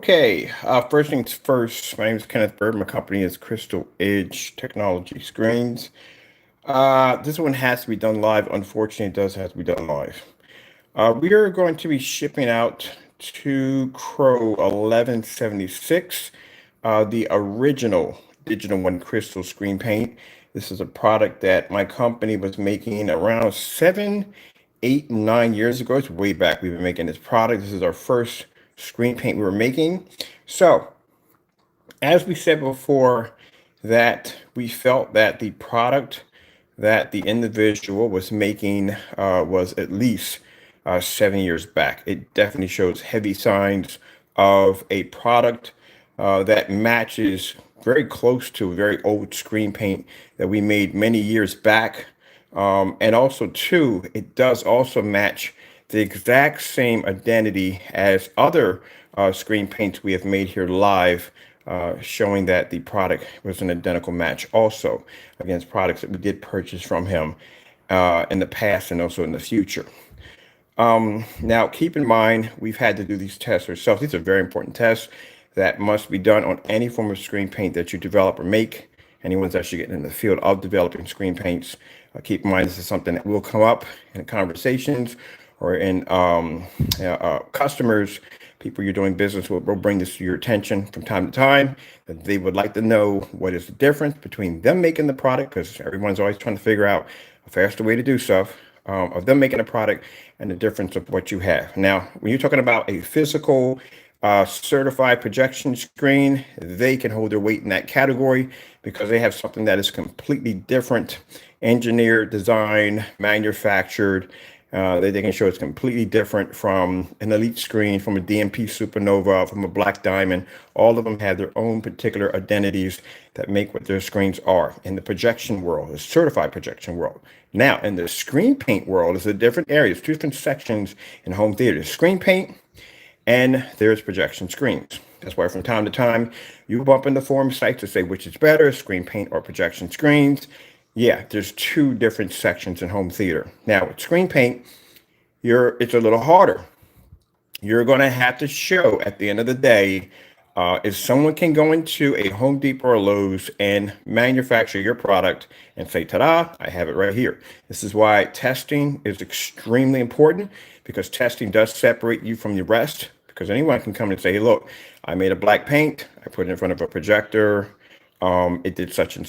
Okay, first things first, my name is Kenneth Bird. My company is Crystal Edge Technology Screens. This one has to be done live. Unfortunately, it does have to be done live. We are going to be shipping out to Crow1176, the original Digital One Crystal Screen Paint. This is a product that my company was making around 7, 8, 9 years ago. It's way back. We've been making this product. This is our first screen paint we were making. So, as we said before, that we felt that the product that the individual was making was at least 7 years back. It definitely shows heavy signs of a product that matches very close to a very old screen paint that we made many years back. And also, too, it does also match the exact same identity as other screen paints we have made here live, showing that the product was an identical match also against products that we did purchase from him in the past and also in the future. Now, keep in mind, we've had to do these tests ourselves. These are very important tests that must be done on any form of screen paint that you develop or make. Anyone's actually getting in the field of developing screen paints, keep in mind this is something that will come up in conversations or in customers, people you're doing business with will bring this to your attention from time to time. That they would like to know what is the difference between them making the product, because everyone's always trying to figure out a faster way to do stuff, of them making a product and the difference of what you have. Now, when you're talking about a physical certified projection screen, they can hold their weight in that category because they have something that is completely different, engineered, designed, manufactured. They can show it's completely different from an elite screen, from a DMP Supernova, from a Black Diamond. All of them have their own particular identities that make what their screens are. In the projection world, the certified projection world. Now, in the screen paint world, it's a different areas, two different sections in home theater. Screen paint and there's projection screens. That's why from time to time you bump into forum sites to say which is better, screen paint or projection screens. Yeah, there's two different sections in home theater. Now with screen paint, it's a little harder. You're going to have to show at the end of the day, if someone can go into a Home Depot or Lowe's and manufacture your product and say, ta-da, I have it right here. This is why testing is extremely important, because testing does separate you from the rest, because anyone can come and say, hey, look, I made a black paint, I put it in front of a projector, it did such and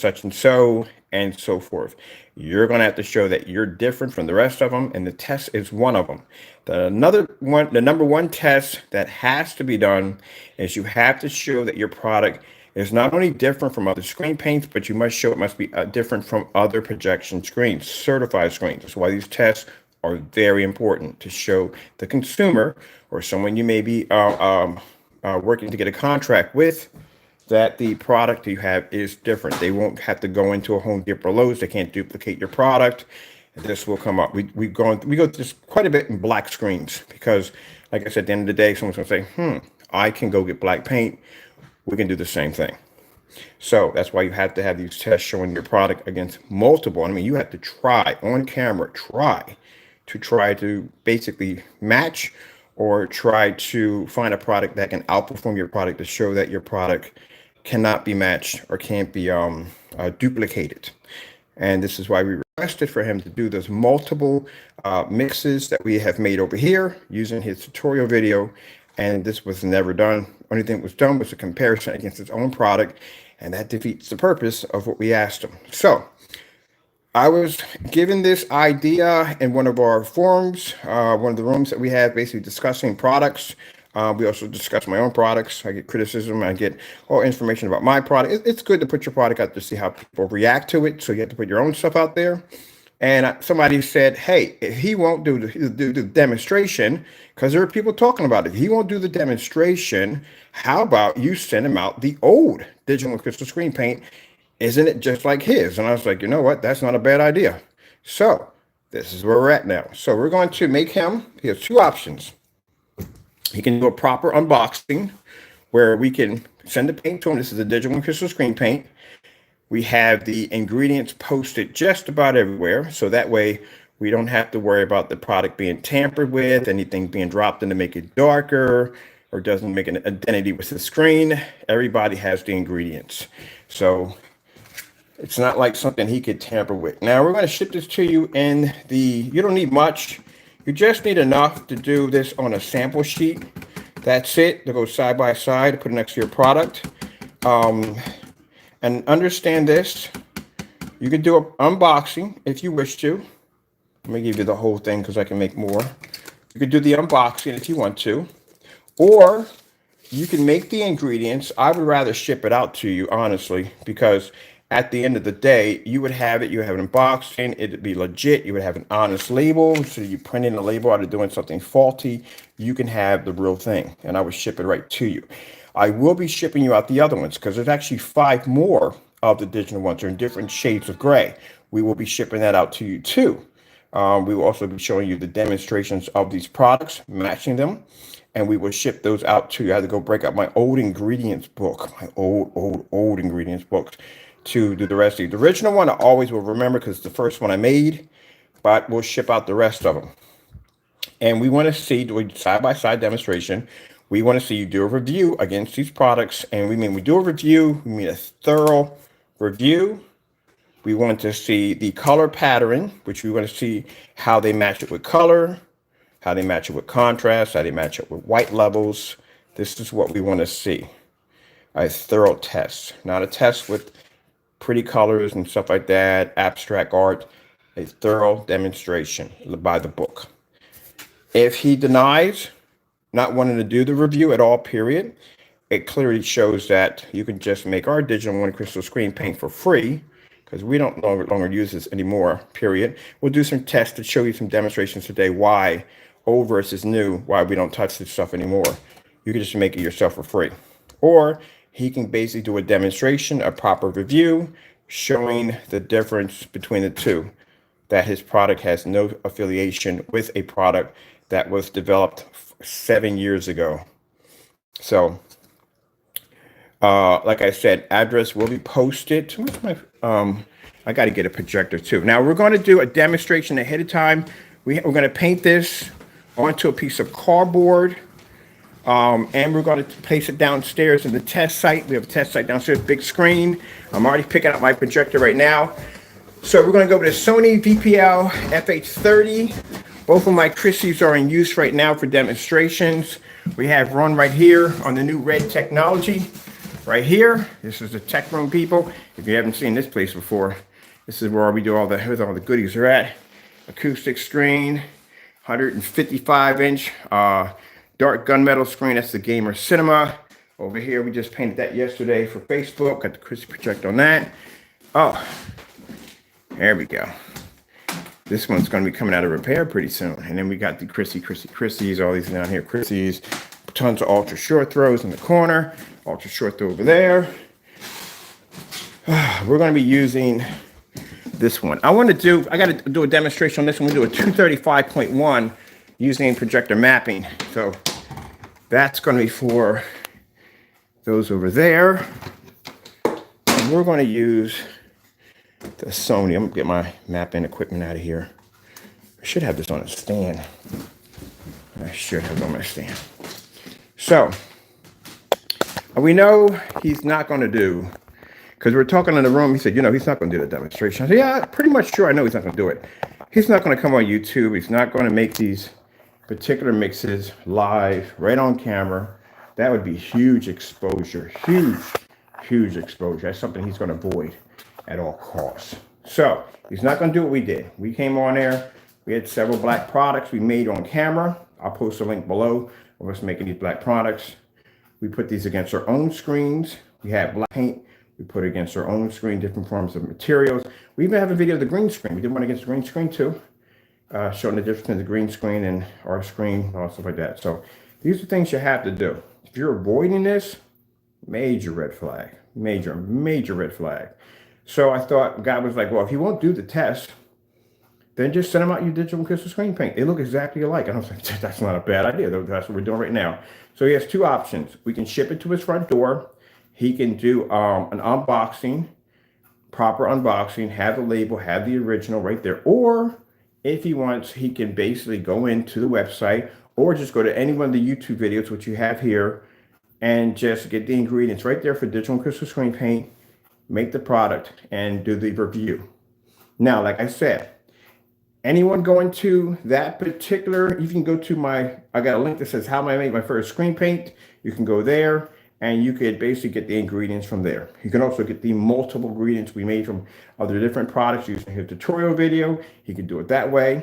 so forth. You're going to have to show that you're different from the rest of them, and the test is one of them. The number one test that has to be done is you have to show that your product is not only different from other screen paints, but you must show it must be different from other projection screens, certified screens. That's why these tests are very important, to show the consumer or someone you may be working to get a contract with that the product you have is different. They won't have to go into a Home Depot or Lowe's. They can't duplicate your product. This will come up. We go through this quite a bit in black screens because, like I said, at the end of the day, someone's gonna say, I can go get black paint. We can do the same thing. So that's why you have to have these tests showing your product against multiple. I mean, you have to try on camera, try to basically match or try to find a product that can outperform your product to show that your product cannot be matched or can't be duplicated. And this is why we requested for him to do those multiple mixes that we have made over here using his tutorial video. And this was never done. Only thing that was done was a comparison against his own product, and that defeats the purpose of what we asked him. So I was given this idea in one of our forums, one of the rooms that we have, basically discussing products. We also discuss my own products. I get criticism. I get all information about my product. It's good to put your product out to see how people react to it. So you have to put your own stuff out there. And somebody said, hey, if he won't do the demonstration, because there are people talking about it, if he won't do the demonstration, how about you send him out the old digital crystal screen paint? Isn't it just like his? And I was like, you know what? That's not a bad idea. So this is where we're at now. So we're going to make him, he has two options. He can do a proper unboxing where we can send the paint to him. This is a digital crystal screen paint. We have the ingredients posted just about everywhere. So that way we don't have to worry about the product being tampered with, anything being dropped in to make it darker, or doesn't make an identity with the screen. Everybody has the ingredients. So it's not like something he could tamper with. Now we're going to ship this to you in you don't need much. You just need enough to do this on a sample sheet. That's it. To go side by side, put it next to your product. And understand this. You can do an unboxing if you wish to. Let me give you the whole thing because I can make more. You could do the unboxing if you want to. Or you can make the ingredients. I would rather ship it out to you, honestly, because at the end of the day, you would have it. You have an unboxing. It'd be legit. You would have an honest label. So you print in a label out of doing something faulty. You can have the real thing, and I would ship it right to you. I will be shipping you out the other ones because there's actually 5 more of the digital ones. They're in different shades of gray. We will be shipping that out to you too. We will also be showing you the demonstrations of these products, matching them, and we will ship those out to you. I had to go break out my old ingredients book, my old ingredients books to do the rest of these. The original one I always will remember because it's the first one I made, but we'll ship out the rest of them. And we want to see, do a side-by-side demonstration. We want to see you do a review against these products. And we do a review, we mean a thorough review. We want to see the color pattern, which we want to see how they match it with color, how they match it with contrast, how they match it with white levels. This is what we want to see. A thorough test, not a test with pretty colors and stuff like that, abstract art, a thorough demonstration by the book. If he denies not wanting to do the review at all, period, it clearly shows that you can just make our digital one crystal screen paint for free because we don't longer use this anymore, period. We'll do some tests to show you some demonstrations today why old versus new, why we don't touch this stuff anymore. You can just make it yourself for free. Or he can basically do a demonstration, a proper review, showing the difference between the two, that his product has no affiliation with a product that was developed 7 years ago. So, like I said, address will be posted. I got to get a projector too. Now we're going to do a demonstration ahead of time. We're going to paint this onto a piece of cardboard. And we're going to place it downstairs in the test site. We have a test site downstairs, big screen. I'm already picking up my projector right now. So we're going to go with a Sony VPL FH30. Both of my Christies are in use right now for demonstrations. We have one right here on the new red technology. Right here, this is the tech room, people. If you haven't seen this place before, this is where we do all the goodies are at. Acoustic screen, 155-inch dark gunmetal screen. That's the Gamer Cinema. Over here, we just painted that yesterday for Facebook. Got the Christie projector on that. Oh, there we go. This one's going to be coming out of repair pretty soon. And then we got the Christies, all these down here, Christies. Tons of ultra short throws in the corner. Ultra short throw over there. We're going to be using this one. I got to do a demonstration on this one. We'll do a 235.1 using projector mapping. So that's going to be for those over there. And we're going to use the Sony. I'm going to get my mapping equipment out of here. I should have this on a stand. I should have it on my stand. So we know he's not going to do, because we're talking in the room, he said, he's not going to do the demonstration. I said, yeah, pretty much sure I know he's not going to do it. He's not going to come on YouTube. He's not going to make these particular mixes live, right on camera. That would be huge exposure, huge exposure. That's something he's going to avoid at all costs. So he's not going to do what we did. We came on there. We had several black products we made on camera. I'll post a link below of us making these black products. We put these against our own screens. We had black paint. We put it against our own screen, different forms of materials. We even have a video of the green screen. We did one against the green screen too, showing the difference between the green screen and our screen and all stuff like that. So these are things you have to do. If you're avoiding this, major red flag, major red flag. So I thought, God was like, well, if you won't do the test, then just send them out your digital crystal screen paint. They look exactly alike. And I was like, that's not a bad idea. That's what we're doing right now. So he has two options. We can ship it to his front door. He can do an unboxing, proper unboxing, have the label, have the original right there. Or if he wants, he can basically go into the website, or just go to any one of the YouTube videos, which you have here, and just get the ingredients right there for digital and crystal screen paint, make the product, and do the review. Now, like I said, anyone going to that particular, you can go to I got a link that says how I made my first screen paint. You can go there and you could basically get the ingredients from there. You can also get the multiple ingredients we made from other different products using his tutorial video. He can do it that way.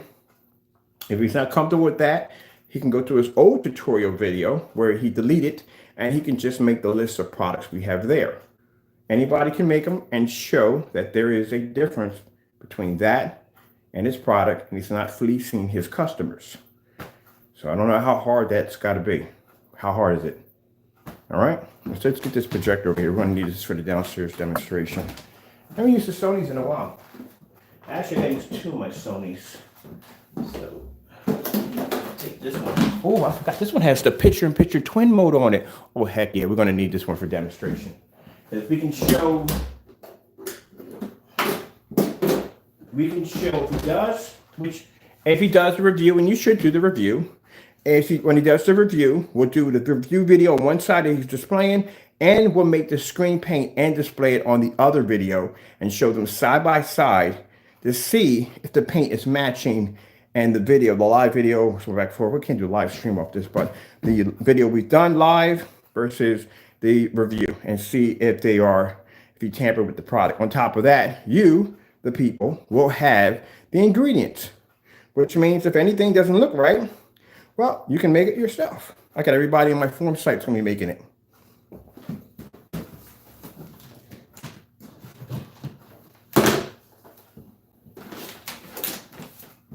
If he's not comfortable with that, he can go to his old tutorial video where he deleted, and he can just make the list of products we have there. Anybody can make them and show that there is a difference between that and his product, and he's not fleecing his customers. So I don't know how hard that's got to be. How hard is it? All right, let's get this projector over here. We're going to need this for the downstairs demonstration. I haven't used the Sonys in a while. Actually, I used two of my Sonys. So take this one. Oh, I forgot this one has the picture-in-picture twin mode on it. Oh, heck yeah, we're going to need this one for demonstration. If we can show if he does the review, and you should do the review. When he does the review, we'll do the review video on one side that he's displaying, and we'll make the screen paint and display it on the other video and show them side by side to see if the paint is matching and the live video. So back forward, we can't do live stream off this, but the video we've done live versus the review, and see if you tamper with the product. On top of that, you, the people, will have the ingredients, which means if anything doesn't look right, well, you can make it yourself. I got everybody on my forum site's gonna be making it.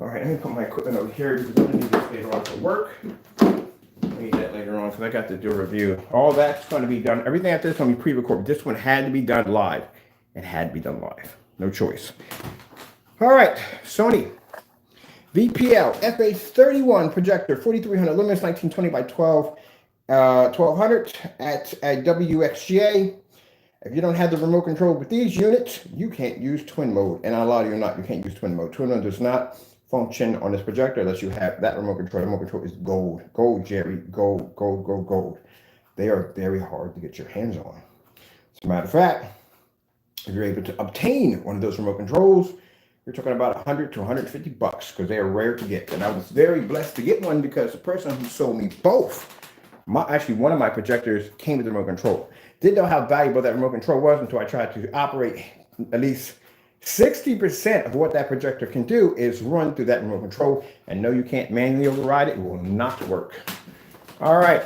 All right, let me put my equipment over here because I'm gonna need this later on for work. I need that later on because I got to do a review. All that's gonna be done. Everything after this is gonna be pre-recorded. This one had to be done live. It had to be done live. No choice. All right, Sony VPL FH31 projector, 4300 lumens, 1920 by 1200 at WXGA. If you don't have the remote control with these units, you can't use twin mode. And a lot of you you can't use twin mode. Twin mode does not function on this projector unless you have that remote control. The remote control is gold. Gold, Jerry. Gold, gold, gold, gold. They are very hard to get your hands on. As a matter of fact, if you're able to obtain one of those remote controls, you're talking about 100 to 150 bucks because they are rare to get. And I was very blessed to get one because the person who sold me both, actually one of my projectors came with the remote control. Didn't know how valuable that remote control was until I tried to operate. At least 60% of what that projector can do is run through that remote control. And no, you can't manually override it. It will not work. All right.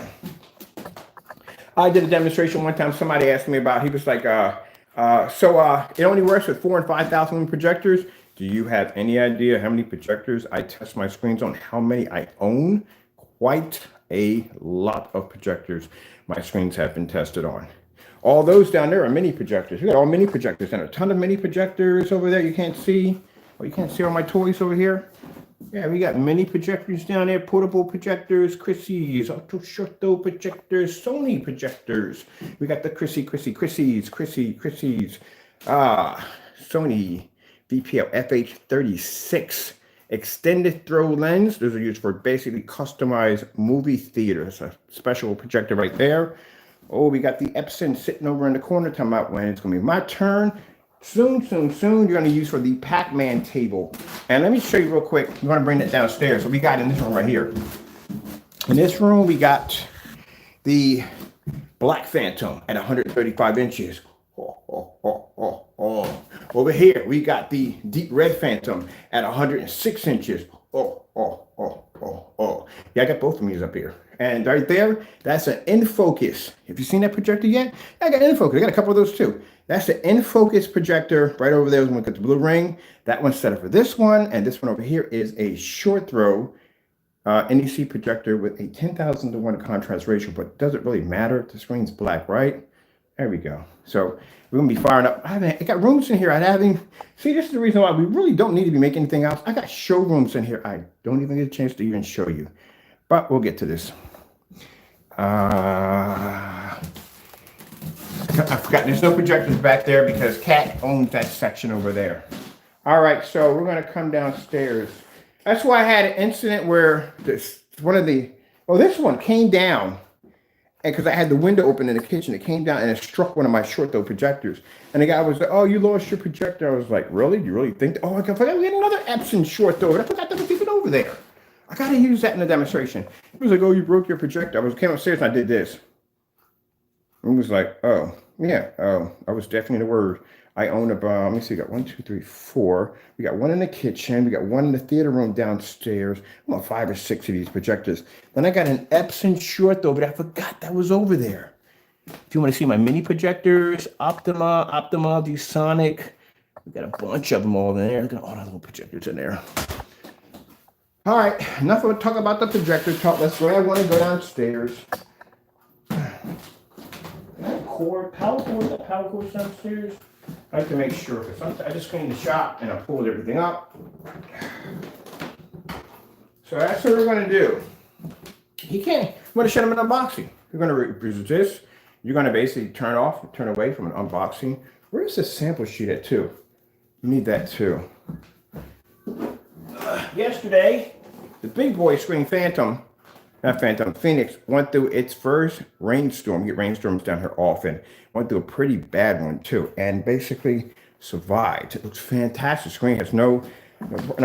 I did a demonstration one time. Somebody asked me about, he was like, it only works with 4,000 and 5,000 lumen projectors. Do you have any idea how many projectors I test my screens on? How many I own? Quite a lot of projectors my screens have been tested on. All those down there are mini projectors. We got all mini projectors and a ton of mini projectors over there. You can't see. Oh, you can't see all my toys over here. Yeah, we got mini projectors down there, portable projectors, Chrissy's, Autoshoto projectors, Sony projectors. We got the Chrissy's, Sony VPL FH36 extended throw lens. Those are used for basically customized movie theaters. A special projector right there. Oh, we got the Epson sitting over in the corner. Talking about when it's going to be my turn. Soon, you're going to use for the Pac-Man table. And let me show you real quick. I'm going to bring that downstairs. So we got in this room right here. In this room, we got the Black Phantom at 135 inches. Over here, we got the Deep Red Phantom at 106 inches. Yeah, I got both of these up here. And right there, that's an in focus. Have you seen that projector yet? I got in focus. I got a couple of those too. That's the in focus projector right over there. Is when we got the blue ring. That one's set up for this one, and this one over here is a short throw NEC projector with a 10,000 to 1 contrast ratio. But does it really matter? The screen's black, right? There we go. So we're gonna be firing up. I got rooms in here. See, this is the reason why we really don't need to be making anything else. I got showrooms in here. I don't even get a chance to even show you, but we'll get to this. I forgot there's no projectors back there because Kat owns that section over there. All right, so we're gonna come downstairs. That's why I had an incident where one of the Well, this one came down, and because I had the window open in the kitchen, it came down and it struck one of my short throw projectors. And the guy was like, "Oh, you lost your projector." I was like, "Really? You really think that?" Oh, I forgot we had another Epson short throw. I forgot that was even over there. I gotta use that in the demonstration. He was like, "Oh, you broke your projector." I came upstairs and I did this. It was like, "Oh, yeah, oh, I was definitely the word." I own about, let me see, we got 1, 2, 3, 4. We got one in the kitchen. We got one in the theater room downstairs. I'm on 5 or 6 of these projectors. Then I got an Epson short throw, but I forgot that was over there. If you want to see my mini projectors, Optima, DeSonic, we got a bunch of them all in there. Look at all the little projectors in there. All right, enough of talk about the projector talk. Let's go. I want to go downstairs. Power cord downstairs. I like to make sure, because sometimes I just cleaned the shop and I pulled everything up. So that's what we're going to do. I'm going to shut him in unboxing. You're going to resist. You're going to basically turn away from an unboxing. Where's the sample sheet at too? You need that too. Yesterday, the big boy screen Phoenix went through its first rainstorm. We get rainstorms down here often. Went through a pretty bad one too, and basically survived. It looks fantastic. The screen has no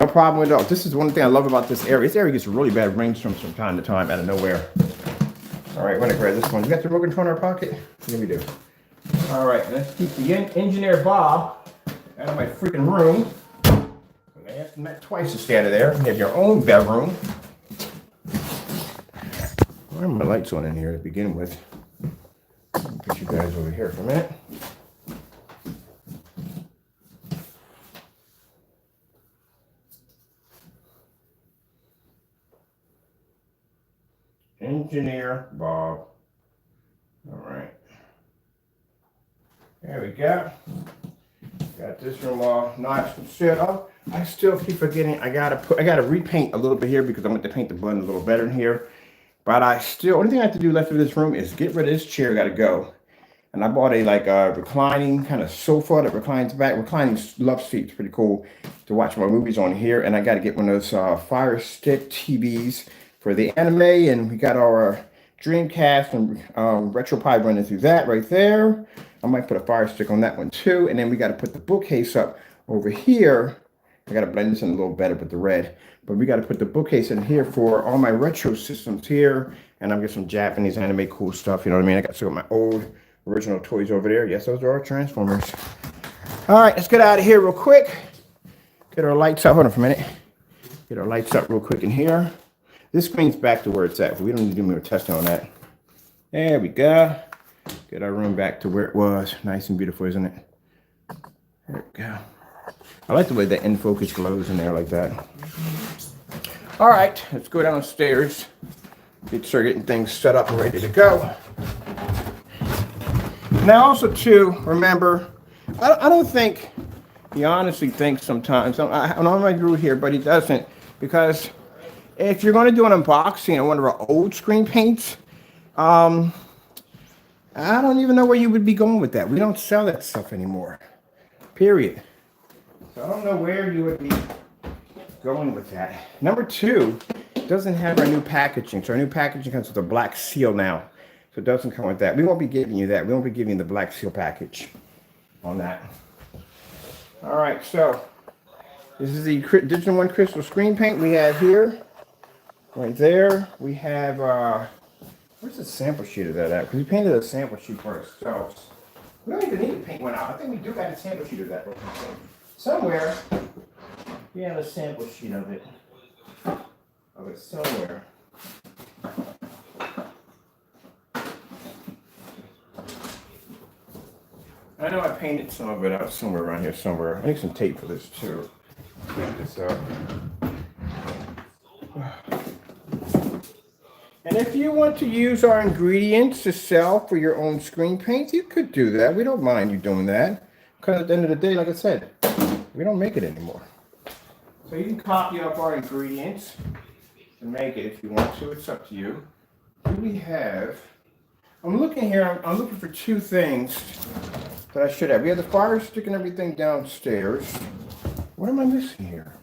problem at all. This is one thing I love about this area. This area gets really bad rainstorms from time to time out of nowhere. All right, I'm gonna grab this one. You got the remote control in our pocket? Yeah, we do. All right, let's keep the engineer Bob out of my freaking room. I asked him that twice to stay out of there. You have your own bedroom. Why are my lights on in here to begin with? Put you guys over here for a minute. Engineer Bob. All right. There we go. Got this room all nice and set up. I still keep forgetting I gotta repaint a little bit here because I want to paint the button a little better in here. But only thing I have to do left of this room is get rid of this chair. Gotta go. And I bought a reclining kind of sofa that reclines back. Reclining love seats, pretty cool to watch my movies on here. And I got to get one of those Fire Stick TVs for the anime. And we got our Dreamcast and RetroPie running through that right there. I might put a Fire Stick on that one too. And then we got to put the bookcase up over here. I got to blend this in a little better with the red. But we got to put the bookcase in here for all my retro systems here. And I'm getting some Japanese anime cool stuff. You know what I mean? I got some of my old original toys over there. Yes, those are our Transformers. All right, let's get out of here real quick. Get our lights up. Hold on for a minute. Get our lights up real quick in here. This screen's back to where it's at. We don't need to do more testing on that. There we go. Get our room back to where it was. Nice and beautiful, isn't it? There we go. I like the way the in focus glows in there like that. All right, let's go downstairs. Start getting things set up and ready to go. Now also too, remember, I don't think, he honestly thinks sometimes, I don't agree here, but he doesn't, because if you're going to do an unboxing of one of our old screen paints, I don't even know where you would be going with that. We don't sell that stuff anymore, period. So I don't know where you would be going with that. Number two, it doesn't have our new packaging. So our new packaging comes with a black seal now. So it doesn't come with that. We won't be giving you that. We won't be giving you the black seal package on that. All right, so this is the Digital One Crystal Screen Paint we have here. Right there. We have, where's the sample sheet of that at? Because we painted a sample sheet for ourselves. We don't even need to paint one out. I think we do have a sample sheet of that. Somewhere, we have a sample sheet of it. Somewhere. I know I painted some of it out somewhere around here somewhere. I need some tape for this too. Clean this up. And if you want to use our ingredients to sell for your own screen paints, you could do that. We don't mind you doing that. Because at the end of the day, like I said, we don't make it anymore. So you can copy up our ingredients and make it if you want to. It's up to you. What do we have? I'm looking here. I'm looking for two things that I should have. We have the Fire Stick and everything downstairs. What am I missing here?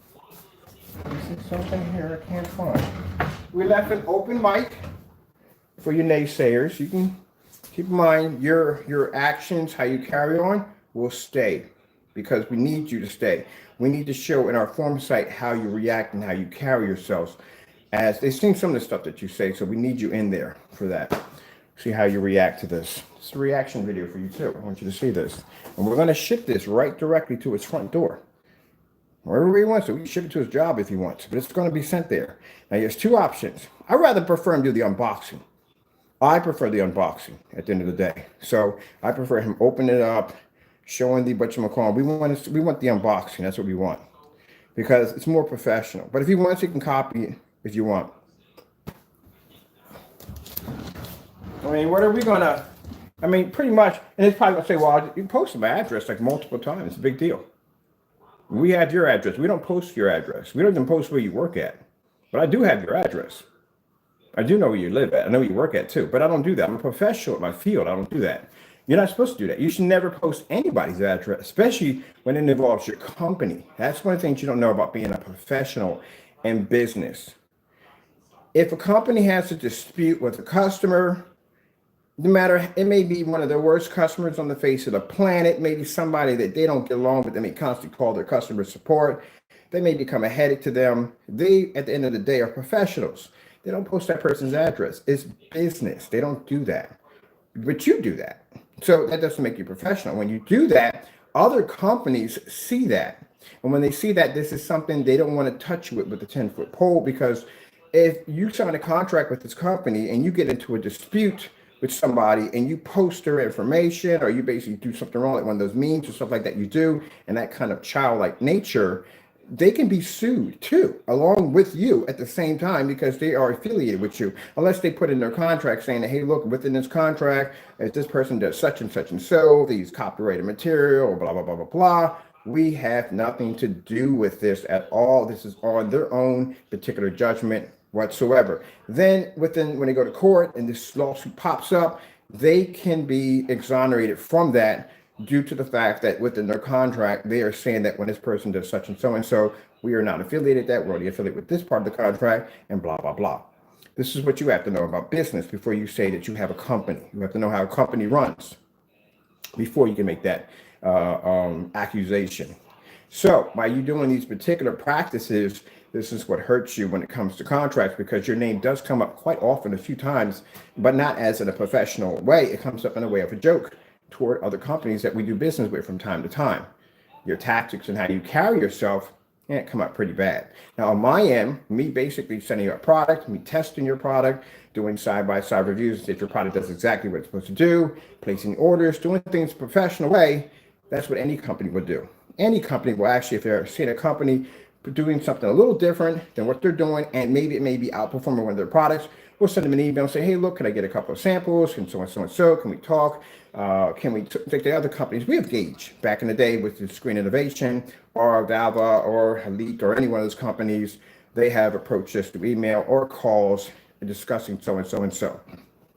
Missing something here I can't find. We left an open mic for your naysayers, you can keep in mind your actions, how you carry on, will stay because we need you to stay. We need to show in our form site how you react and how you carry yourselves. As they've seen some of the stuff that you say, so we need you in there for that. See how you react to this. It's a reaction video for you too. I want you to see this. And we're going to ship this right directly to his front door. Wherever he wants to. We can ship it to his job if he wants, but it's going to be sent there. Now, there's two options. I rather prefer him do the unboxing. I prefer the unboxing at the end of the day. So I prefer him open it up, showing the whatchamacallit. We want the unboxing. That's what we want because it's more professional. But if he wants, he can copy it if you want. I mean, what are we gonna? I mean, pretty much. And it's probably gonna say, "Well, you posted my address like multiple times. It's a big deal." We have your address. We don't post your address. We don't even post where you work at. But I do have your address. I do know where you live at. I know where you work at too. But I don't do that. I'm a professional at my field. I don't do that. You're not supposed to do that. You should never post anybody's address, especially when it involves your company. That's one of the things you don't know about being a professional in business. If a company has a dispute with a customer, no matter, it may be one of the worst customers on the face of the planet, maybe somebody that they don't get along with, they may constantly call their customer support. They may become a headache to them. They, at the end of the day, are professionals. They don't post that person's address. It's business. They don't do that. But you do that. So that doesn't make you professional. When you do that, other companies see that. And when they see that, this is something they don't want to touch with a 10-foot pole, because if you sign a contract with this company and you get into a dispute with somebody and you post their information, or you basically do something wrong, like one of those memes or stuff like that you do, and that kind of childlike nature, they can be sued too, along with you at the same time, because they are affiliated with you, unless they put in their contract saying that, hey, look, within this contract, if this person does such and so, these copyrighted material, or blah, blah, blah, blah, blah, we have nothing to do with this at all. This is on their own particular judgment whatsoever. Then when they go to court and this lawsuit pops up, they can be exonerated from that due to the fact that within their contract, they are saying that when this person does such and so, we are not affiliated that, we're only affiliated with this part of the contract, and blah, blah, blah. This is what you have to know about business before you say that you have a company. You have to know how a company runs before you can make that accusation. So by you doing these particular practices, this is what hurts you when it comes to contracts, because your name does come up quite often, a few times, but not as in a professional way. It comes up in a way of a joke toward other companies that we do business with from time to time. Your tactics and how you carry yourself come up pretty bad. Now on my end, me basically sending you a product, me testing your product, doing side-by-side reviews if your product does exactly what it's supposed to do, placing orders, doing things a professional way. That's what any company would do. Any company will actually, if they're seeing a company doing something a little different than what they're doing, and maybe it may be outperforming one of their products, we'll send them an email and say, hey, look, can I get a couple of samples? Can so and so, can we talk? Can we take the other companies? We have Gauge back in the day with the Screen Innovation or Valva or Elite or any one of those companies. They have approached us through email or calls discussing so and so.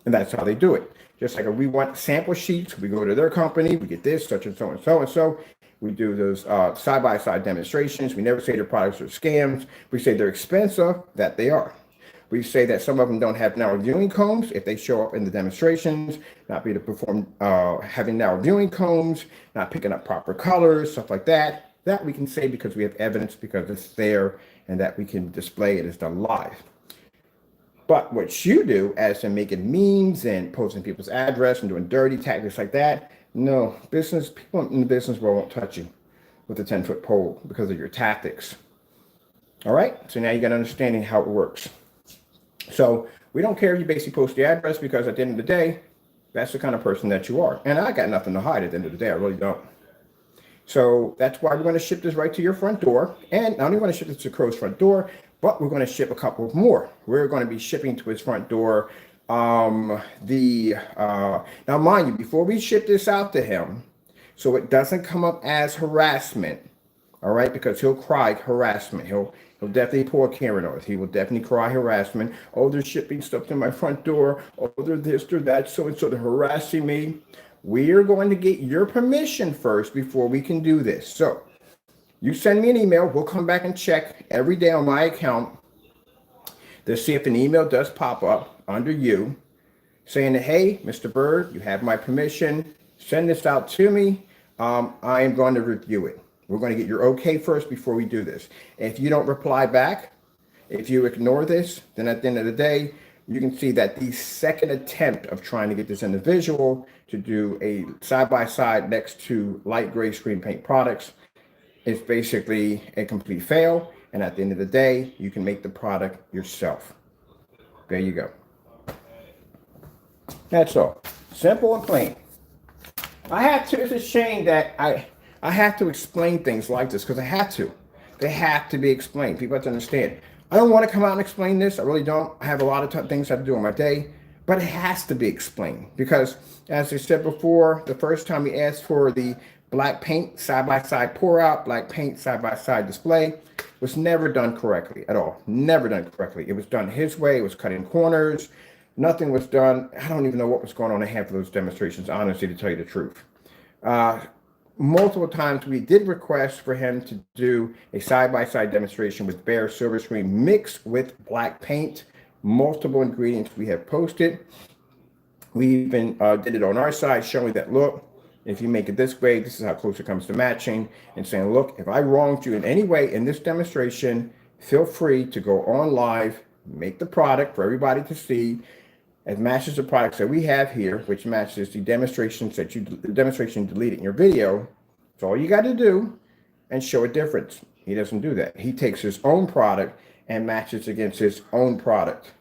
And that's how they do it. Just like if we want sample sheets, we go to their company, we get this, such and so and so and so. We do those side-by-side demonstrations. We never say their products are scams. We say they're expensive, that they are. We say that some of them don't have narrow viewing combs. If they show up in the demonstrations, not be able to perform having narrow viewing combs, not picking up proper colors, stuff like that. That we can say because we have evidence, because it's there, and that we can display it as done live. But what you do, as in making memes and posting people's address and doing dirty tactics like that, no, people in the business world won't touch you with a 10-foot pole because of your tactics. All right, so now you got an understanding how it works. So we don't care if you basically post your address, because at the end of the day, that's the kind of person that you are. And I got nothing to hide at the end of the day. I really don't. So that's why we're going to ship this right to your front door. And not only going to ship this to Crow's front door, but we're going to ship a couple more. We're going to be shipping to his front door. Now mind you, before we ship this out to him, so it doesn't come up as harassment, all right, because he'll cry harassment. He'll definitely pour a Karen on us. He will definitely cry harassment. Oh, they're shipping stuff to my front door. Oh, they're this, they're that, so and so, they're harassing me. We're going to get your permission first before we can do this. So you send me an email. We'll come back and check every day on my account to see if an email does pop up under you saying that, hey, Mr. Bird, you have my permission. Send this out to me. I am going to review it. We're going to get your okay first before we do this. If you don't reply back, if you ignore this, then at the end of the day, you can see that the second attempt of trying to get this individual to do a side-by-side next to light gray screen paint products is basically a complete fail. And at the end of the day, you can make the product yourself. There you go. That's all. Simple and plain. It's a shame that I have to explain things like this because I have to. They have to be explained. People have to understand. I don't want to come out and explain this. I really don't. I have a lot of things I have to do in my day, but it has to be explained because, as I said before, the first time we asked for the black paint side-by-side pour out, black paint side-by-side display was never done correctly at all. Never done correctly. It was done his way. It was cutting corners. Nothing was done. I don't even know what was going on in half of those demonstrations, honestly, to tell you the truth. Multiple times we did request for him to do a side-by-side demonstration with bare silver screen mixed with black paint. Multiple ingredients we have posted. We even did it on our side, showing that, look, if you make it this way, this is how close it comes to matching, and saying, look, if I wronged you in any way in this demonstration, feel free to go on live, make the product for everybody to see. It matches the products that we have here, which matches the demonstrations that the demonstration deleted in your video. It's all you got to do and show a difference. He doesn't do that. He takes his own product and matches against his own product.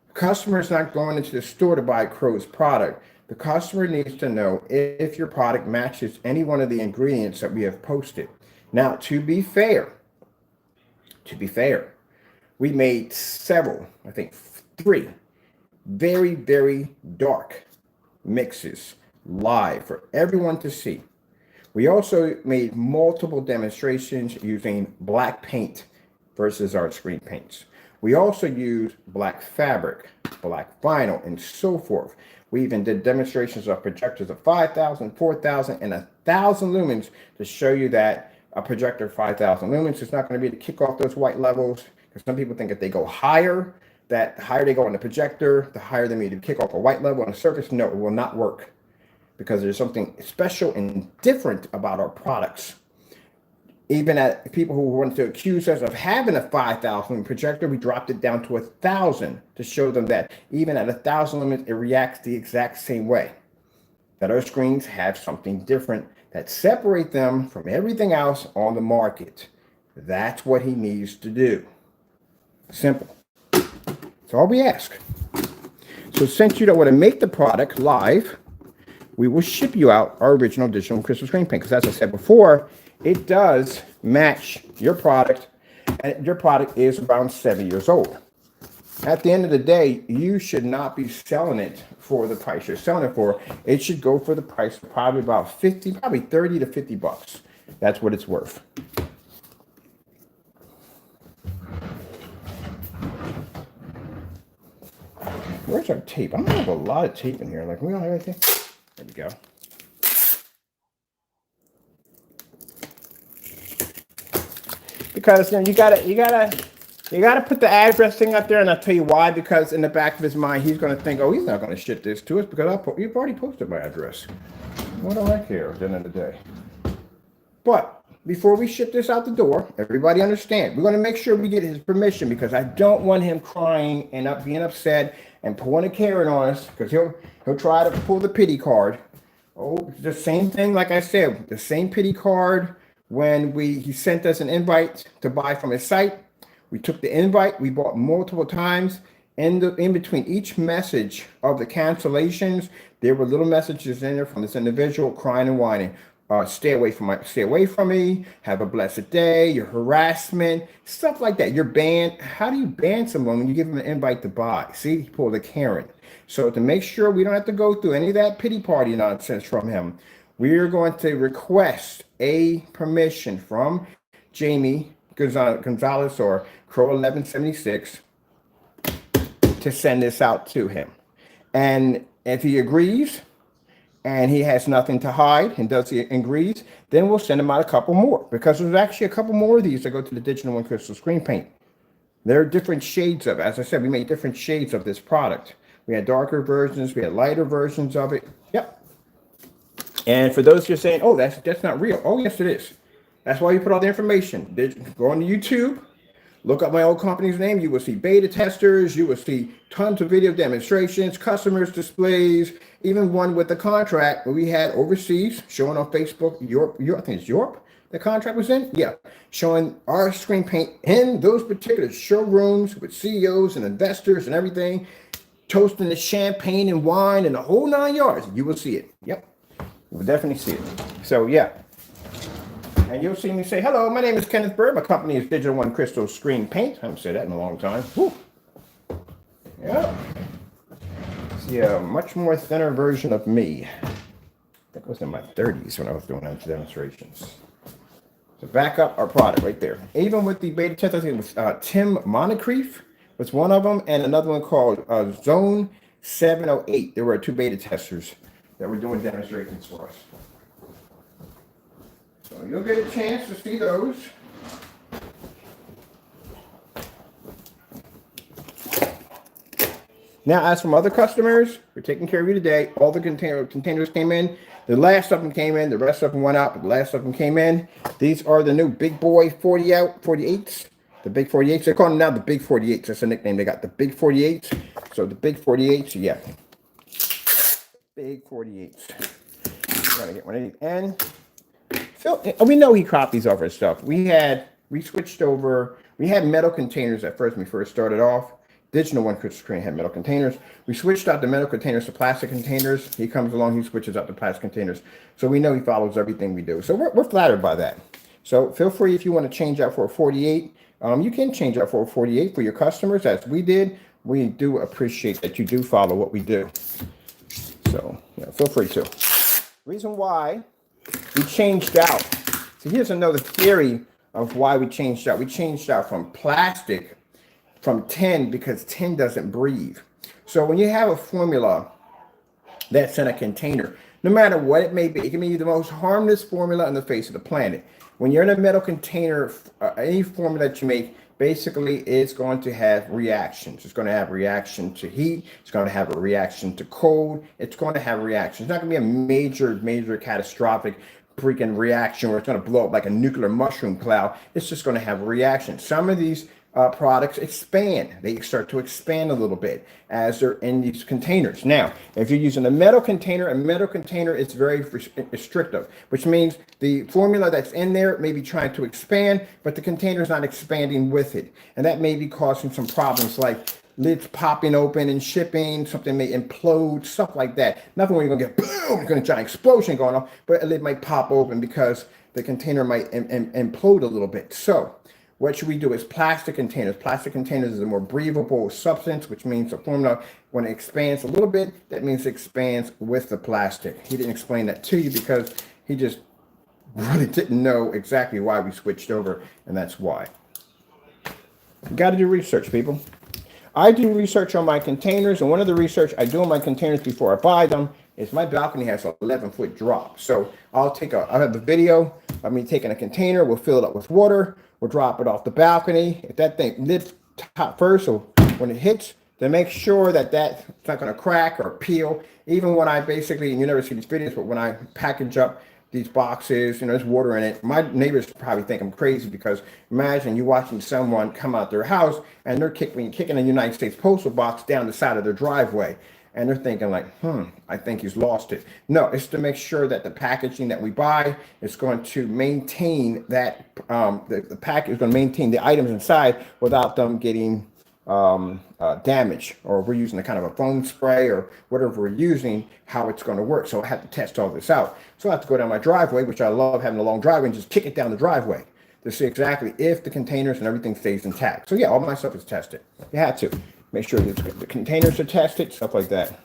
The customer is not going into the store to buy Crow's product. The customer needs to know if your product matches any one of the ingredients that we have posted. Now, to be fair, we made several, I think 3, very, very dark mixes live for everyone to see. We also made multiple demonstrations using black paint versus our screen paints. We also used black fabric, black vinyl, and so forth. We even did demonstrations of projectors of 5,000, 4,000, and 1,000 lumens to show you that a projector 5,000 lumens is not going to be to kick off those white levels, because some people think if they go higher, that the higher they go on the projector, the higher they need to kick off a white level on the surface. No, it will not work because there's something special and different about our products. Even at people who want to accuse us of having a 5,000 projector, we dropped it down to 1,000 to show them that even at 1,000 lumens, it reacts the exact same way. That our screens have something different that separate them from everything else on the market. That's what he needs to do. Simple. That's all we ask. So since you don't want to make the product live, we will ship you out our original digital crystal screen paint. Because as I said before, it does match your product, and your product is around 7 years old. At the end of the day, you should not be selling it for the price you're selling it for. It should go for the price of probably about 50, probably 30 to 50 bucks. That's what it's worth. Where's our tape? I don't have a lot of tape in here. Like, we don't have anything. There we go. Because you gotta put the address thing up there, and I'll tell you why. Because in the back of his mind, he's gonna think, oh, he's not gonna ship this to us because you've already posted my address. What do I care at the end of the day? But before we ship this out the door, everybody understand, we're gonna make sure we get his permission, because I don't want him crying and being upset and pulling a Karen on us, because he'll try to pull the pity card. Oh, the same thing, like I said, the same pity card when he sent us an invite to buy from his site. We took the invite, we bought multiple times. In between each message of the cancellations, there were little messages in there from this individual crying and whining. Stay away from me. Have a blessed day. Your harassment, stuff like that. You're banned. How do you ban someone when you give them an invite to buy? See, he pulled a Karen. So to make sure we don't have to go through any of that pity party nonsense from him, we're going to request a permission from Jamie Gonzalez or Crow1176 to send this out to him. And if he agrees, and he has nothing to hide and agrees, then we'll send him out a couple more, because there's actually a couple more of these that go to the Digital One Crystal Screen Paint. There are different shades of, as I said, we made different shades of this product. We had darker versions. We had lighter versions of it. Yep. And for those who are saying, oh, that's not real. Oh, yes, it is. That's why you put all the information. Go on to YouTube. Look up my old company's name. You will see beta testers. You will see tons of video demonstrations, customers displays, even one with the contract we had overseas showing on Facebook. Europe, I think it's Europe the contract was in. Yeah, showing our screen paint in those particular showrooms with CEOs and investors and everything, toasting the champagne and wine and the whole 9 yards. You will see it. Yep, you will definitely see it. So yeah. And you'll see me say, hello, my name is Kenneth Bird. My company is Digital One Crystal Screen Paint. I haven't said that in a long time. Whew. Yeah. See a much more thinner version of me. I think I was in my 30s when I was doing those demonstrations. So back up our product right there. Even with the beta test, I think it was Tim Moncrief was one of them, and another one called Zone 708. There were 2 beta testers that were doing demonstrations for us. So you'll get a chance to see those. Now, as from other customers, we're taking care of you today. All the containers came in. The last of them came in. The rest of them went out, but the last of them came in. These are the new big boy 48s. The big 48s. They're calling them now the big 48s. That's the nickname they got. The big 48s. So the big 48s, yeah. Big 48s. We're going to get one of these. And so we know he cropped these off our stuff. We switched over. We had metal containers at first when we first started off. Digital One Crystal Screen had metal containers. We switched out the metal containers to plastic containers. He comes along, he switches out the plastic containers. So we know he follows everything we do. So we're flattered by that. So feel free if you want to change out for a 48. You can change out for a 48 for your customers, as we did. We do appreciate that you do follow what we do. So yeah, feel free to. Reason why we changed out. So here's another theory of why we changed out. We changed out from plastic from tin because tin doesn't breathe. So when you have a formula that's in a container, no matter what it may be, it can be the most harmless formula on the face of the planet. When you're in a metal container, any formula that you make, basically it's going to have reactions. It's going to have reaction to heat. It's going to have a reaction to cold. It's going to have reactions. It's not going to be a major catastrophic freaking reaction where it's going to blow up like a nuclear mushroom cloud. It's just going to have a reaction. Some of these products expand. They start to expand a little bit as they're in these containers. Now, if you're using a metal container is very restrictive, which means the formula that's in there may be trying to expand, but the container is not expanding with it. And that may be causing some problems like lids popping open and shipping, something may implode, stuff like that. Nothing where you're going to get boom, you're going to giant explosion going on, but a lid might pop open because the container might implode a little bit. So what should we do is plastic containers. Plastic containers is a more breathable substance, which means the formula, when it expands a little bit, that means it expands with the plastic. He didn't explain that to you because he just really didn't know exactly why we switched over, and that's why. You got to do research, people. I do research on my containers, and one of the research I do on my containers before I buy them is my balcony has an 11-foot drop. So I'll have the video of me taking a container, we'll fill it up with water, we'll drop it off the balcony. If that thing lids top first, so when it hits, then make sure that that's not going to crack or peel. Even when I basically, and you never see these videos, but when I package up these boxes, there's water in it. My neighbors probably think I'm crazy because imagine you watching someone come out their house and they're kicking a United States postal box down the side of their driveway. And they're thinking like, I think he's lost it. No, it's to make sure that the packaging that we buy is going to maintain that, the package is going to maintain the items inside without them getting damage, or we're using a kind of a foam spray or whatever we're using, how it's going to work. So I have to test all this out. So I have to go down my driveway, which I love having a long driveway, and just kick it down the driveway to see exactly if the containers and everything stays intact. So yeah, all my stuff is tested. You have to make sure that the containers are tested, stuff like that.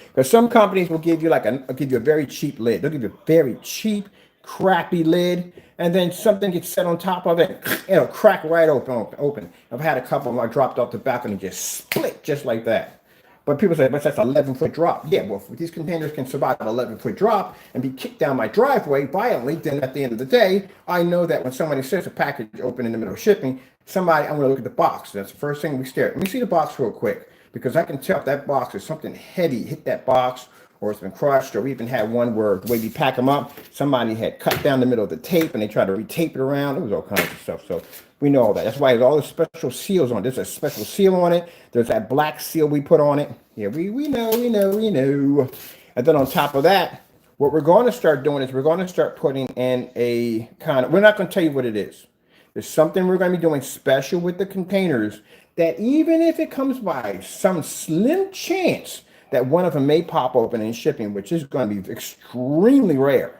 Because some companies will give you a very cheap lid. They'll give you a very cheap, crappy lid, and then something gets set on top of it, it'll crack right open. I've had a couple of them I dropped off the balcony, just split just like that. But people say, but that's an 11-foot drop. Yeah, well, if these containers can survive an 11-foot drop and be kicked down my driveway violently, then at the end of the day, I know that when somebody says a package open in the middle of shipping, I'm going to look at the box. That's the first thing we stare at. Let me see the box real quick. because I can tell if that box is something heavy hit that box, or it's been crushed, or we even had one where the way we pack them up, somebody had cut down the middle of the tape and they tried to retape it around. It was all kinds of stuff. So we know all that. That's why there's all the special seals on it. There's a special seal on it. There's that black seal we put on it. Yeah, we know. And then on top of that, what we're going to start doing is we're going to start putting in a kind of, we're not going to tell you what it is. There's something we're going to be doing special with the containers that even if it comes by some slim chance that one of them may pop open in shipping, which is going to be extremely rare,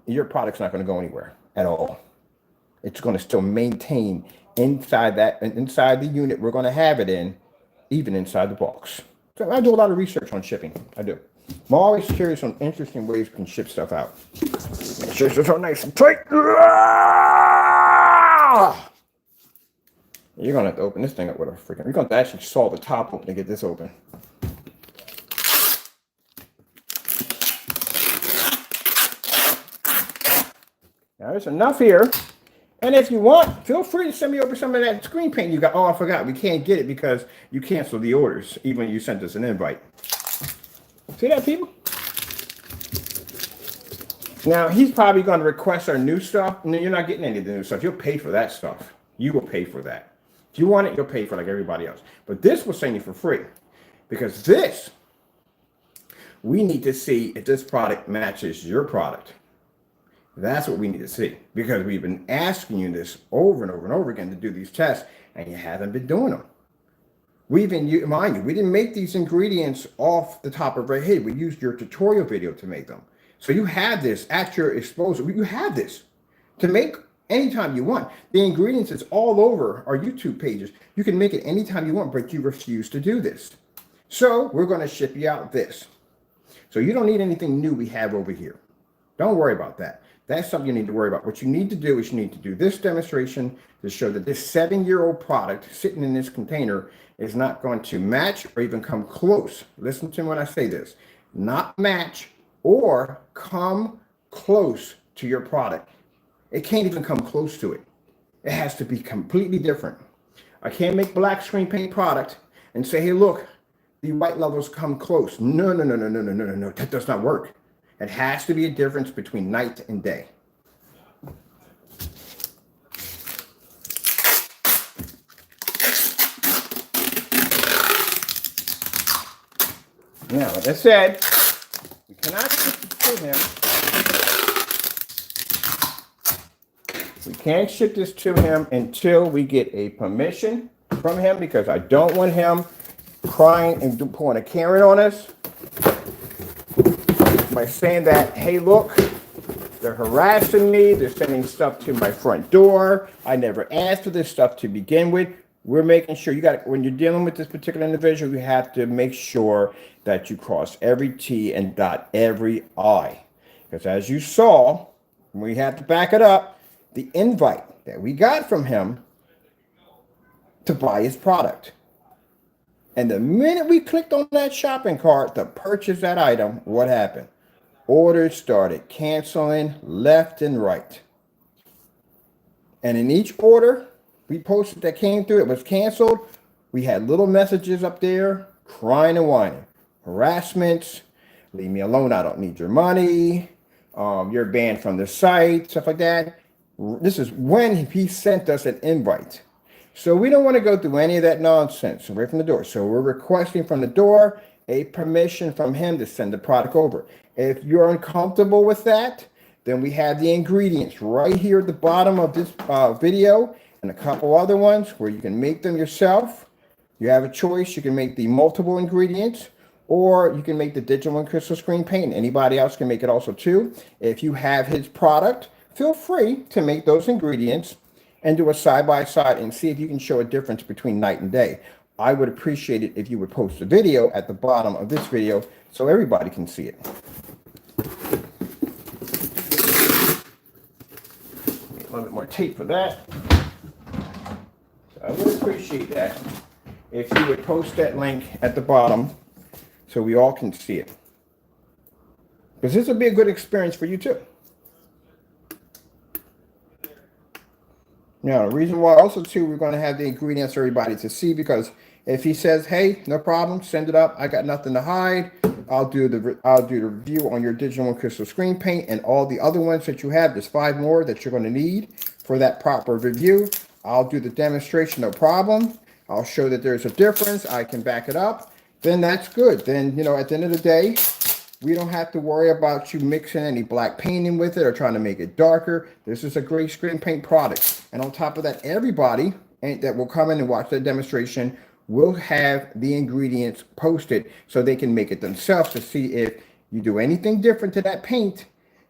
your product's not going to go anywhere at all. It's going to still maintain inside the unit we're going to have it in, even inside the box. So I do a lot of research on shipping. I do. I'm always curious on interesting ways we can ship stuff out. Make sure it's so nice and tight. You're going to have to open this thing up with a freaking... You're going to have to actually saw the top open to get this open. Now, there's enough here. And if you want, feel free to send me over some of that screen paint you got. Oh, I forgot. We can't get it because you canceled the orders, even when you sent us an invite. See that, people? Now, he's probably going to request our new stuff. No, you're not getting any of the new stuff. You'll pay for that stuff. You will pay for that. If you want it, you'll pay for it like everybody else. But this we're sending you for free. Because this, we need to see if this product matches your product. That's what we need to see, because we've been asking you this over and over and over again to do these tests, and you haven't been doing them. Mind you, we didn't make these ingredients off the top of our head. We used your tutorial video to make them. So you have this at your disposal. You have this to make anytime you want. The ingredients is all over our YouTube pages. You can make it anytime you want, but you refuse to do this. So we're going to ship you out this. So you don't need anything new we have over here. Don't worry about that. That's something you need to worry about. What you need to do is you need to do this demonstration to show that this 7-year-old product sitting in this container is not going to match or even come close. Listen to me when I say this. Not match or come close to your product. It can't even come close to it. It has to be completely different. I can't make black screen paint product and say, hey, look, the white levels come close. No. That does not work. It has to be a difference between night and day. Now, like I said, we cannot ship this to him. We can't ship this to him until we get a permission from him, because I don't want him crying and pulling a Karen on us by saying that, hey, look, they're harassing me. They're sending stuff to my front door. I never asked for this stuff to begin with. We're making sure when you're dealing with this particular individual, you have to make sure that you cross every T and dot every I. Because as you saw, we had to back it up, the invite that we got from him to buy his product. And the minute we clicked on that shopping cart to purchase that item, what happened? Orders started canceling left and right. And in each order we posted that came through, it was canceled. We had little messages up there, crying and whining. Harassments, leave me alone, I don't need your money. You're banned from the site, stuff like that. This is when he sent us an invite. So we don't want to go through any of that nonsense away from the door. So we're requesting from the door a permission from him to send the product over. If you're uncomfortable with that, then we have the ingredients right here at the bottom of this video, and a couple other ones where you can make them yourself. You have a choice. You can make the multiple ingredients, or you can make the digital and crystal screen paint. Anybody else can make it also too. If you have his product, feel free to make those ingredients and do a side-by-side and see if you can show a difference between night and day. I would appreciate it if you would post a video at the bottom of this video so everybody can see it. A little bit more tape for that. So I would appreciate that if you would post that link at the bottom so we all can see it. Because this will be a good experience for you too. Now, the reason why also too we're going to have the ingredients for everybody to see, because If he says, hey, no problem, send it up, I got nothing to hide, I'll do the review on your digital and crystal screen paint and all the other ones that you have. There's 5 more that you're going to need for that proper review. I'll do the demonstration, no problem. I'll show that there's a difference. I can back it up. Then that's good. Then, at the end of the day, we don't have to worry about you mixing any black painting with it or trying to make it darker. This is a great screen paint product. And on top of that, everybody that will come in and watch the demonstration will have the ingredients posted so they can make it themselves to see if you do anything different to that paint.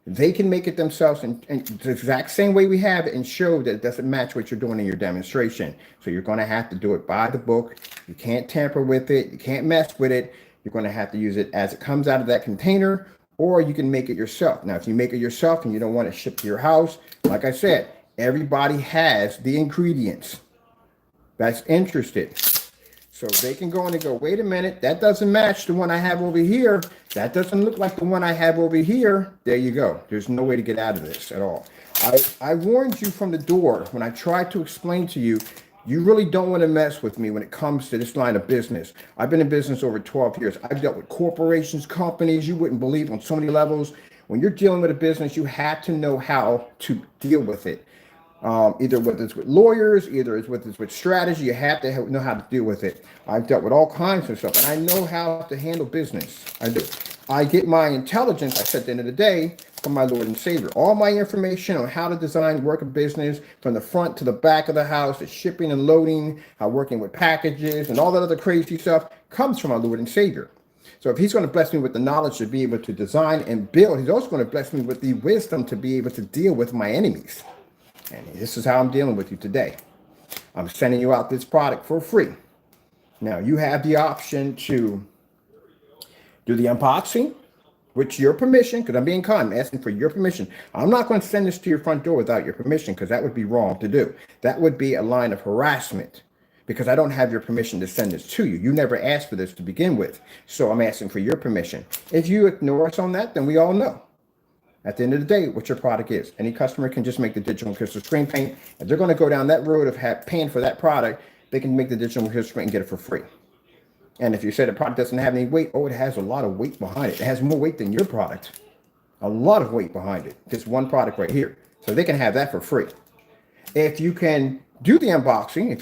They can make it themselves in the exact same way we have it and show that it doesn't match what you're doing in your demonstration. So you're going to have to do it by the book. You can't tamper with it. You can't mess with it. You're going to have to use it as it comes out of that container, or you can make it yourself. Now, if you make it yourself and you don't want it shipped to your house, like I said, everybody has the ingredients that's interested. So they can go in and go, wait a minute, that doesn't match the one I have over here. That doesn't look like the one I have over here. There you go. There's no way to get out of this at all. I warned you from the door when I tried to explain to you, you really don't want to mess with me when it comes to this line of business. I've been in business over 12 years. I've dealt with corporations, companies, you wouldn't believe on so many levels. When you're dealing with a business, you have to know how to deal with it. Either whether it's with lawyers, either it's with strategy, you have to know how to deal with it. I've dealt with all kinds of stuff, and I know how to handle business. I do. I get my intelligence, I said at the end of the day, from my Lord and Savior. All my information on how to design, work a business from the front to the back of the house, the shipping and loading, how working with packages, and all that other crazy stuff comes from my Lord and Savior. So if he's going to bless me with the knowledge to be able to design and build, he's also going to bless me with the wisdom to be able to deal with my enemies. And this is how I'm dealing with you today. I'm sending you out this product for free. Now, you have the option to do the unboxing with your permission, because I'm being kind. I'm asking for your permission. I'm not going to send this to your front door without your permission, because that would be wrong to do. That would be a line of harassment, because I don't have your permission to send this to you. You never asked for this to begin with. So I'm asking for your permission. If you ignore us on that, then we all know. At the end of the day, what your product is. Any customer can just make the digital and crystal screen paint. If they're going to go down that road of paying for that product, they can make the digital and crystal paint and get it for free. And if you say the product doesn't have any weight, it has a lot of weight behind it. It has more weight than your product. A lot of weight behind it. This one product right here. So they can have that for free. If you can do the unboxing,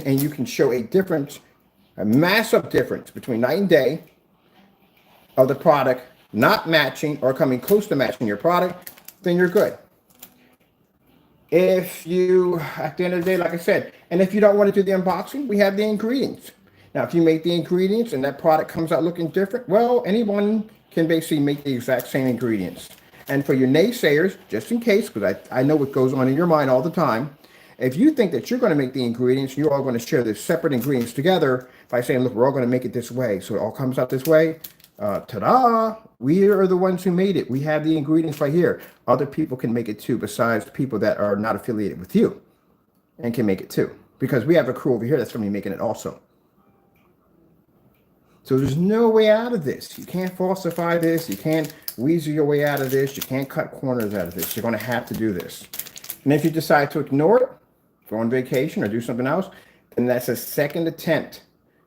and you can show a massive difference between night and day of the product not matching or coming close to matching your product, then you're good. If you, at the end of the day, like I said, and if you don't want to do the unboxing, we have the ingredients. Now, if you make the ingredients and that product comes out looking different, well, anyone can basically make the exact same ingredients. And for your naysayers, just in case, because I know what goes on in your mind all the time, if you think that you're going to make the ingredients, you're all going to share the separate ingredients together by saying, look, we're all going to make it this way, so it all comes out this way. Ta-da! We are the ones who made it. We have the ingredients right here. Other people can make it too, besides people that are not affiliated with you and can make it too. Because we have a crew over here that's going to be making it also. So there's no way out of this. You can't falsify this. You can't weasel your way out of this. You can't cut corners out of this. You're going to have to do this. And if you decide to ignore it, go on vacation or do something else, then that's a second attempt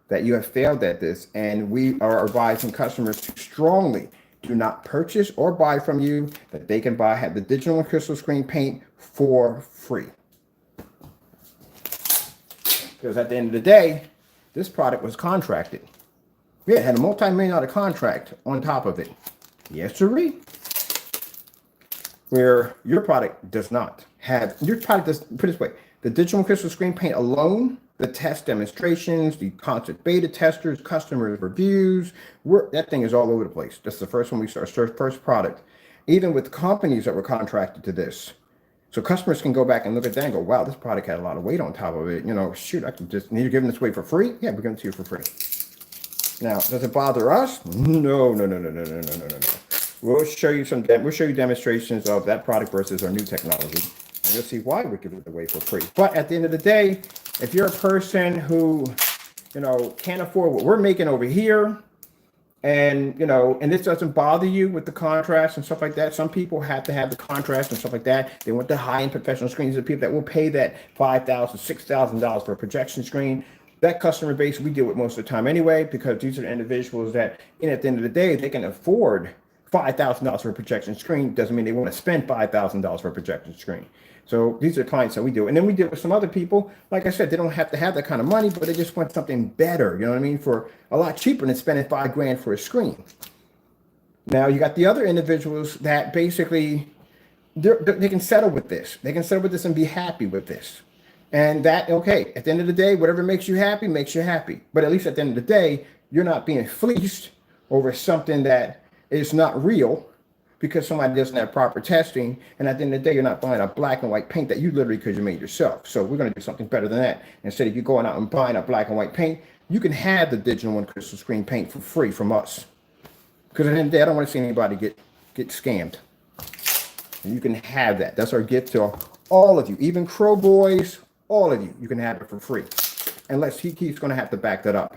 that you have failed at this, and we are advising customers to strongly do not purchase or buy from you, that they can have the digital and crystal screen paint for free. Because at the end of the day, this product was contracted. Yeah, it had a multi-million-dollar contract on top of it. Yes, sirree. Where your product does not have, put it this way, the digital and crystal screen paint alone, the test demonstrations, the concept beta testers, customer reviews, that thing is all over the place. That's the first one we start, first product. Even with companies that were contracted to this. So customers can go back and look at that and go, wow, this product had a lot of weight on top of it. Shoot, I could just need to give this away for free. Yeah, we're giving it to you for free. Now, does it bother us? No. We'll show you demonstrations of that product versus our new technology. And you'll see why we give it away for free. But at the end of the day, if you're a person who, can't afford what we're making over here, and this doesn't bother you with the contrast and stuff like that. Some people have to have the contrast and stuff like that. They want the high-end professional screens. The people that will pay that $5,000, $6,000 for a projection screen. that customer base we deal with most of the time anyway, because these are individuals that, at the end of the day, they can afford $5,000 for a projection screen. Doesn't mean they want to spend $5,000 for a projection screen. So these are clients that we do. And then we deal with some other people. Like I said, they don't have to have that kind of money, but they just want something better, you know what I mean, for a lot cheaper than spending $5,000 for a screen. Now you got the other individuals that basically they can settle with this. They can settle with this and be happy with this. And that, okay, at the end of the day, whatever makes you happy, makes you happy. But at least at the end of the day, you're not being fleeced over something that is not real because somebody doesn't have proper testing. And at the end of the day, you're not buying a black and white paint that you literally could have made yourself. So we're going to do something better than that. Instead of you going out and buying a black and white paint, you can have the Digital One crystal screen paint for free from us. Because at the end of the day, I don't want to see anybody get scammed. And you can have that. That's our gift to all of you, even Crow Boys, all of you. You can have it for free. Unless he's going to have to back that up.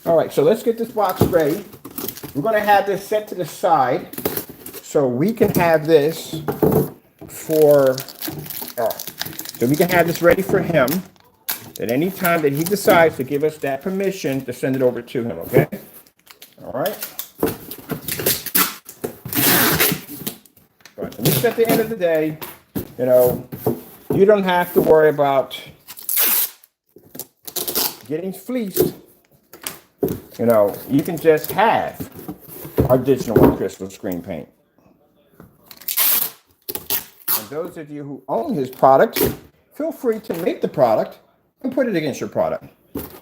All right, so let's get this box ready. We're going to have this set to the side so we can have this for, so we can have this ready for him at any time that he decides to give us that permission to send it over to him, okay? All right. But at least at the end of the day, you know, you don't have to worry about getting fleeced. You know, you can just have our Digital One crystal screen paint. And those of you who own his product, feel free to make the product and put it against your product.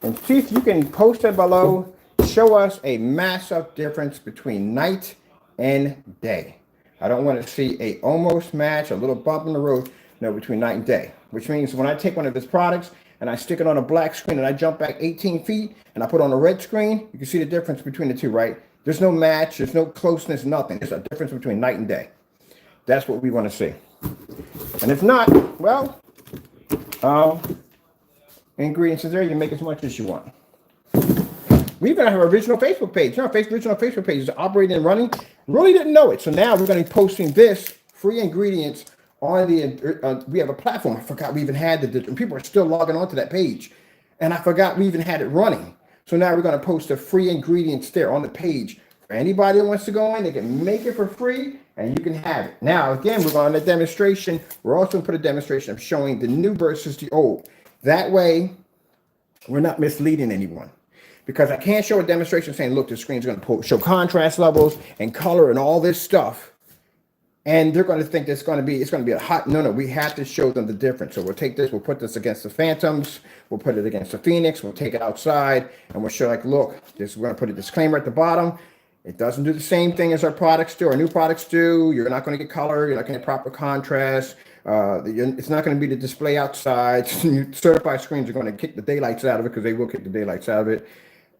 And see if you can post it below. Show us a massive difference between night and day. I don't want to see a almost match, a little bump in the road, no, between night and day. Which means when I take one of his products and I stick it on a black screen and I jump back 18 feet and I put on a red screen, you can see the difference between the two, right? There's no match, there's no closeness, nothing. There's a difference between night and day. That's what we want to see. And if not, well, ingredients are there. You can make as much as you want. We even have our original Facebook page. You know, our original Facebook page is operating and running. Really didn't know it. So now we're going to be posting this free ingredients on the, we have a platform. I forgot we even had and people are still logging onto that page. And I forgot we even had it running. So now we're going to post the free ingredients there on the page. For anybody that wants to go in, they can make it for free and you can have it. Now, again, we're going to demonstration. We're also going to put a demonstration of showing the new versus the old. That way, we're not misleading anyone. Because I can't show a demonstration saying, look, the screen's going to show contrast levels and color and all this stuff. And they're going to think it's going to be a hot, no, we have to show them the difference. So we'll take this, we'll put this against the Phantoms, we'll put it against the Phoenix, we'll take it outside, and we'll show like, look, we're going to put a disclaimer at the bottom. It doesn't do the same thing as our products do, our new products do. You're not going to get color, you're not going to get proper contrast. It's not going to be the display outside. Certified screens are going to kick the daylights out of it because they will kick the daylights out of it.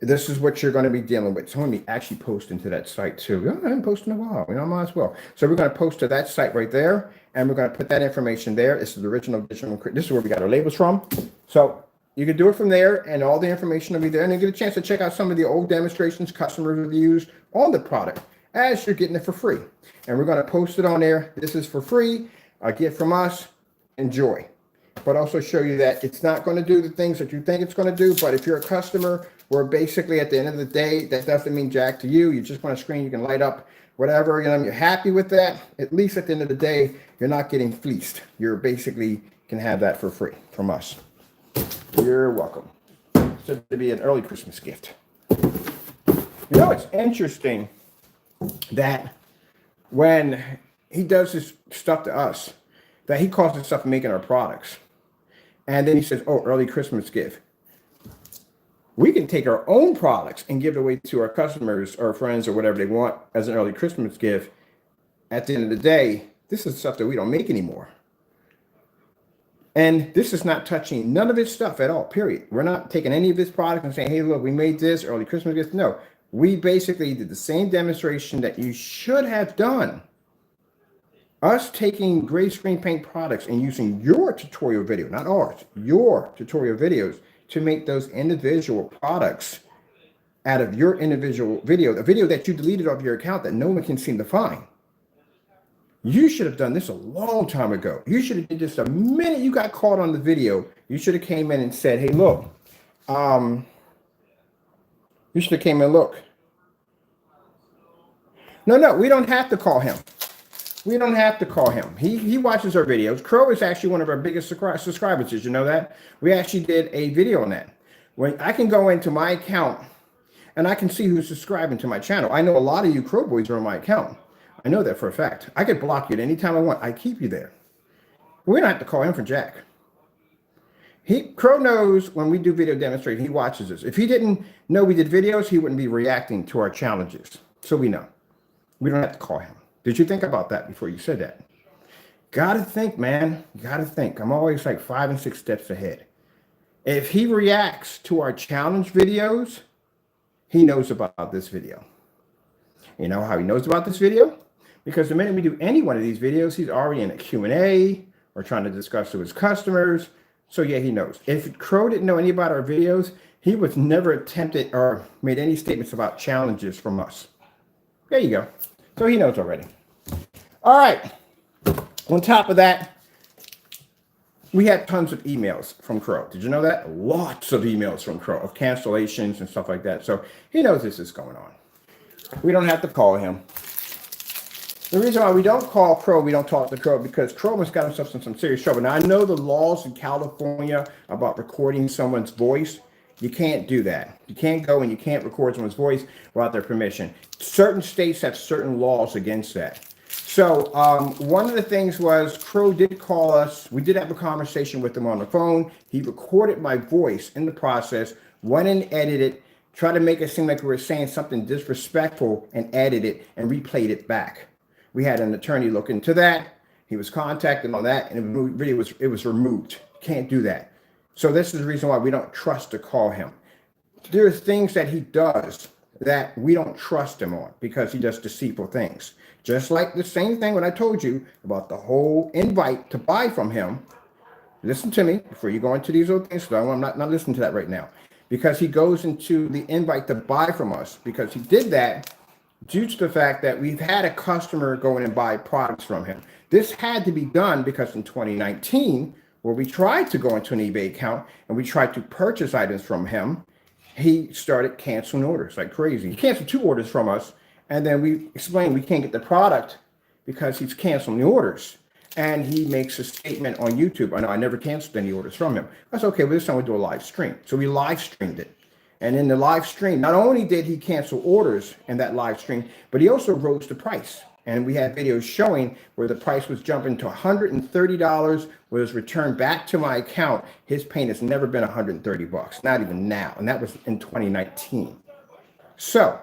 This is what you're going to be dealing with. So let me actually post into that site too. I haven't posted in a while. You know, I might as well. So we're going to post to that site right there, and we're going to put that information there. This is the original digital. This is where we got our labels from. So you can do it from there, and all the information will be there. And you get a chance to check out some of the old demonstrations, customer reviews on the product as you're getting it for free. And we're going to post it on there. This is for free. A gift from us. Enjoy. But also show you that it's not going to do the things that you think it's going to do. But if you're a customer, where basically at the end of the day, that doesn't mean jack to you. You just want a screen you can light up, whatever. You know, you're happy with that. At least at the end of the day, you're not getting fleeced. You're basically can have that for free from us. You're welcome. So to be an early Christmas gift. You know, it's interesting that when he does this stuff to us, that he calls this stuff making our products. And then he says, oh, early Christmas gift. We can take our own products and give it away to our customers or friends or whatever they want as an early Christmas gift. At the end of the day, this is stuff that we don't make anymore. And this is not touching none of his stuff at all, period. We're not taking any of his product and saying, hey, look, we made this early Christmas gift. No, we basically did the same demonstration that you should have done. Us taking gray screen paint products and using your tutorial video, not ours, your tutorial videos to make those individual products out of your individual video, a video that you deleted off your account that no one can seem to find. You should have done this a long time ago. You should have did this the minute you got caught on the video. You should have came in and said, hey, look, you should have came in, look. No, we don't have to call him. We don't have to call him. He watches our videos. Crow is actually one of our biggest subscribers. Did you know that? We actually did a video on that. When I can go into my account and I can see who's subscribing to my channel. I know a lot of you Crow boys are on my account. I know that for a fact. I could block you at any time I want. I keep you there. We don't have to call him for jack. Crow knows when we do video demonstration, he watches us. If he didn't know we did videos, he wouldn't be reacting to our challenges. So we know. We don't have to call him. Did you think about that before you said that? Gotta think, man. You gotta think. I'm always like 5 and 6 steps ahead. If he reacts to our challenge videos, he knows about this video. You know how he knows about this video? Because the minute we do any one of these videos, he's already in a Q&A or trying to discuss with his customers. So yeah, he knows. If Crow didn't know any about our videos, he was never attempted or made any statements about challenges from us. There you go. So he knows already. All right. On top of that, we had tons of emails from Crow. Did you know that? Lots of emails from Crow of cancellations and stuff like that. So he knows this is going on. We don't have to call him. The reason why we don't call Crow, we don't talk to Crow, because Crow has got himself in some serious trouble. Now, I know the laws in California about recording someone's voice. You can't do that. You can't go and you can't record someone's voice without their permission. Certain states have certain laws against that. So one of the things was Crow did call us. We did have a conversation with him on the phone. He recorded my voice in the process, went and edited it, tried to make it seem like we were saying something disrespectful and edited it and replayed it back. We had an attorney look into that. He was contacted on that, and it was removed. Can't do that. So this is the reason why we don't trust to call him. There are things that he does that we don't trust him on because he does deceitful things. Just like the same thing when I told you about the whole invite to buy from him. Listen to me before you go into these other things. So I'm not listening to that right now. Because he goes into the invite to buy from us, because he did that due to the fact that we've had a customer go in and buy products from him. This had to be done because in 2019, where we tried to go into an eBay account and we tried to purchase items from him, he started canceling orders like crazy. He canceled 2 orders from us, and then we explained we can't get the product because he's canceling the orders. And he makes a statement on YouTube. I know I never canceled any orders from him. That's okay. Well, this time we'll do a live stream. So we live streamed it. And in the live stream, not only did he cancel orders in that live stream, but he also rose the price. And we had videos showing where the price was jumping to $130, was returned back to my account. His paint has never been $130, not even now. And that was in 2019. So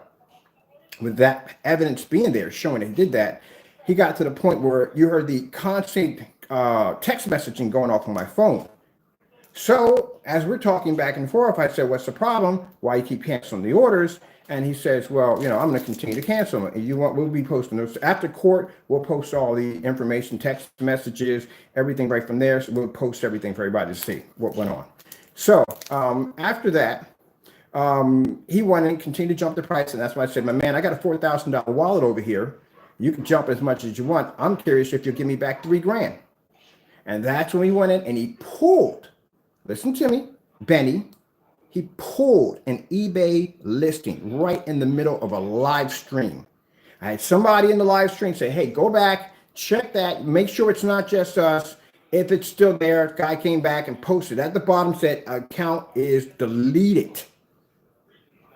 with that evidence being there, showing that he did that, he got to the point where you heard the constant text messaging going off on my phone. So as we're talking back and forth, I said, what's the problem? Why you keep canceling the orders? And he says, well, you know, I'm going to continue to cancel them. And we'll be posting those after court. We'll post all the information, text messages, everything right from there. So we'll post everything for everybody to see what went on. So after that, he went and continued to jump the price. And that's why I said, my man, I got a $4,000 wallet over here. You can jump as much as you want. I'm curious if you'll give me back $3,000. And that's when he went in and he pulled, listen to me, Benny, he pulled an eBay listing right in the middle of a live stream. I had somebody in the live stream say, hey, go back, check that, make sure it's not just us. If it's still there, guy came back and posted at the bottom, said account is deleted.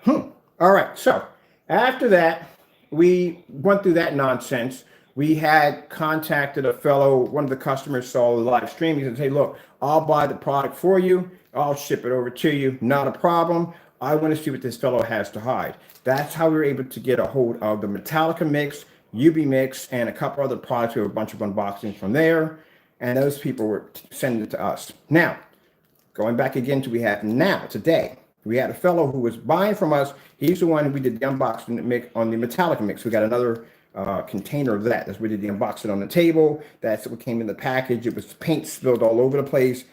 All right, so after that, we went through that nonsense. We had contacted a fellow, one of the customers saw the live stream. He said, hey, look, I'll buy the product for you. I'll ship it over to you. Not a problem. I want to see what this fellow has to hide. That's how we were able to get a hold of the Metallica mix, UB mix, and a couple other products. We have a bunch of unboxings from there. And those people were sending it to us. Now, going back again to we have now, today. We had a fellow who was buying from us. He's the one who we did the unboxing mix on the Metallica mix. We got another container of that. That's where we did the unboxing on the table. That's what came in the package. It was paint spilled all over the place.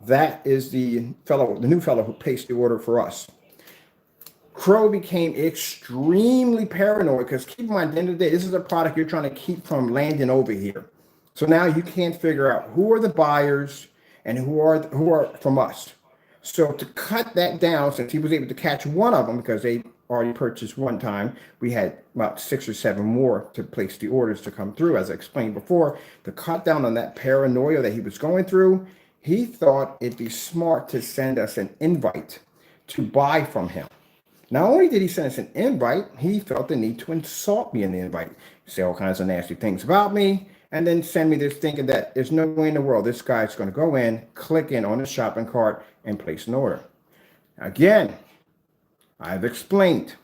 That is the new fellow who placed the order for us. Crow became extremely paranoid because keep in mind, at the end of the day, this is a product you're trying to keep from landing over here. So now you can't figure out who are the buyers and who are from us. So to cut that down, since he was able to catch one of them because they already purchased one time, we had about 6 or 7 more to place the orders to come through. As I explained before, to cut down on that paranoia that he was going through, he thought it'd be smart to send us an invite to buy from him. Not only did he send us an invite, he felt the need to insult me in the invite, say all kinds of nasty things about me, and then send me this thinking that there's no way in the world this guy's going to go in, click in on the shopping cart, and place an order. Again, I've explained,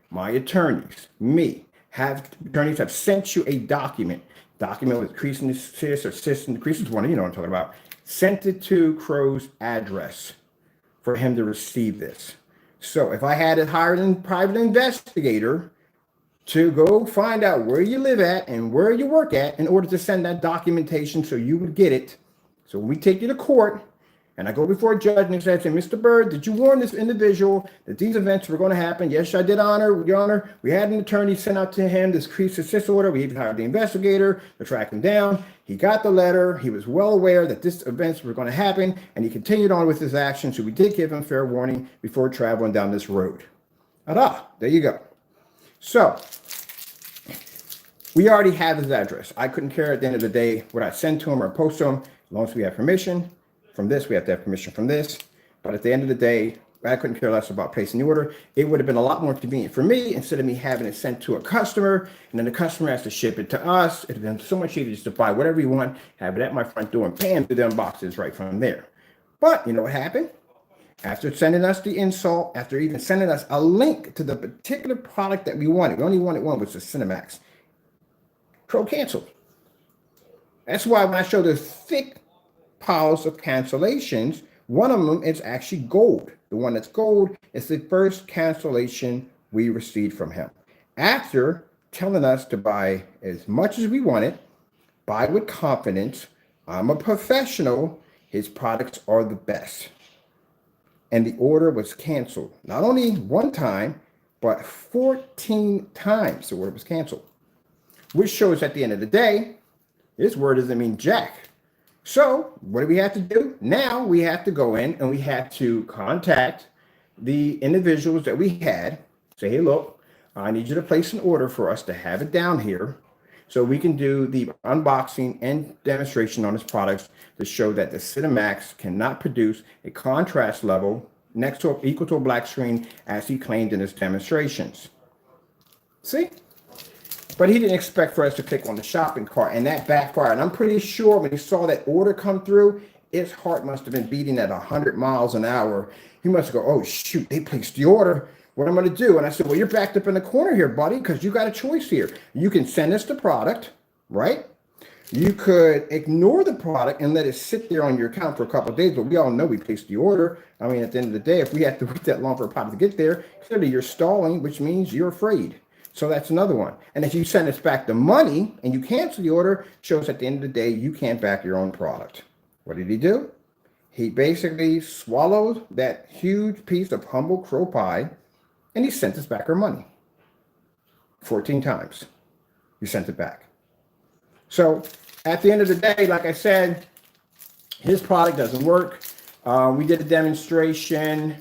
my attorneys, attorneys have sent you a document with crease and assist or assist and crease is one, you know what I'm talking about, sent it to Crow's address for him to receive this. So if I had hired a private investigator to go find out where you live at and where you work at in order to send that documentation so you would get it. So when we take you to court and I go before a judge and I say, Mr. Bird, did you warn this individual that these events were going to happen? Yes, I did, Your Honor. We had an attorney sent out to him this cease assist order. We even hired the investigator to track him down. He got the letter. He was well aware that these events were going to happen, and he continued on with his action. So we did give him fair warning before traveling down this road. There you go. So we already have his address. I couldn't care at the end of the day what I send to him or post to him, as long as we have permission. From this, we have to have permission from this. But at the end of the day, I couldn't care less about placing the order. It would have been a lot more convenient for me instead of me having it sent to a customer and then the customer has to ship it to us. It'd have been so much easier just to buy whatever you want, have it at my front door and pay them to them boxes right from there. But you know what happened? After sending us the insult, after even sending us a link to the particular product that we wanted, we only wanted one, which was Cinemax. Crow canceled. That's why when I show the thick piles of cancellations, one of them is actually gold. The one that's gold is the first cancellation we received from him. After telling us to buy as much as we wanted, buy with confidence, I'm a professional, his products are the best. And the order was canceled. Not only one time, but 14 times the order was canceled. Which shows at the end of the day, this word doesn't mean jack. So what do we have to do? Now we have to go in and we have to contact the individuals that we had. Say, hey, look, I need you to place an order for us to have it down here so we can do the unboxing and demonstration on this products to show that the Cinemax cannot produce a contrast level equal to a black screen as he claimed in his demonstrations. See? But he didn't expect for us to click on the shopping cart, and that backfired. And I'm pretty sure when he saw that order come through, his heart must have been beating at 100 miles an hour. He must go, oh, shoot, they placed the order. What am I going to do? And I said, well, you're backed up in the corner here, buddy, because you got a choice here. You can send us the product, right? You could ignore the product and let it sit there on your account for a couple of days, but we all know we placed the order. I mean, at the end of the day, if we have to wait that long for a product to get there, clearly you're stalling, which means you're afraid. So that's another one. And if you send us back the money and you cancel the order, shows at the end of the day, you can't back your own product. What did he do? He basically swallowed that huge piece of humble crow pie and he sent us back our money. 14 times. He sent it back. So at the end of the day, like I said, his product doesn't work. We did a demonstration.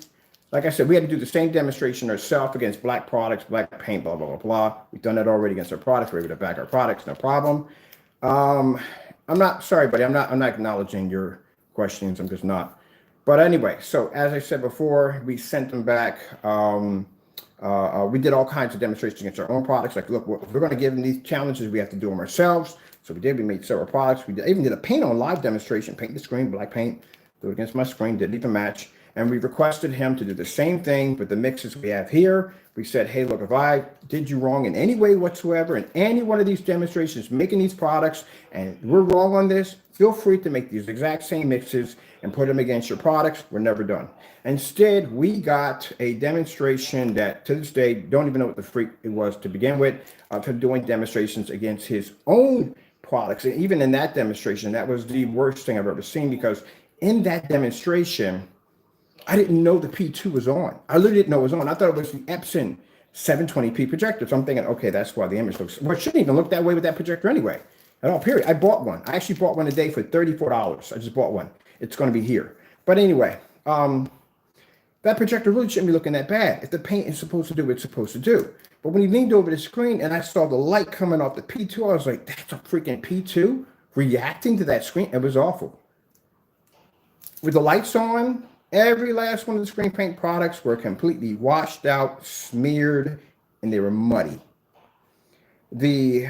Like I said, we had to do the same demonstration ourselves against black products, black paint, blah, blah, blah, blah. We've done that already against our products. We're able to back our products, no problem. I'm not, sorry, buddy, I'm not acknowledging your questions. I'm just not. But anyway, so as I said before, we sent them back. We did all kinds of demonstrations against our own products. Like, look, if we're going to give them these challenges, we have to do them ourselves. So we did. We made several products. We even did a paint on live demonstration, paint the screen, black paint, do it against my screen, didn't even match. And we requested him to do the same thing with the mixes we have here. We said, hey, look, if I did you wrong in any way whatsoever in any one of these demonstrations, making these products, and we're wrong on this, feel free to make these exact same mixes and put them against your products. We're never done. Instead, we got a demonstration that to this day, don't even know what the freak it was to begin with, to doing demonstrations against his own products. And even in that demonstration, that was the worst thing I've ever seen, because in that demonstration, I didn't know the P2 was on. I literally didn't know it was on. I thought it was the Epson 720p projector. So I'm thinking, okay, that's why the image looks, well, it shouldn't even look that way with that projector anyway. At all, period. I bought one. I actually bought one today for $34. I just bought one. It's going to be here. But anyway, that projector really shouldn't be looking that bad if the paint is supposed to do what it's supposed to do. But when he leaned over the screen and I saw the light coming off the P2, I was like, that's a freaking P2 reacting to that screen. It was awful. With the lights on, every last one of the screen paint products were completely washed out, smeared, and they were muddy. The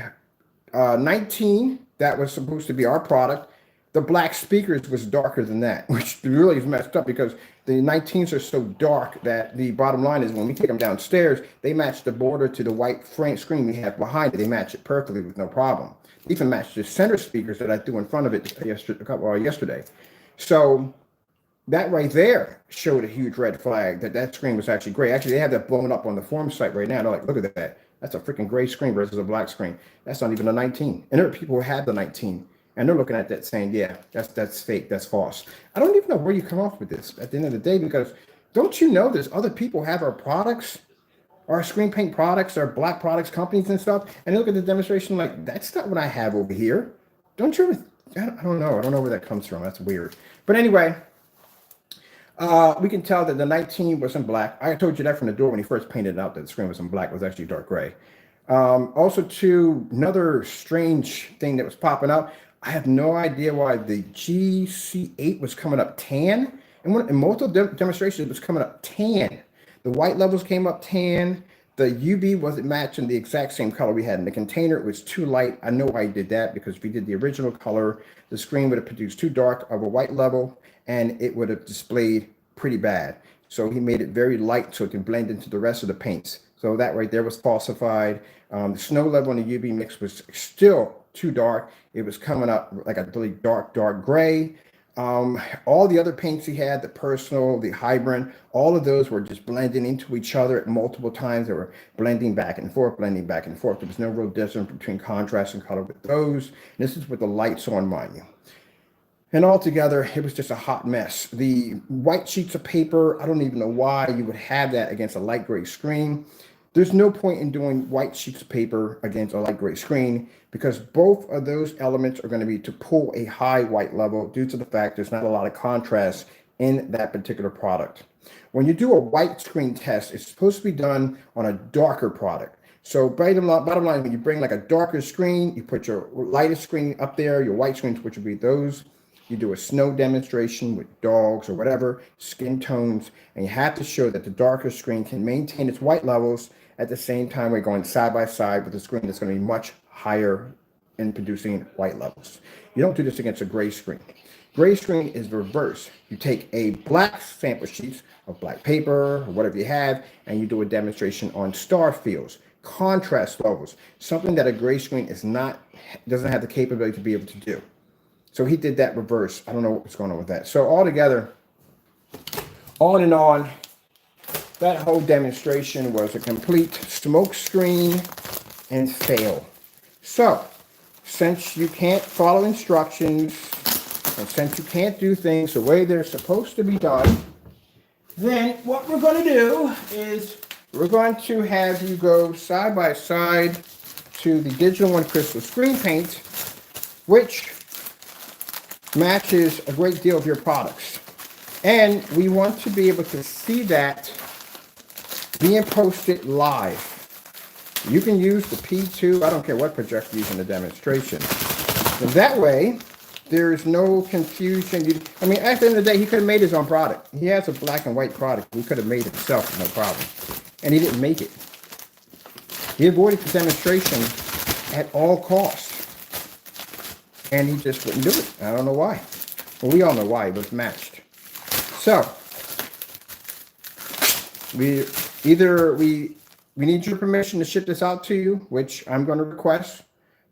19, that was supposed to be our product, the black speakers was darker than that, which really is messed up because the 19s are so dark that the bottom line is when we take them downstairs, they match the border to the white frame screen we have behind it. They match it perfectly with no problem. They even match the center speakers that I threw in front of it yesterday. So that right there showed a huge red flag that screen was actually gray. Actually, they have that blown up on the forum site right now. They're like, look at that. That's a freaking gray screen versus a black screen. That's not even a 19. And there are people who have the 19. And they're looking at that saying, yeah, that's fake, that's false. I don't even know where you come off with this at the end of the day, because don't you know there's other people have our products, our screen paint products, our black products companies and stuff, and they look at the demonstration like, that's not what I have over here. Don't you ever, I don't know. I don't know where that comes from. That's weird. But anyway, we can tell that the 19 was in black. I told you that from the door when he first painted it out that the screen was in black. It was actually dark gray. Also, too, another strange thing that was popping up. I have no idea why the GC8 was coming up tan. And in multiple demonstrations, it was coming up tan. The white levels came up tan. The UV wasn't matching the exact same color we had in the container. It was too light. I know why he did that, because if we did the original color, the screen would have produced too dark of a white level, and it would have displayed pretty bad. So he made it very light so it can blend into the rest of the paints. So that right there was falsified. The snow level in the UV mix was still too dark. It was coming up like a really dark gray. All the other paints he had, the personal, the hybrid, all of those were just blending into each other at multiple times. They were blending back and forth. There was no real difference between contrast and color with those. And this is with the lights on, mind you. And altogether, it was just a hot mess. The white sheets of paper, I don't even know why you would have that against a light gray screen. There's no point in doing white sheets of paper against a light gray screen, because both of those elements are going to be to pull a high white level due to the fact there's not a lot of contrast in that particular product. When you do a white screen test, it's supposed to be done on a darker product. So bottom line, when you bring like a darker screen, you put your lightest screen up there, your white screens, which would be those. You do a snow demonstration with dogs or whatever, skin tones, and you have to show that the darker screen can maintain its white levels at the same time we're going side by side with a screen that's going to be much higher in producing white levels. You don't do this against a gray screen. Gray screen is the reverse. You take a black sample sheet of black paper or whatever you have, and you do a demonstration on star fields, contrast levels, something that a gray screen doesn't have the capability to be able to do. So he did that reverse. I don't know what's going on with that. So altogether, on and on, that whole demonstration was a complete smoke screen and fail. So, since you can't follow instructions, and since you can't do things the way they're supposed to be done, then what we're going to do is we're going to have you go side by side to the Digital One Crystal Screen Paint, which matches a great deal of your products. And we want to be able to see that being posted live. You can use the P2, I don't care what projector you use in the demonstration. And that way, there's no confusion. I mean, at the end of the day, he could have made his own product. He has a black and white product. He could have made it himself, no problem. And he didn't make it. He avoided the demonstration at all costs. And he just wouldn't do it. I don't know why. Well, we all know why. It was matched. So, we need your permission to ship this out to you, which I'm going to request.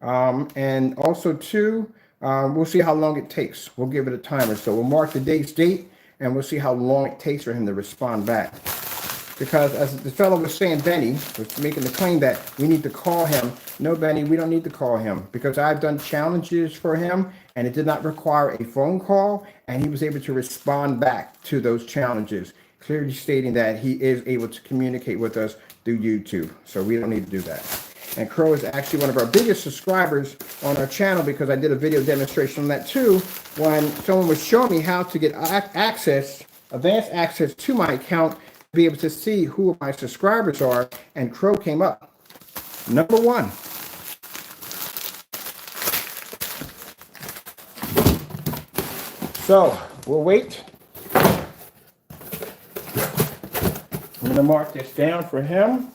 And also, too, we'll see how long it takes. We'll give it a timer. So we'll mark the date, and we'll see how long it takes for him to respond back. because as the fellow was saying, Benny was making the claim that we need to call him. No, Benny, we don't need to call him because I've done challenges for him and it did not require a phone call, and he was able to respond back to those challenges, clearly stating that he is able to communicate with us through YouTube. So we don't need to do that. And Crow is actually one of our biggest subscribers on our channel because I did a video demonstration on that too, when someone was showing me how to get access, advanced access to my account, to be able to see who my subscribers are, and Crow came up number one. So we'll wait. I'm going to mark this down for him.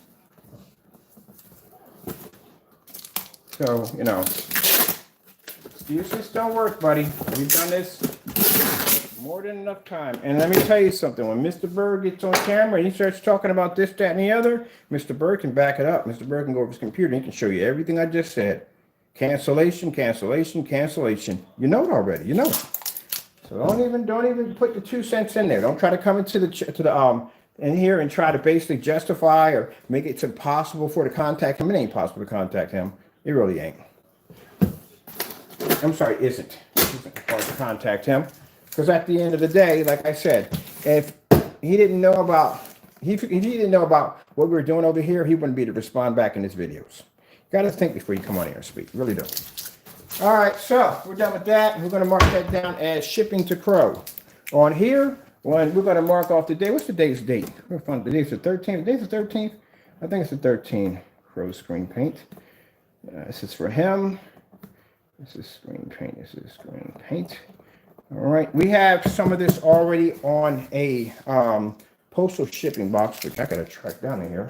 So, you know, excuses don't work, buddy. We've done this more than enough time. And let me tell you something. When Mr. Bird gets on camera and he starts talking about this, that, and the other, Mr. Bird can back it up. Mr. Bird can go over his computer and he can show you everything I just said. Cancellation, cancellation, cancellation. You know it already. You know it. So don't even put the 2 cents in there. Don't try to come into the in here and try to basically justify or make it impossible for to contact him. It ain't possible to contact him. It really ain't. I'm sorry, isn't. It isn't hard to contact him. Because at the end of the day, like I said, if he didn't know about if he didn't know about what we were doing over here, he wouldn't be to respond back in his videos. You got to think before you come on here and speak. You really do. All right, so we're done with that. We're going to mark that down as shipping to Crow. On here, we're going to mark off the day. What's today's date? We're fun. The day's the 13th. The day's the 13th. I think it's the 13th. Crow screen paint. This is for him. This is screen paint. This is screen paint. All right. We have some of this already on a postal shipping box, which I got to track down in here.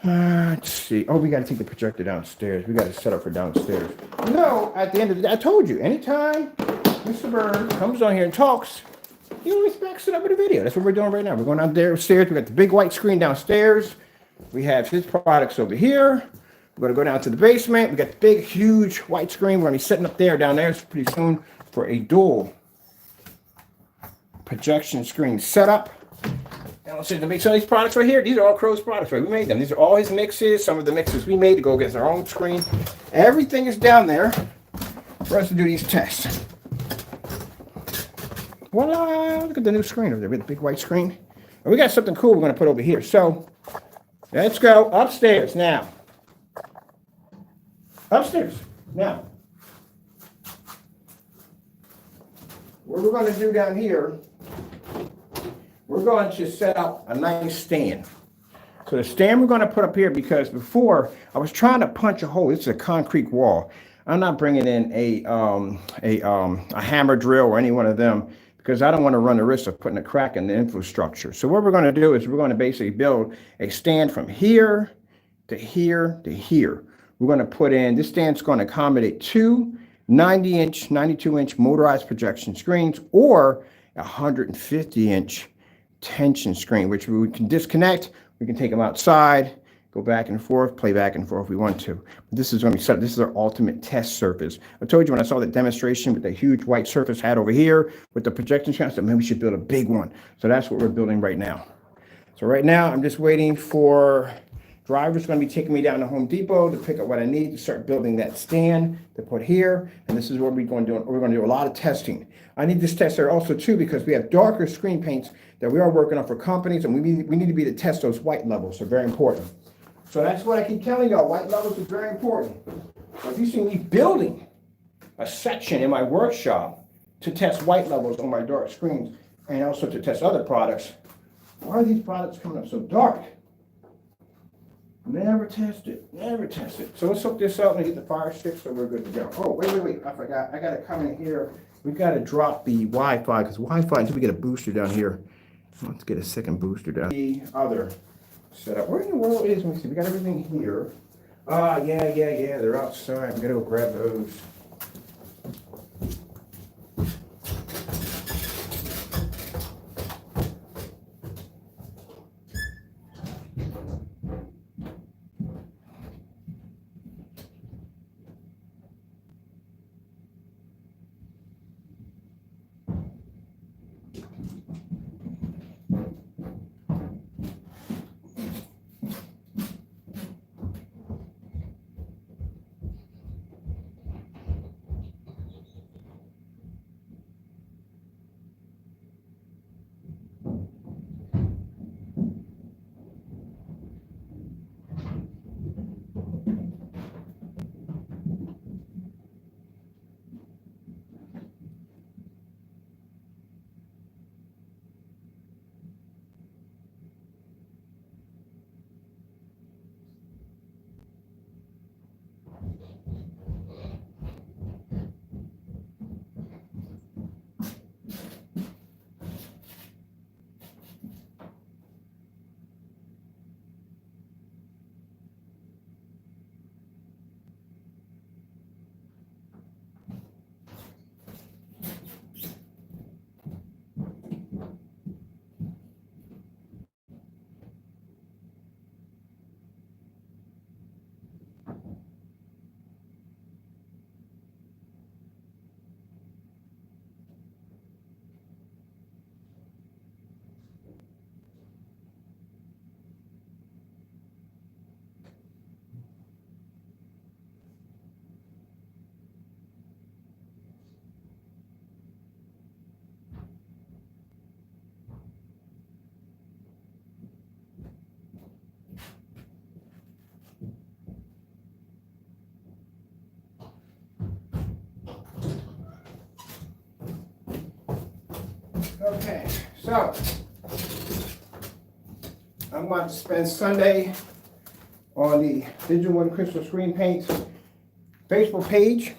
Let's see. Oh, we got to take the projector downstairs. We got to set up for downstairs. No, at the end of the day, I told you, anytime Mr. Bird comes on here and talks, he always backs it up with a video. That's what we're doing right now. We're going downstairs. We got the big white screen downstairs. We have his products over here. We're going to go down to the basement. We got the big, huge white screen. We're going to be setting up down there pretty soon for a dual projection screen setup. And I'll show you the mix of these products right here. These are all Crow's products, right? We made them. These are all his mixes. Some of the mixes we made to go against our own screen. Everything is down there for us to do these tests. Voila! Look at the new screen over there. We got the big white screen. And we got something cool we're going to put over here. So let's go upstairs now. Upstairs. Now, what we're going to do down here, we're going to set up a nice stand. So the stand we're going to put up here, because before I was trying to punch a hole. This is a concrete wall. I'm not bringing in a hammer drill or any one of them because I don't want to run the risk of putting a crack in the infrastructure. So what we're going to do is we're going to basically build a stand from here to here to here. We're going to put in, this stand's going to accommodate two 90-inch, 92-inch motorized projection screens or a 150-inch tension screen, which we can disconnect. We can take them outside, go back and forth, play back and forth if we want to. But this is going to be set. This is our ultimate test surface. I told you when I saw the demonstration with the huge white surface had over here with the projection screen, I said, man, we should build a big one. So that's what we're building right now. So right now, I'm just waiting for driver's going to be taking me down to Home Depot to pick up what I need to start building that stand to put here. And this is what we're going to do. We're going to do a lot of testing. I need this tester also too because we have darker screen paints that we are working on for companies, and we need to be to test those white levels. They're very important. So that's what I keep telling y'all. White levels is very important. So if you see me building a section in my workshop to test white levels on my dark screens and also to test other products, why are these products coming up so dark? Never test it. Never test it. So let's hook this up and get the fire stick so we're good to go. Oh, wait. I forgot. I got to come in here. We got to drop the Wi-Fi because Wi-Fi, until we get a booster down here. Let's get a second booster down. The other setup. Where in the world is, let me see. We got everything here. Yeah. They're outside. We got to go grab those. Okay, so I'm going to spend Sunday on the Digital One Crystal Screen Paint Facebook page.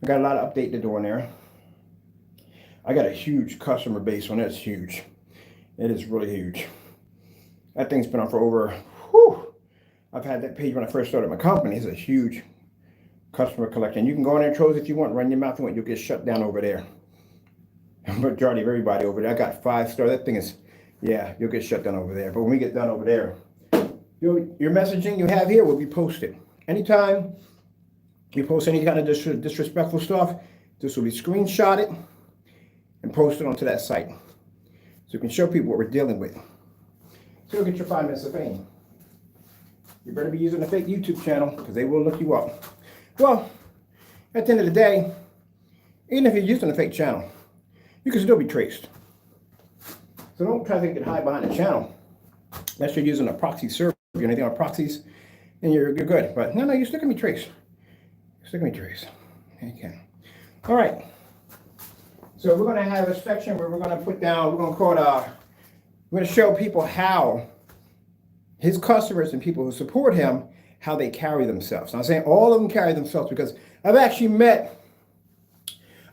I got a lot of update to do on there. I got a huge customer base on it. It's huge. It is really huge. That thing's been on for over, I've had that page when I first started my company. It's a huge customer collection. You can go on there, Trows, if you want, run your mouth and you'll get shut down over there. Majority of everybody over there. I got 5 stars. That thing is, yeah, you'll get shut down over there. But when we get done over there, your messaging you have here will be posted. Anytime you post any kind of disrespectful stuff, this will be screenshotted and posted onto that site. So you can show people what we're dealing with. So you'll get your 5 minutes of fame. You better be using a fake YouTube channel because they will look you up. Well, at the end of the day, even if you're using a fake channel, you can still be traced. So don't try to get hide behind the channel. Unless you're using a proxy server or anything on proxies, and you're good. But no, you're still gonna be traced. You're still gonna be traced. Okay. All right. So we're gonna have a section where we're gonna put down, we're gonna call it we're gonna show people how his customers and people who support him, how they carry themselves. Now, I'm saying all of them carry themselves because I've actually met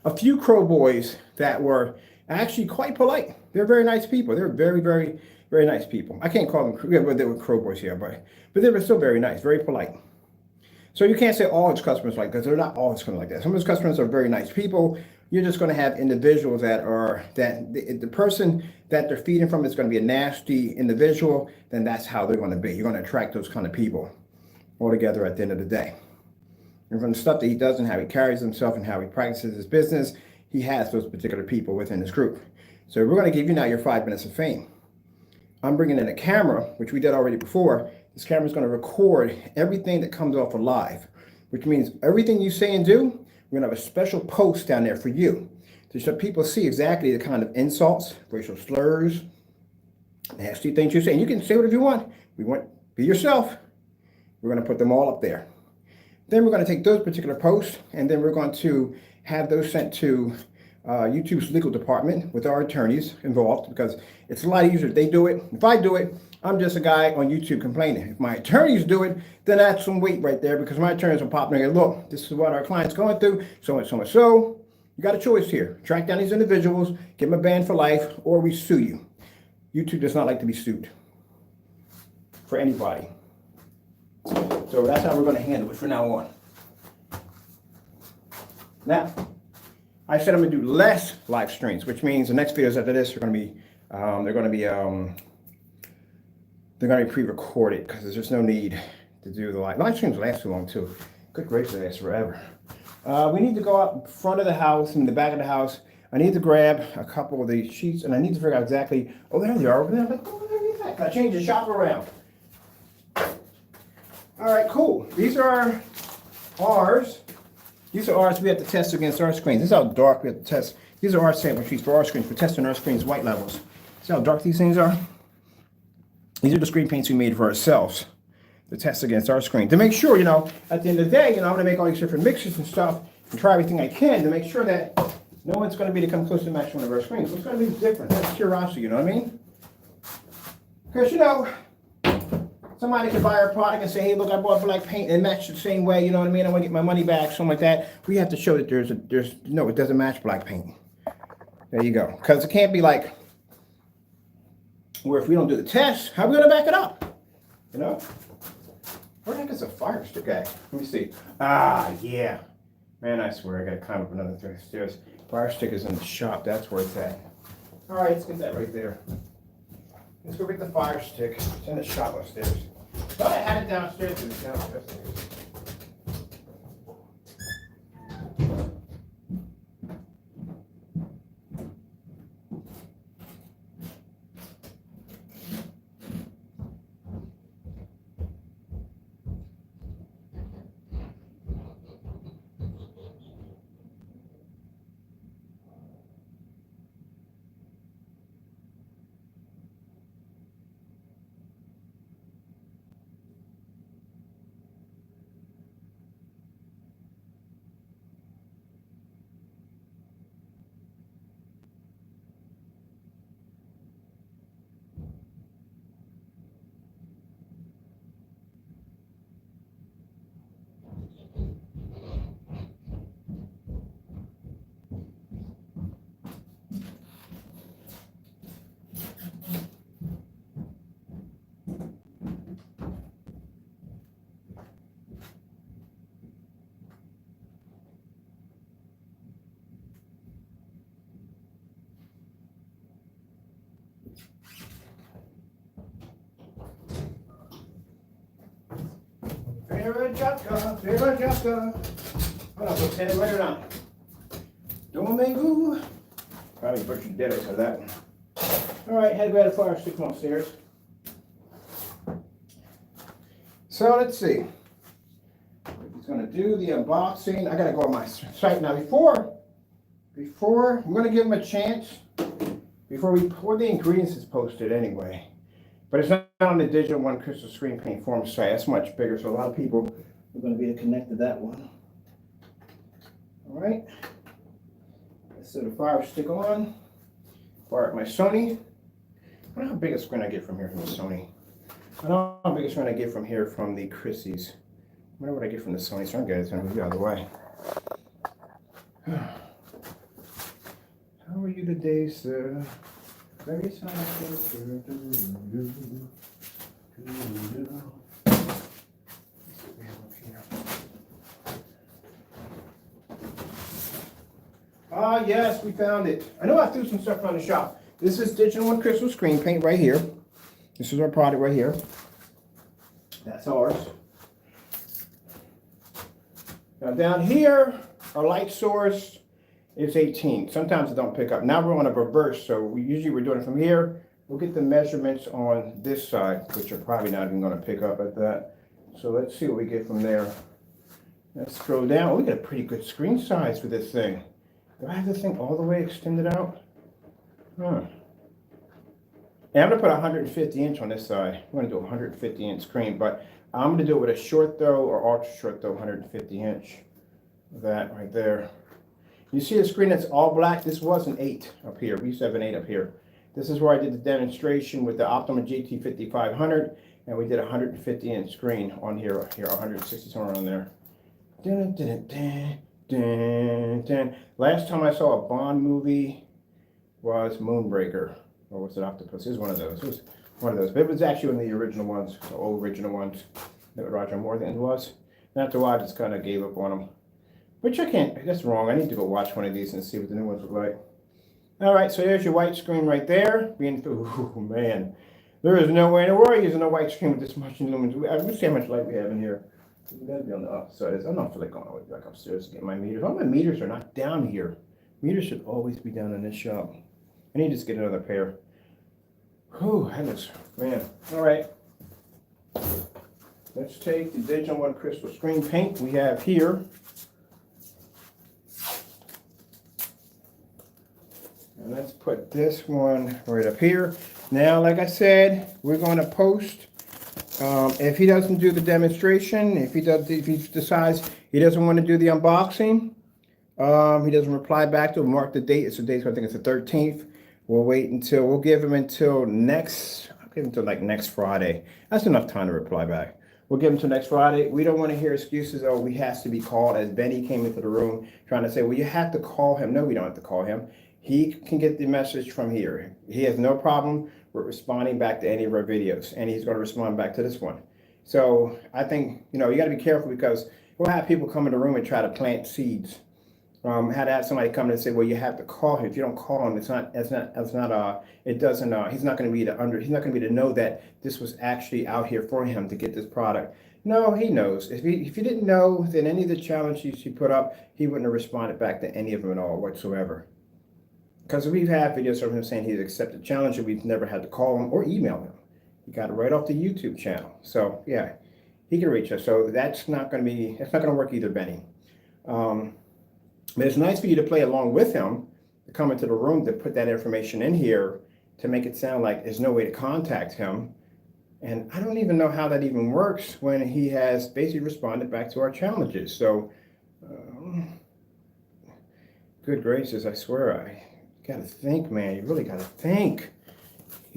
a few Crow boys that were actually quite polite. They're very nice people. They're very, very, very nice people. I can't call them, yeah, they were Crow boys here, but they were still very nice, very polite. So you can't say all his customers like, because they're not all his customers like that. Some of his customers are very nice people. You're just going to have individuals the person that they're feeding from is going to be a nasty individual, then that's how they're going to be. You're going to attract those kind of people altogether at the end of the day. And from the stuff that he does and how he carries himself and how he practices his business, he has those particular people within his group. So we're going to give you now your 5 minutes of fame. I'm bringing in a camera, which we did already before. This camera is going to record everything that comes off alive, which means everything you say and do, we're going to have a special post down there for you to so people see exactly the kind of insults, racial slurs, nasty things you say. And you can say whatever you want. Be yourself. We're going to put them all up there. Then we're going to take those particular posts and then we're going to have those sent to YouTube's legal department with our attorneys involved, because it's a lot easier if they do it. If I do it, I'm just a guy on YouTube complaining. If my attorneys do it, then that's some weight right there, because my attorneys will pop in and go, look, this is what our client's going through, so and so and so. You got a choice here. Track down these individuals, get them a ban for life, or we sue you. YouTube does not like to be sued for anybody. So that's how we're going to handle it from now on. Now, I said I'm going to do less live streams, which means the next videos after this are going to be, they're going to be pre-recorded, because there's just no need to do the live streams. Last too long too. Good gracious, they last forever. We need to go out front of the house and the back of the house. I need to grab a couple of these sheets, and I need to figure out exactly. Oh, there they are over there. I'm like, oh, there is that. Got to change the shop around. All right, cool. These are ours. These are ours we have to test against our screens. This is how dark we have to test. These are our sample sheets for our screens. We're testing our screens' white levels. See how dark these things are? These are the screen paints we made for ourselves to test against our screen. To make sure, at the end of the day, I'm going to make all these different mixes and stuff and try everything I can to make sure that no one's going to be to come close to match one of our screens. So it's going to be different. That's curiosity, you know what I mean? Because, somebody can buy our product and say, hey, look, I bought black paint and it matched the same way, you know what I mean? I want to get my money back, something like that. We have to show that it doesn't match black paint. There you go. Because it can't be like, where if we don't do the test, how are we going to back it up? Where the heck is a fire stick at? Let me see. Ah, yeah. Man, I swear, I got to climb up another 3 stairs. Fire stick is in the shop. That's where it's at. All right, let's get that right there. Let's go get the fire stick. It's in the shop upstairs. Thought I had it downstairs, but it's downstairs. Vera Jacka. Hold on, put that right on. Domingo. Probably butchered ditto for that one. All right, had to grab a fire stick upstairs. So let's see. He's gonna do the unboxing. I gotta go on my site now. Before I'm gonna give him a chance. Before the ingredients is posted anyway. But it's not on the Digital One Crystal Screen Paint Form site. That's much bigger, so a lot of people are going to be able to connect to that one. All right. Let's set the fire stick on. Fire up my Sony. I wonder how big a screen I get from here from the Sony. I don't know how big a screen I get from here from the Chrissy's. I wonder what I get from the Sony. So I'm going to move you out of the way. How are you today, sir? Very sorry. Ah, yes, we found it. I know I threw some stuff around the shop. This is Digital One Crystal Screen Paint right here. This is our product right here. That's ours. Now down here, our light source is 18. Sometimes it don't pick up. Now we're on a reverse, so we're doing it from here. We'll get the measurements on this side, which are probably not even going to pick up at that. So let's see what we get from there. Let's scroll down. Oh, we got a pretty good screen size for this thing. Do I have this thing all the way extended out? Huh. Yeah, I'm going to put 150 inch on this side. I'm going to do a 150 inch screen, but I'm going to do it with a short throw or ultra short throw 150 inch. That right there. You see a screen that's all black? This was an 8 up here. We used to have an 8 up here. This is where I did the demonstration with the Optima GT 5500, and we did a 150 inch screen on here, 160 somewhere on there. Dun, dun, dun, dun, dun. Last time I saw a Bond movie was Moonbreaker, or was it Octopus? It was one of those. It was one of those, but it was actually one of the original ones, the old original ones that Roger Moore was. And after a while, I just kind of gave up on them. Which I can't, that's wrong. I need to go watch one of these and see what the new ones look like. All right, so there's your white screen right there. Oh man, there is no way in the world using a white screen with this much lumens. Let's see how much light we have in here. We gotta be on the upside. I don't feel like going all the way back upstairs to get my meters. All my meters are not down here. Meters should always be down in this shop. I need to just get another pair. Whew, that looks, man. All right. Let's take the Digital One Crystal Screen Paint we have here. And let's put this one right up here. Now, like I said, we're going to post. If he doesn't do the demonstration, if he decides he doesn't want to do the unboxing, he doesn't reply back to him, mark the date. It's the date, so I think it's the 13th. We'll give him until next Friday. That's enough time to reply back. We'll give him till next Friday. We don't want to hear excuses. Oh, he has to be called. As Benny came into the room trying to say, well, you have to call him. No, we don't have to call him. He can get the message from here. He has no problem with responding back to any of our videos, and he's going to respond back to this one. So I think, you got to be careful, because we'll have people come in the room and try to plant seeds Had to have somebody come in and say, well, you have to call him. If you don't call him, it doesn't, he's not going to be he's not going to be to know that this was actually out here for him to get this product. No, he knows. If he didn't know, then any of the challenges he put up, he wouldn't have responded back to any of them at all whatsoever. Because we've had videos of him saying he's accepted the challenge, and we've never had to call him or email him. He got it right off the YouTube channel. So yeah, he can reach us. So that's not going to work either, Benny. But it's nice for you to play along with him, to come into the room, to put that information in here, to make it sound like there's no way to contact him. And I don't even know how that even works when he has basically responded back to our challenges. So, good gracious, I swear, I got to think, man. You really got to think.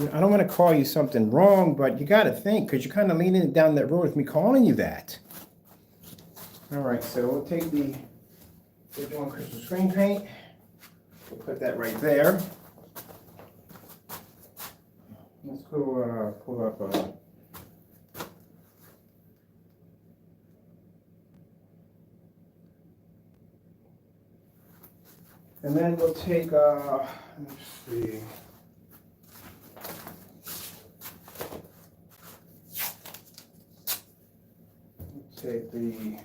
I don't want to call you something wrong, but you got to think, because you're kind of leaning down that road with me calling you that. All right, so we'll take the Digital Crystal Screen Paint. We'll put that right there. Let's go pull up and then we'll take let's see. Take the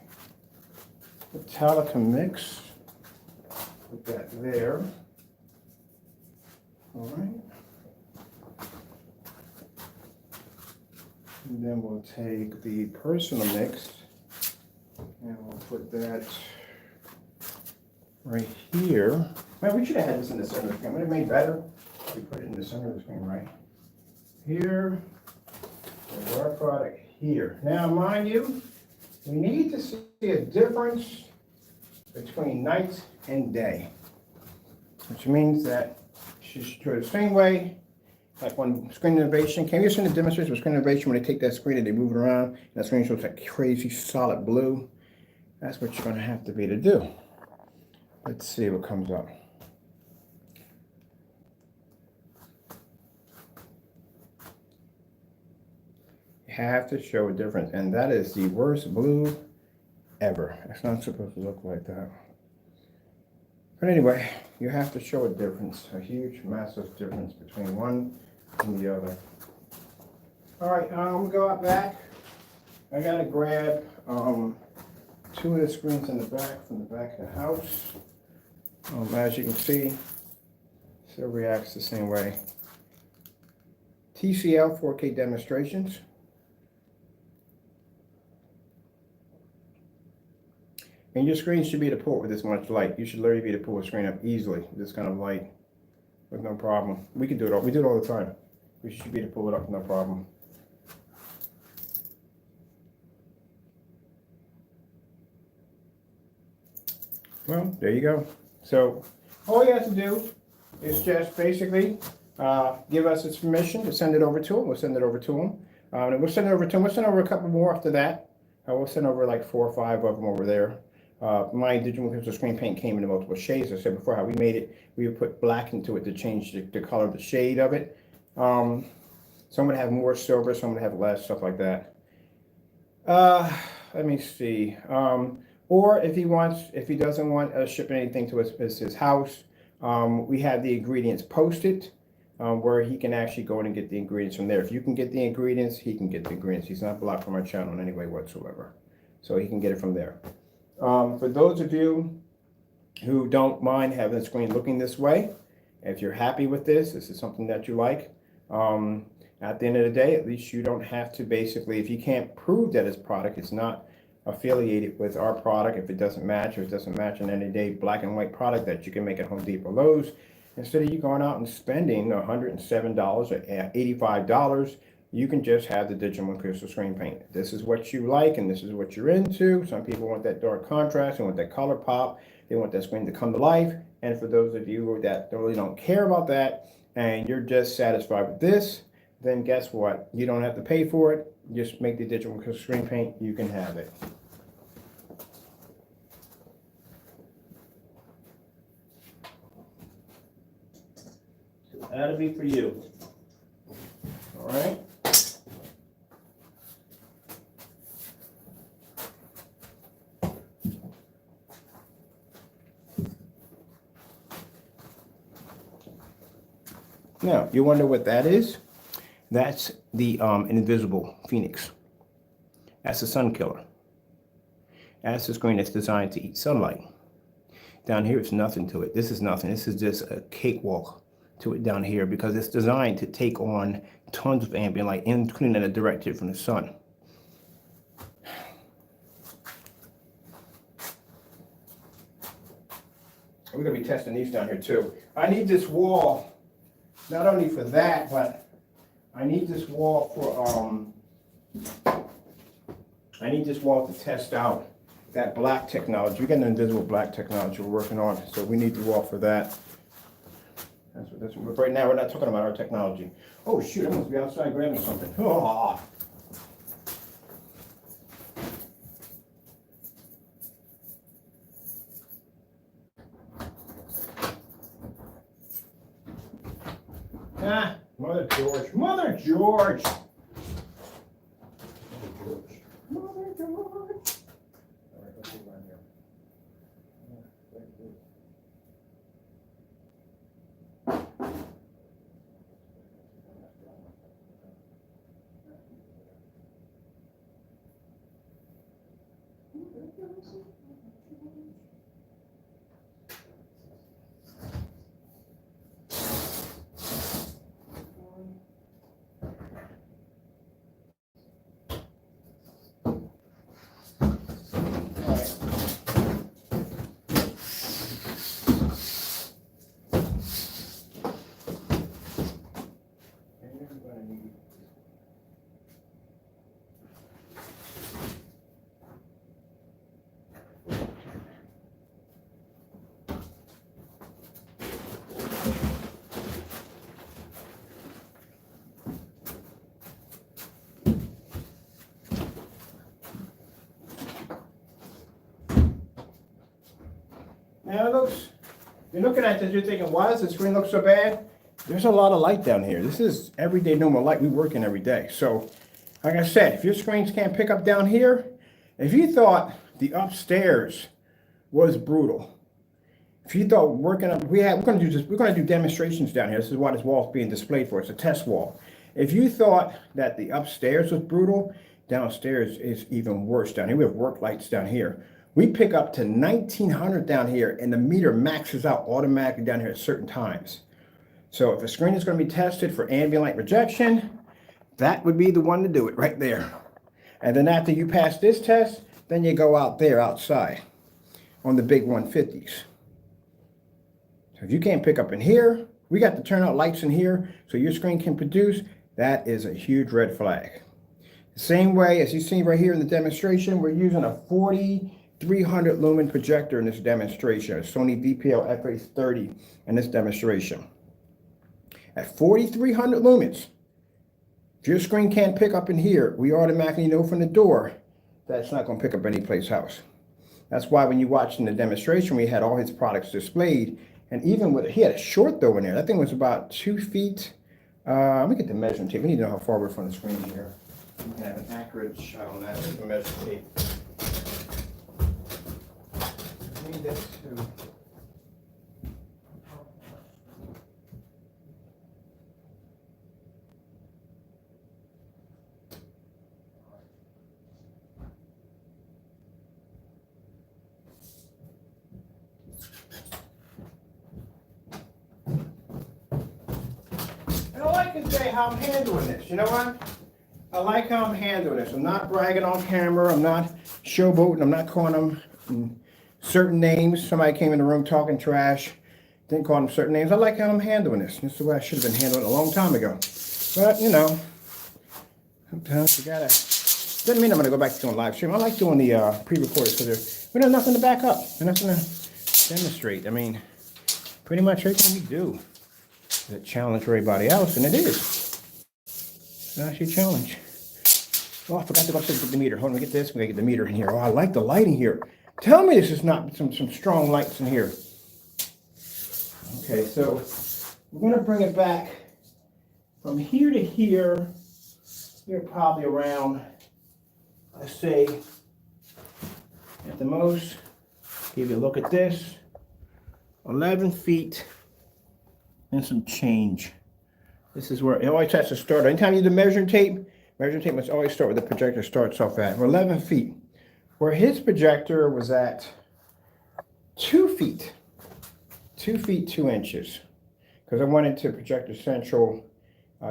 Metallica mix, put that there. All right. And then we'll take the personal mix and we'll put that right here. Man, we should have had this in the center of the screen. Would it have made better if we put it in the center of the screen, right? Here, there's our product here. Now, mind you, we need to see a difference between night and day, which means that you should do it the same way, like when Screen Innovation. Can you see the demonstration with Screen Innovation when they take that screen and they move it around, and that screen shows that crazy solid blue? That's what you're going to have to be to do. Let's see what comes up. Have to show a difference, and that is the worst blue ever. It's not supposed to look like that. But anyway, you have to show a difference, a huge, massive difference between one and the other. All right, I'm gonna go out back. I gotta grab 2 of the screens in the back from the back of the house. As you can see, still reacts the same way. TCL 4K demonstrations. And your screen should be able to pull it with this much light. You should literally be able to pull a screen up easily with this kind of light with no problem. We can do it all. We do it all the time. We should be able to pull it up with no problem. Well, there you go. So all you have to do is just basically give us its permission to send it over to him. We'll send it over to him. And we'll send it over to him. We'll send over a couple more after that. We'll send over like 4 or 5 of them over there. My Digital Crystal Screen Paint came in multiple shades. I said before how we made it, we would put black into it to change the color of the shade of it. Some would have more silver, some would have less, stuff like that. Let me see. Or if he doesn't want us shipping anything to his house, we have the ingredients posted where he can actually go in and get the ingredients from there. If you can get the ingredients, he can get the ingredients. He's not blocked from our channel in any way whatsoever. So he can get it from there. For those of you who don't mind having the screen looking this way, if you're happy with this is something that you like, at the end of the day, at least you don't have to basically, if you can't prove that his product is not affiliated with our product, if it doesn't match, or it doesn't match an any-day black and white product that you can make at Home Depot, Lowe's, instead of you going out and spending $107 or $85, you can just have the Digital Crystal Screen Paint. This is what you like and this is what you're into. Some people want that dark contrast, they want that color pop, they want that screen to come to life. And for those of you that really don't care about that and you're just satisfied with this, then guess what? You don't have to pay for it. Just make the Digital Crystal Screen Paint, you can have it. That'll be for you. All right. Now, you wonder what that is? That's the invisible phoenix. That's the sun killer. That's the screen that's designed to eat sunlight. Down here, it's nothing to it. This is nothing. This is just a cakewalk to it down here because it's designed to take on tons of ambient light, including that are directed from the sun. We're going to be testing these down here too. I need this wall, not only for that, but I need this wall for, I need this wall to test out that black technology. We got an invisible black technology we're working on, so we need the wall for that. That's what, right now we're not talking about our technology. Oh shoot, I must be outside grabbing something. Oh. Ah, Mother George. Mother George. Mother George. All right, let's move on here. Now it looks, you're looking at this, you're thinking, why does the screen look so bad? There's a lot of light down here. This is everyday normal light we work in every day. So, like I said, if your screens can't pick up down here, if you thought the upstairs was brutal, if you thought working up, we're going to do demonstrations down here. This is why this wall is being displayed for. It's a test wall. If you thought that the upstairs was brutal, downstairs is even worse down here. We have work lights down here. We pick up to 1900 down here, and the meter maxes out automatically down here at certain times. So if a screen is going to be tested for ambient light rejection, that would be the one to do it right there. And then after you pass this test, then you go out there outside on the big 150s. So if you can't pick up in here, we got the turnout lights in here so your screen can produce, that is a huge red flag. The same way as you see right here in the demonstration, we're using a 4300 lumen projector in this demonstration, a Sony VPL FA30 in this demonstration. At 4300 lumens, if your screen can't pick up in here, we automatically know from the door that it's not going to pick up anyplace else. That's why when you watched in the demonstration, we had all his products displayed, and even with, he had a short though in there. That thing was about 2 feet. Let me get the measuring tape. We need to know how far we're from the screen here. We can have an accurate shot on that with the measuring tape. I need this too. I can say how I'm handling this. You know what? I like how I'm handling this. I'm not bragging on camera. I'm not showboating. I'm not calling them certain names. Somebody came in the room talking trash. Didn't call them certain names. I like how I'm handling this. This is the way I should have been handling it a long time ago. But, you know, sometimes you gotta... Doesn't mean I'm going to go back to doing live stream. I like doing the pre-recorded because we have nothing to back up. There's nothing to demonstrate. I mean, pretty much everything we do is a challenge for everybody else, and it is. It's actually a challenge. Oh, I forgot to go upstairs with the meter. Hold on, we get this. We gotta get the meter in here. Oh, I like the lighting here. Tell me this is not some strong lights in here. Okay, so we're gonna bring it back from here to here. You're probably around, let's say, at the most, give you a look at this, 11 feet and some change This is where it always has to start. Anytime you do measuring tape must always start where the projector starts off at. We're 11 feet. Where his projector was at 2 feet. 2 feet, 2 inches. Because I went into Projector Central,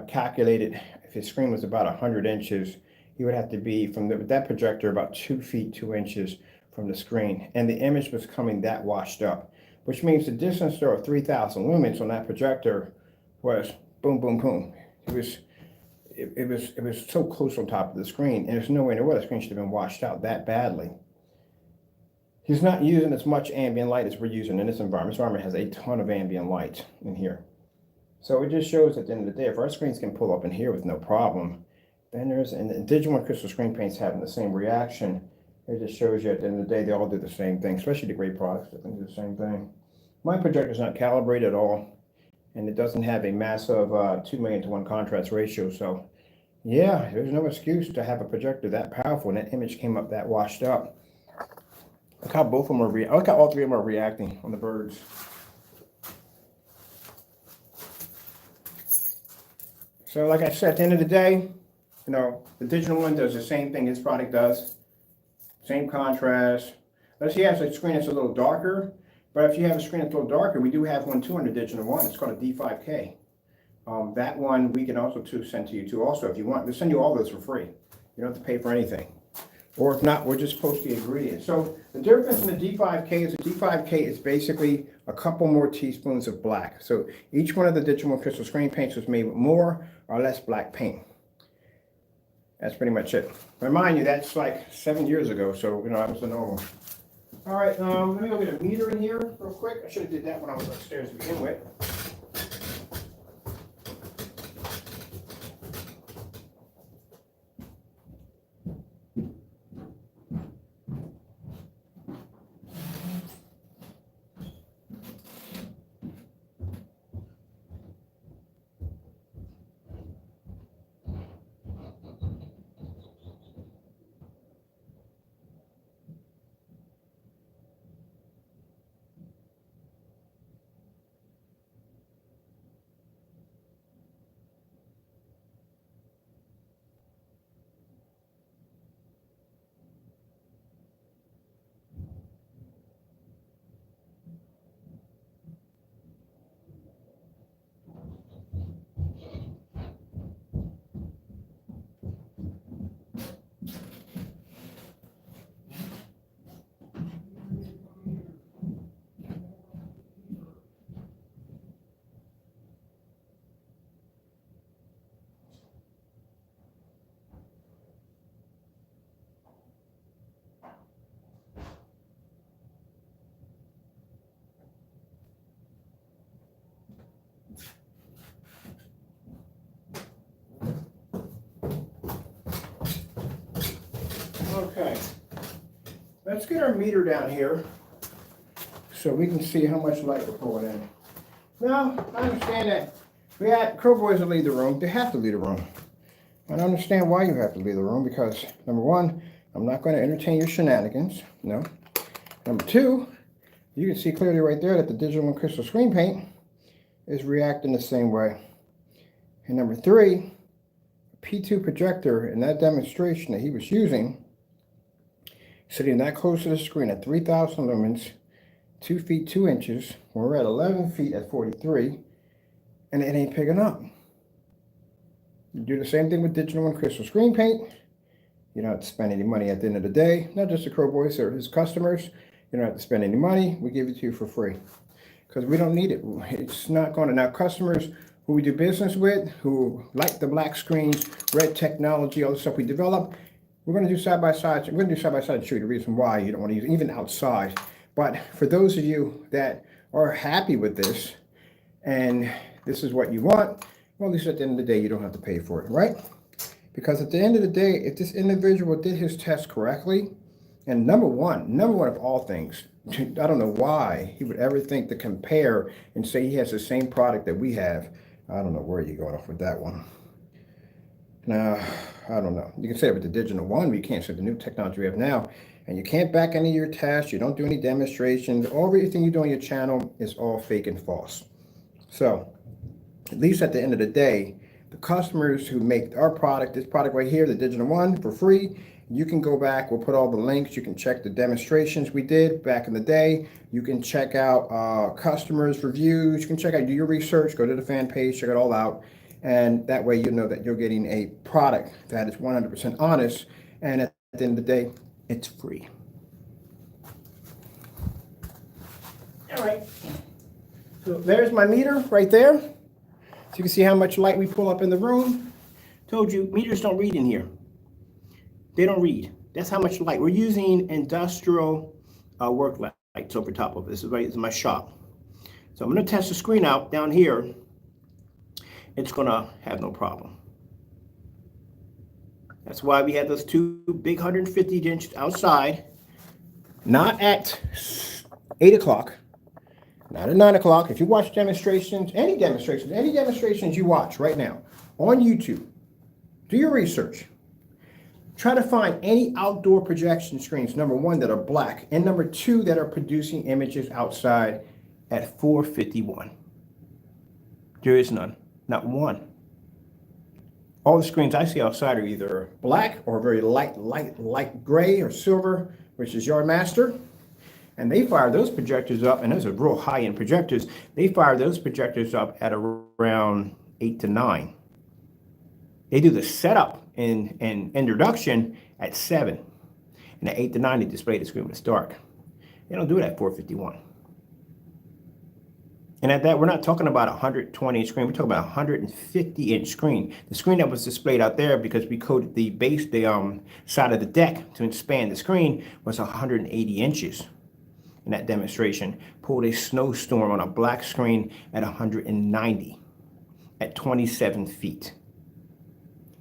calculated if his screen was about 100 inches, he would have to be from that projector about 2 feet, 2 inches from the screen. And the image was coming that washed up, which means the distance there of 3,000 lumens on that projector was boom, boom, boom. It was so close on top of the screen, and there's no way in the world the screen should have been washed out that badly. He's not using as much ambient light as we're using in this environment. This environment has a ton of ambient light in here. So it just shows at the end of the day, if our screens can pull up in here with no problem, then and the digital and crystal screen paints having the same reaction. It just shows you at the end of the day, they all do the same thing, especially the great products, they do the same thing. My projector is not calibrated at all, and it doesn't have a massive 2 million to 1 contrast ratio. So yeah, there's no excuse to have a projector that powerful and that image came up that washed up. Look how both of them are look how all three of them are reacting on the birds. So like I said, at the end of the day, you know, the digital one does the same thing this product does. Same contrast. Unless he has a screen that's a little darker, but if you have a screen that's a little darker, we do have one too on the digital one. It's called a D5K. That one we can also send to you too also if you want. We'll send you all those for free. You don't have to pay for anything. Or if not, we'll just post the ingredients. So the difference in the D5K is the D5K is basically a couple more teaspoons of black. So each one of the digital and crystal screen paints was made with more or less black paint. That's pretty much it. Remind you, that's like 7 years ago, so you know that was the normal. All right, let me go get a meter in here real quick. I should have did that when I was upstairs to begin with. Okay, let's get our meter down here so we can see how much light we're pulling in. Now, I understand that Crow Boys will leave the room. They have to leave the room. I don't understand why you have to leave the room because, number one, I'm not going to entertain your shenanigans. No. Number two, you can see clearly right there that the digital and crystal screen paint is reacting the same way. And number three, the P2 projector in that demonstration that he was using, sitting that close to the screen at 3,000 lumens, 2 feet 2 inches, we're at 11 feet at 43, and it ain't picking up. You do the same thing with digital and crystal screen paint. You don't have to spend any money at the end of the day. Not just the Crow Boys or his customers. You don't have to spend any money. We give it to you for free because we don't need it. It's not going to. Now, customers who we do business with, who like the black screens, red technology, all the stuff we develop, we're going to do side by side. We're going to do side by side to show you the reason why you don't want to use it, even outside. But for those of you that are happy with this and this is what you want, well, at least at the end of the day, you don't have to pay for it, right? Because at the end of the day, if this individual did his test correctly, and number one of all things, I don't know why he would ever think to compare and say he has the same product that we have. I don't know where you're going off with that one. Now, I don't know. You can say it with the digital one, but you can't say the new technology we have now. And you can't back any of your tests. You don't do any demonstrations. Everything you do on your channel is all fake and false. So, at least at the end of the day, the customers who make our product, this product right here, the digital one, for free, you can go back, we'll put all the links, you can check the demonstrations we did back in the day, you can check out customers' reviews, you can check out, do your research, go to the fan page, check it all out, and that way you know that you're getting a product that is 100% honest, and at the end of the day, it's free. All right, so there's my meter right there. So you can see how much light we pull up in the room. Told you, meters don't read in here. They don't read. That's how much light. We're using industrial work lights over top of this. This is my shop. So I'm going to test the screen out down here. It's going to have no problem. That's why we had those two big 150-inch outside, not at 8 o'clock. Not at 9 o'clock. If you watch demonstrations, any demonstrations you watch right now on YouTube, do your research. Try to find any outdoor projection screens, number one, that are black, and number two, that are producing images outside at 451. There is none, not one. All the screens I see outside are either black or very light gray or silver, which is Yardmaster. And they fire those projectors up, and those are real high-end projectors. They fire those projectors up at around 8 to 9. They do the setup and introduction at 7. And at 8 to 9, they display the screen when it's dark. They don't do it at 451. And at that, we're not talking about a 120-inch screen. We're talking about a 150-inch screen. The screen that was displayed out there, because we coated the base, the side of the deck to expand the screen, was 180 inches. In that demonstration, pulled a snowstorm on a black screen at 190 at 27 feet.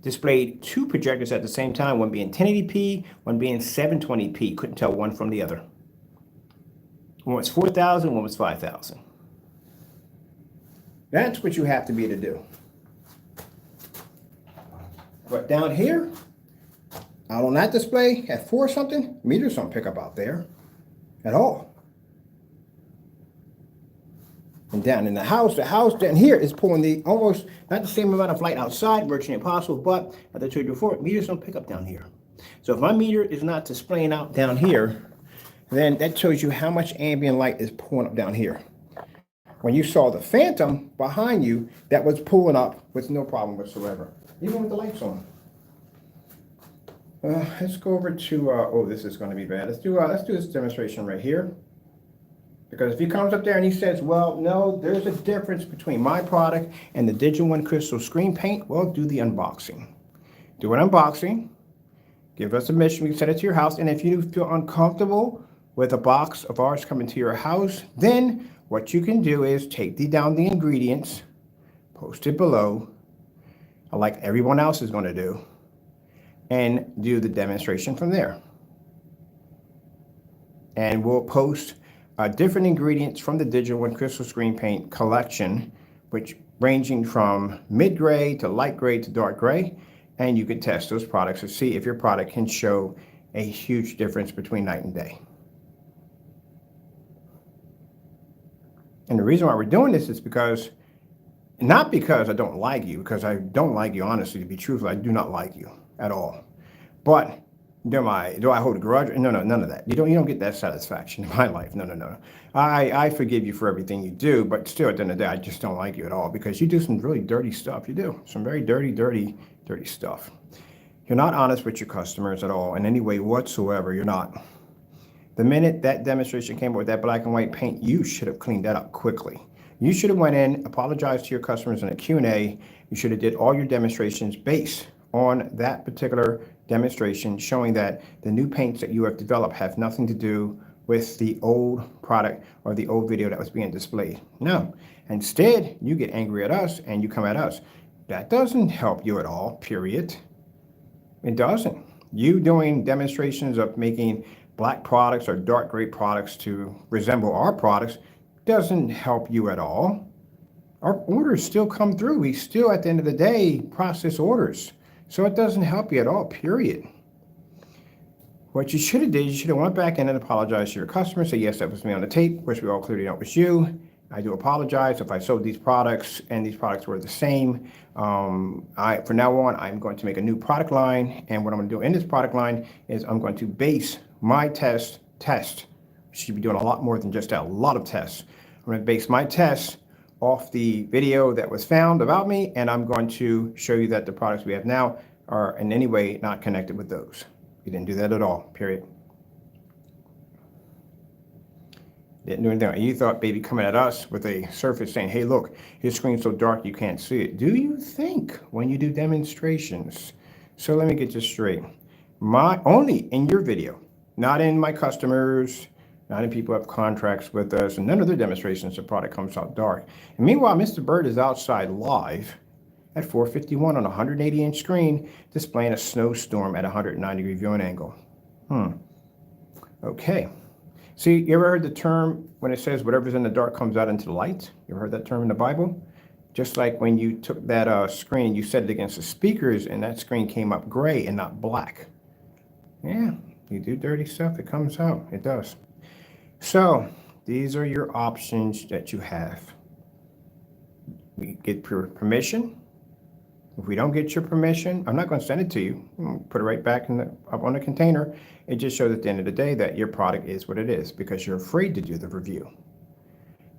Displayed two projectors at the same time, one being 1080p, one being 720p. Couldn't tell one from the other. One was 4,000, one was 5,000. That's what you have to be able to do. But down here, out on that display at 4 something, meters don't pick up out there at all. And down in the house down here is pulling the almost not the same amount of light outside, virtually impossible, but as I told you before, meters don't pick up down here. So if my meter is not displaying out down here, then that shows you how much ambient light is pulling up down here. When you saw the phantom behind you, that was pulling up with no problem whatsoever, even with the lights on. Let's go over to, oh, this is going to be bad. Let's do this demonstration right here. Because if he comes up there and he says, well, no, there's a difference between my product and the Digital One Crystal Screen Paint, well, do the unboxing. Do an unboxing. Give us a mission. We can send it to your house. And if you feel uncomfortable with a box of ours coming to your house, then what you can do is take down the ingredients, post it below, like everyone else is going to do, and do the demonstration from there. And we'll post different ingredients from the Digital One Crystal Screen Paint collection, which ranging from mid-gray to light gray to dark gray, and you can test those products to see if your product can show a huge difference between night and day. And the reason why we're doing this is because, not because I don't like you, because I don't like you, honestly, to be truthful, I do not like you at all. But do I hold a grudge? No, none of that. You don't get that satisfaction in my life. No. I forgive you for everything you do, but still at the end of the day, I just don't like you at all because you do some really dirty stuff. You do some very dirty stuff. You're not honest with your customers at all in any way whatsoever. You're not. The minute that demonstration came up with that black and white paint, you should have cleaned that up quickly. You should have went in, apologized to your customers in a Q&A. You should have did all your demonstrations based on that particular demonstration, showing that the new paints that you have developed have nothing to do with the old product or the old video that was being displayed. No. Instead, you get angry at us and you come at us. That doesn't help you at all, period. It doesn't. You doing demonstrations of making black products or dark gray products to resemble our products doesn't help you at all. Our orders still come through. We still, at the end of the day, process orders. So it doesn't help you at all, period. What you should have did, you should have went back in and apologized to your customer, say, yes, that was me on the tape, which we all clearly know it was you, I do apologize if I sold these products and these products were the same. For now on, I'm going to make a new product line. And what I'm going to do in this product line is I'm going to base my test. Should be doing a lot more than just that, a lot of tests. I'm going to base my tests off the video that was found about me, and I'm going to show you that the products we have now are in any way not connected with those. We didn't do that at all, period. Didn't do anything. You thought baby coming at us with a surface saying, hey, look, his screen's so dark you can't see it. Do you think when you do demonstrations? So let me get this straight. Only in your video, not in my customers, not in people who have contracts with us, and none of their demonstrations, the product comes out dark. And meanwhile, Mr. Bird is outside live at 451 on a 180-inch screen, displaying a snowstorm at a 109-degree viewing angle. Okay. See, you ever heard the term when it says whatever's in the dark comes out into the light? You ever heard that term in the Bible? Just like when you took that screen, you set it against the speakers, and that screen came up gray and not black. Yeah, you do dirty stuff, it comes out. It does. So these are your options that you have. We get permission. If we don't get your permission, I'm not going to send it to you. Put it right back up on the container. It just shows at the end of the day that your product is what it is because you're afraid to do the review.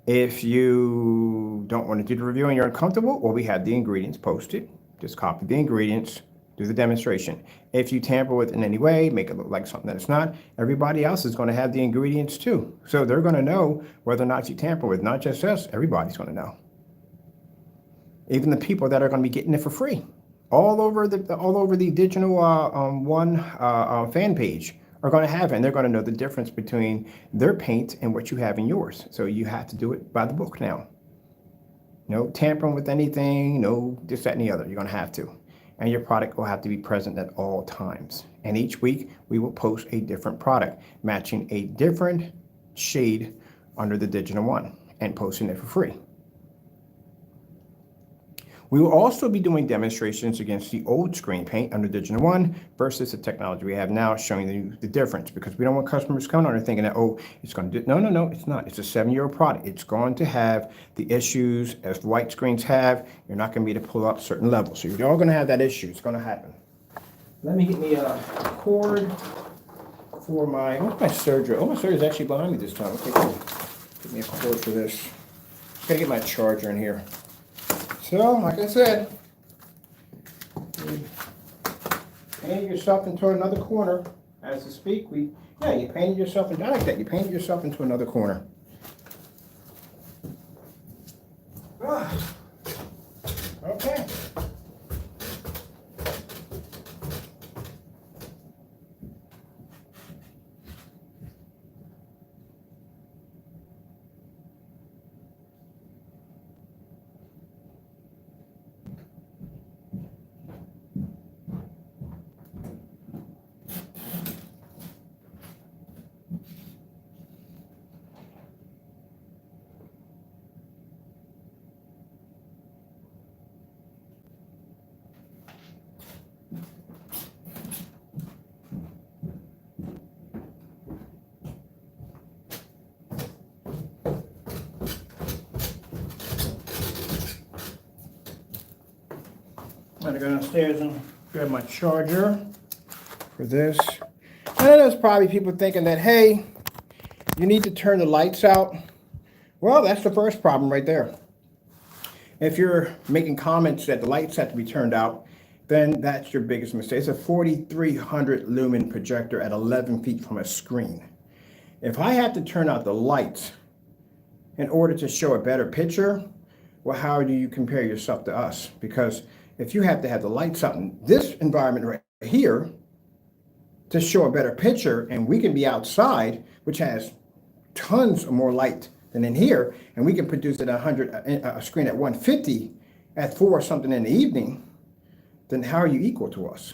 If you don't want to do the review and you're uncomfortable, well, we have the ingredients posted. Just copy the ingredients, do the demonstration. If you tamper with it in any way, make it look like something that it's not, everybody else is going to have the ingredients too. So they're going to know whether or not you tamper with, not just us, everybody's going to know. Even the people that are going to be getting it for free, all over the Digital One fan page are going to have it, and they're going to know the difference between their paint and what you have in yours. So you have to do it by the book now. No tampering with anything, no this, that, and the other. You're going to have to. And your product will have to be present at all times. And each week, we will post a different product, matching a different shade under the Digital One and posting it for free. We will also be doing demonstrations against the old screen paint under Digital One versus the technology we have now, showing you the difference, because we don't want customers coming on and thinking that, oh, it's going to do, no, it's not. It's a 7-year-old product. It's going to have the issues as white screens have. You're not going to be able to pull up certain levels. So you're all going to have that issue. It's going to happen. Let me get me a cord for what's my surgery? Oh, my surgery is actually behind me this time. Okay, cool. Get me a cord for this. Got to get my charger in here. So, like I said, you painted yourself into another corner. As to speak, you painted yourself into, I like that, you painted yourself into another corner. Okay. I'm going to go downstairs and grab my charger for this. I know there's probably people thinking that, hey, you need to turn the lights out. Well, that's the first problem right there. If you're making comments that the lights have to be turned out, then that's your biggest mistake. It's a 4,300 lumen projector at 11 feet from a screen. If I have to turn out the lights in order to show a better picture, well, how do you compare yourself to us? Because if you have to have the lights out in this environment right here to show a better picture, and we can be outside, which has tons of more light than in here, and we can produce it a screen at 150 at 4 or something in the evening, then how are you equal to us?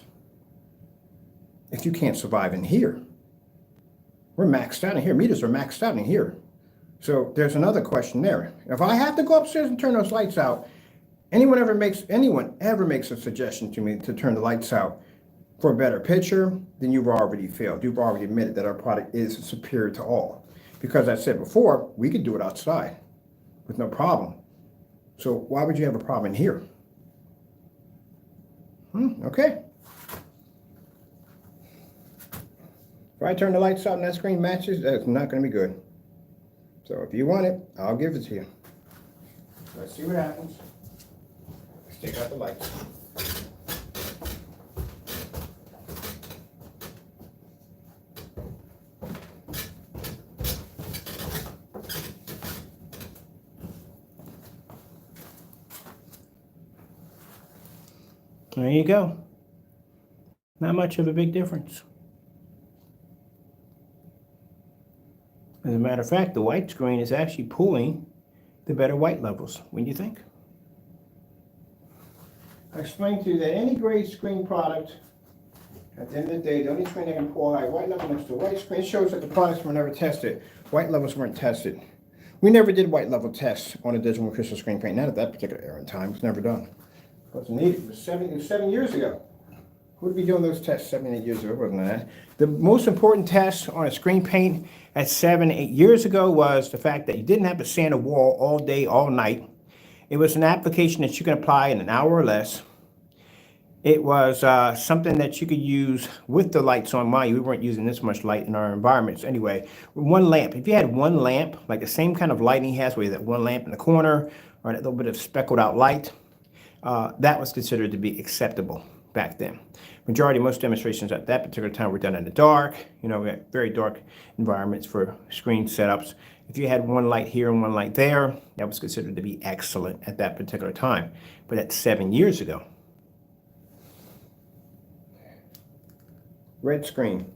If you can't survive in here. We're maxed out in here. Meters are maxed out in here. So there's another question there. If I have to go upstairs and turn those lights out, anyone ever makes a suggestion to me to turn the lights out for a better picture, then you've already failed. You've already admitted that our product is superior to all. Because I said before, we could do it outside. with no problem. So why would you have a problem in here? Okay. If I turn the lights out and that screen matches, that's not going to be good. So if you want it, I'll give it to you. Let's see what happens. Let's take out the lights. There you go. Not much of a big difference. As a matter of fact, the white screen is actually pulling the better white levels. What do you think? I explained to you that any grade screen product, at the end of the day, the only screen that can pull high white level next to white screen shows that the products were never tested. White levels weren't tested. We never did white level tests on a digital crystal screen paint. Not at that particular era in time. It was never done. It wasn't needed. It was 7 years ago. Who would be doing those tests 7, 8 years ago? It wasn't that. The most important test on a screen paint at 7, 8 years ago was the fact that you didn't have to sand a wall all day, all night. It was an application that you can apply in an hour or less. It was something that you could use with the lights on. Mind you, we weren't using this much light in our environments anyway. One lamp. If you had one lamp, like the same kind of lighting he has, where you have that one lamp in the corner or that little bit of speckled out light, that was considered to be acceptable back then. Most demonstrations at that particular time were done in the dark. We had very dark environments for screen setups. If you had one light here and one light there, that was considered to be excellent at that particular time. But that's 7 years ago. Red screen.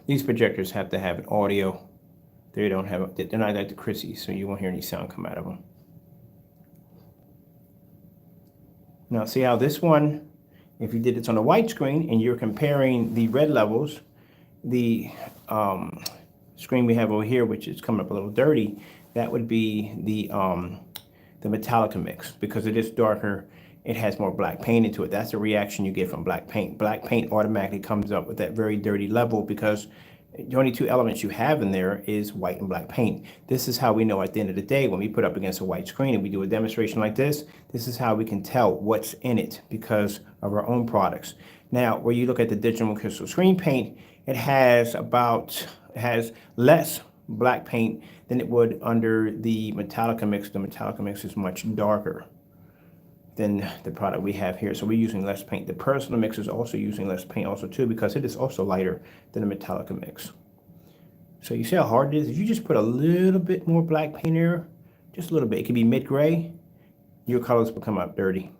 These projectors have to have an audio. They're not like the Chrissy's, so you won't hear any sound come out of them. Now see how this one, if you did this on a white screen and you're comparing the red levels, the screen we have over here, which is coming up a little dirty, that would be the Metallica mix. Because it is darker, it has more black paint into it. That's the reaction you get from black paint. Black paint automatically comes up with that very dirty level because the only two elements you have in there is white and black paint. This is how we know at the end of the day, when we put up against a white screen and we do a demonstration like this is how we can tell what's in it because of our own products. Now, where you look at the digital crystal screen paint, it has less black paint than it would under the Metallica mix. The Metallica mix is much darker than the product we have here. So we're using less paint. The personal mix is also using less paint also too because it is also lighter than the Metallica mix. So you see how hard it is? If you just put a little bit more black paint here, just a little bit, it can be mid-gray, your colors will come out dirty.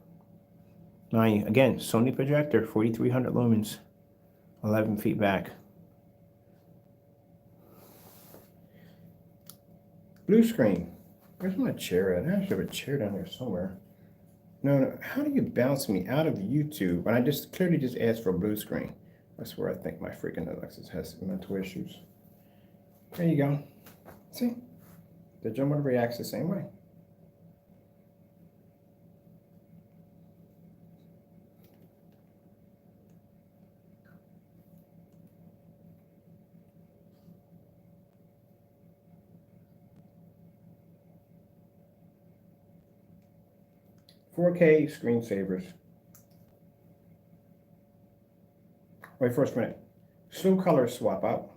Now, again, Sony projector, 4300 lumens, 11 feet back. Blue screen. Where's my chair at? I should have a chair down there somewhere. No, how do you bounce me out of YouTube when I just clearly just asked for a blue screen? That's where I think my freaking Alexis has mental issues. There you go. See? The gentleman reacts the same way. .4K screensavers. Wait, first minute. Slow color swap out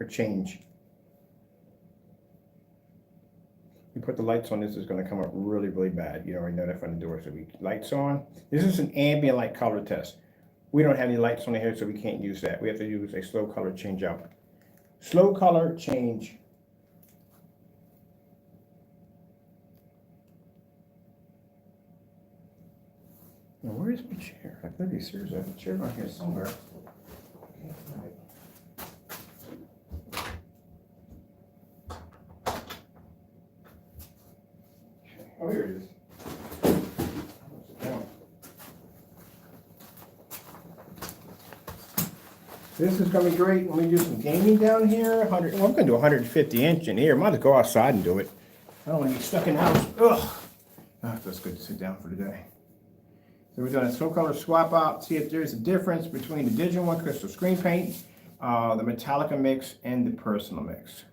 or change. You put the lights on, this is going to come up really, really bad. You already know that from the door. So we lights on. This is an ambient light color test. We don't have any lights on the here, so we can't use that. We have to use a slow color change out. Slow color change. Now, where is my chair? I better be serious. I have a chair on here somewhere. Oh, here it is. This is going to be great when we do some gaming down here. Well, I'm going to do 150 inch in here. Might as well go outside and do it. I don't want to be stuck in the house. Ugh. Oh, that's good to sit down for today. So we're doing a slow color swap out, see if there's a difference between the Digital One Crystal Screen Paint, the Metallica mix, and the Personal mix.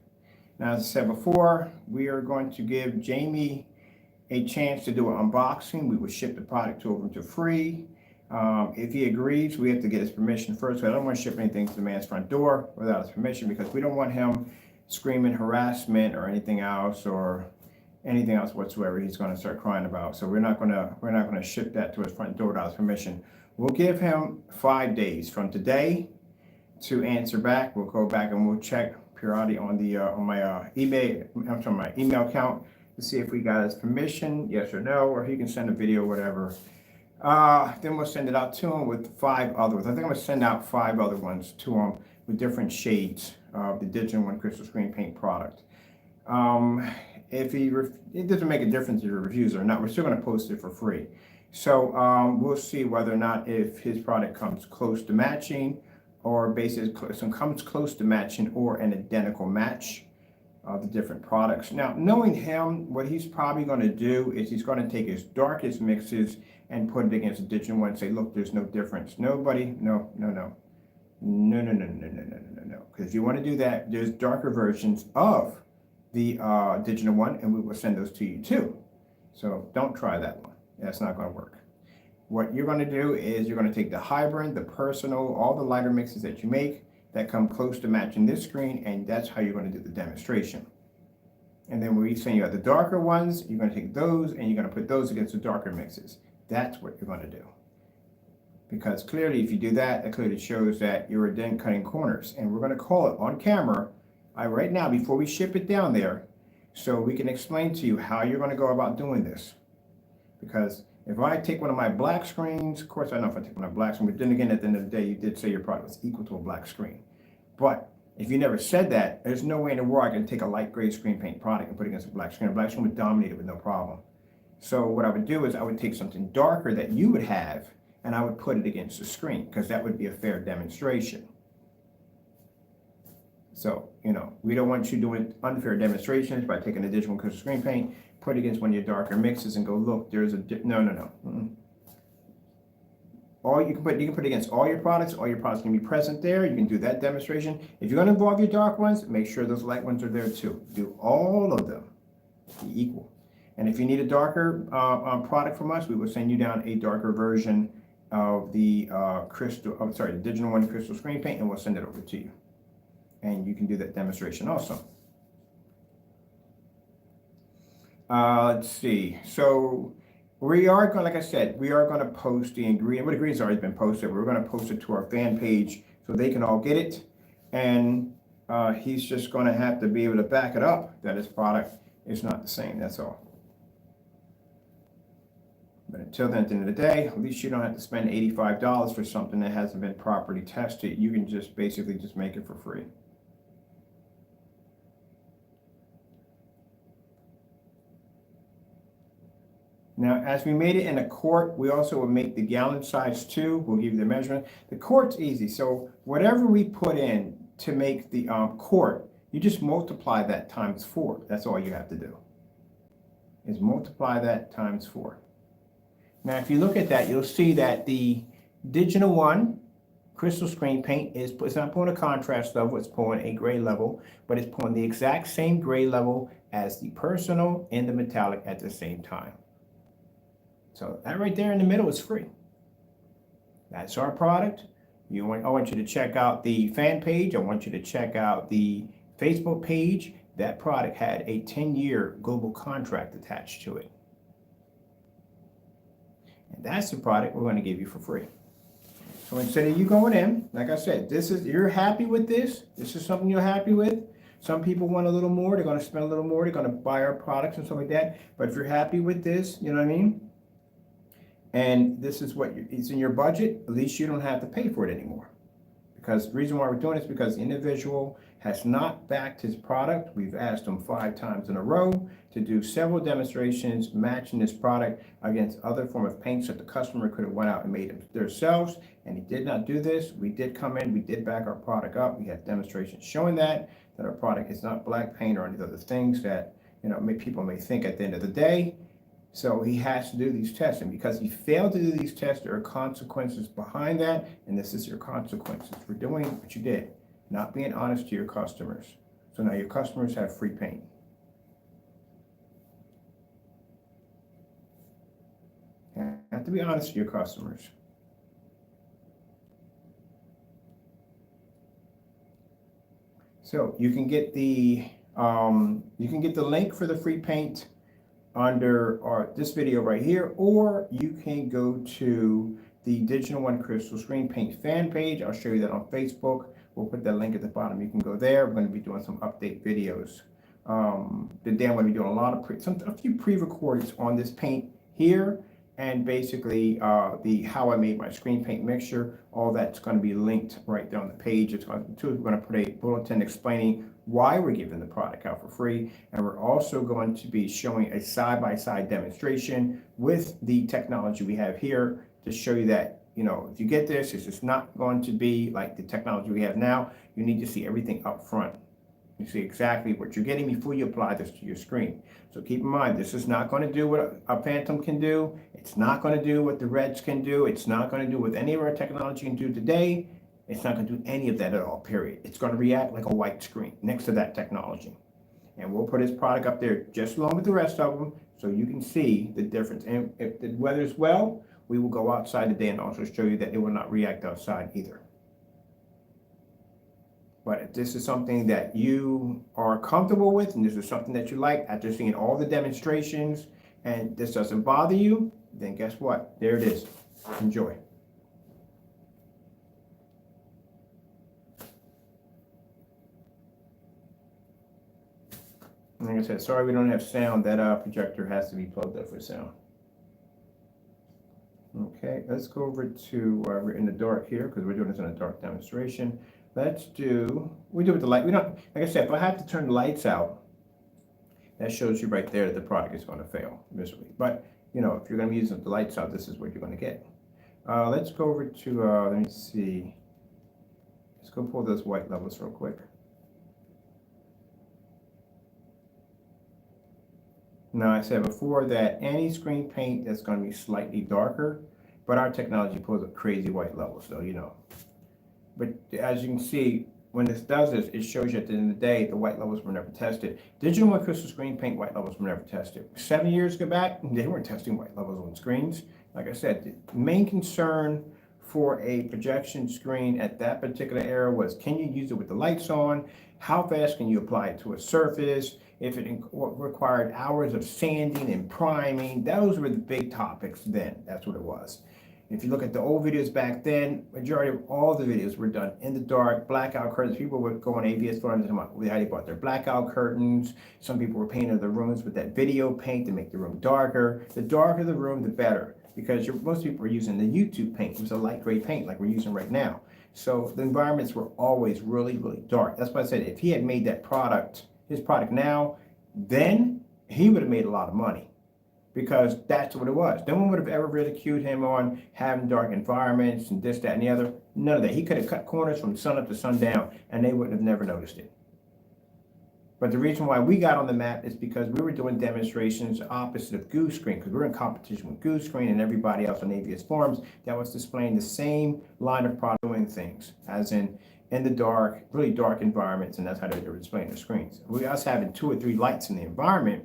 Now, as I said before, we are going to give Jamie a chance to do an unboxing. We will ship the product to him for free. If he agrees, we have to get his permission first. I don't want to ship anything to the man's front door without his permission, because we don't want him screaming harassment or anything else whatsoever he's going to start crying about. So we're not going to ship that to his front door without his permission. We'll give him 5 days from today to answer back. We'll go back and we'll check periodically on my my email account to see if we got his permission, yes or no, or he can send a video, whatever. Then we'll send it out to him with 5 others. I think I'm gonna send out 5 other ones to him with different shades of the Digital One Crystal Screen Paint product. It doesn't make a difference if he refuses or not. We're still gonna post it for free. So we'll see whether or not if his product comes close to matching, or basically comes close to matching or an identical match of the different products. Now, knowing him, what he's probably going to do is he's going to take his darkest mixes and put it against the Digital One and say, look, there's no difference. No. Because if you want to do that, there's darker versions of the Digital One, and we will send those to you too. So don't try that one. That's not going to work. What you're going to do is you're going to take the hybrid, the personal, all the lighter mixes that you make that come close to matching this screen, and that's how you're going to do the demonstration. And then when we send you out the darker ones, you're going to take those and you're going to put those against the darker mixes. That's what you're going to do. Because clearly, if you do that, it clearly shows that you're then cutting corners. And we're going to call it on camera right now before we ship it down there, so we can explain to you how you're going to go about doing this. Because if I take one of my black screens, of course I know if I take one of my black screens, but then again, at the end of the day, you did say your product was equal to a black screen. But if you never said that, there's no way in the world I can take a light gray screen paint product and put it against a black screen. A black screen would dominate it with no problem. So what I would do is I would take something darker that you would have, and I would put it against the screen, because that would be a fair demonstration. So, we don't want you doing unfair demonstrations by taking a Digital One Crystal Screen Paint, put it against one of your darker mixes and go, look, there's a, no. You can put it against all your products can be present there. You can do that demonstration. If you're gonna involve your dark ones, make sure those light ones are there too. Do all of them be equal. And if you need a darker product from us, we will send you down a darker version of the the Digital One Crystal Screen Paint, and we'll send it over to you. And you can do that demonstration also. Let's see. So we are going, like I said, we are going to post the ingredient. What ingredients already been posted? We're going to post it to our fan page so they can all get it. And he's just going to have to be able to back it up that his product is not the same. That's all. But until then, at the end of the day, at least you don't have to spend $85 for something that hasn't been properly tested. You can just basically just make it for free. Now, as we made it in a quart, we also will make the gallon size too. We'll give you the measurement. The quart's easy. So whatever we put in to make the quart, you just multiply that times 4. That's all you have to do, is multiply that times 4. Now, if you look at that, you'll see that the Digital One Crystal Screen Paint it's not pulling a contrast level, it's pulling a gray level, but it's pulling the exact same gray level as the personal and the metallic at the same time. So that right there in the middle is free. That's our product. I want you to check out the fan page. I want you to check out the Facebook page. That product had a 10-year global contract attached to it. And that's the product we're going to give you for free. So instead of you going in, like I said, you're happy with this. This is something you're happy with. Some people want a little more. They're going to spend a little more. They're going to buy our products and stuff like that. But if you're happy with this, you know what I mean? And this is what it's in your budget, at least you don't have to pay for it anymore. Because the reason why we're doing it is because the individual has not backed his product. We've asked him 5 times in a row to do several demonstrations matching this product against other form of paints that the customer could have went out and made it themselves, and he did not do this. We did come in, we did back our product up. We had demonstrations showing that our product is not black paint or any other things that people may think at the end of the day. So he has to do these tests, and because he failed to do these tests, there are consequences behind that, and this is your consequences for doing what you did, not being honest to your customers. So now your customers have free paint. You have to be honest with your customers. So you can get the link for the free paint under this video right here, or you can go to the Digital One Crystal Screen Paint fan page. I'll show you that on Facebook. We'll put that link at the bottom. You can go there. We're going to be doing some update videos. Today I'm going to be doing a few pre-recordings on this paint here, and basically how I made my screen paint mixture. All that's going to be linked right there on the page. We're going to put a bulletin explaining why we're giving the product out for free, and we're also going to be showing a side-by-side demonstration with the technology we have here to show you that, you know, if you get this, it's just not going to be like the technology we have now. You need to see everything up front. You see exactly what you're getting before you apply this to your screen. So keep in mind, this is not going to do what a Phantom can do. It's not going to do what the Reds can do. It's not going to do what any of our technology can do today. It's not going to do any of that at all, period. It's going to react like a white screen next to that technology. And we'll put this product up there just along with the rest of them so you can see the difference. And if the weather's well, we will go outside today and also show you that it will not react outside either. But if this is something that you are comfortable with and this is something that you like after seeing all the demonstrations and this doesn't bother you, then guess what? There it is. Enjoy. Like I said, sorry we don't have sound. That projector has to be plugged up for sound. Okay, let's go over to, we're in the dark here because we're doing this in a dark demonstration. We do it with the light. We don't, like I said, if I have to turn the lights out, that shows you right there that the product is going to fail miserably. But, you know, if you're going to be using the lights out, this is what you're going to get. Let's go over to, let me see. Let's go pull those white levels real quick. Now, I said before that any screen paint that's going to be slightly darker, but our technology pulls up crazy white levels, so you know. But as you can see, when this does this, it shows you at the end of the day, the white levels were never tested. Digital One Crystal Screen Paint white levels were never tested. 7 years ago back, they weren't testing white levels on screens. Like I said, the main concern for a projection screen at that particular era was, can you use it with the lights on? How fast can you apply it to a surface? If it required hours of sanding and priming, those were the big topics then. That's what it was. If you look at the old videos back then, majority of all the videos were done in the dark, blackout curtains. People would go on ABS forums and talk about how they bought their blackout curtains. Some people were painting their rooms with that video paint to make the room darker. The darker the room, the better, because most people are using the YouTube paint. It was a light gray paint like we're using right now. So the environments were always really, really dark. That's why I said if he had made that product, his product now, then he would have made a lot of money, because that's what it was. No one would have ever ridiculed him on having dark environments and this, that, and the other. None of that. He could have cut corners from sun up to sundown and they wouldn't have never noticed it. But the reason why we got on the map is because we were doing demonstrations opposite of Goose Screen, because we're in competition with Goose Screen and everybody else on ABS forums that was displaying the same line of product doing things, as in the dark, really dark environments, and that's how they were displaying the screens. We us having 2 or 3 lights in the environment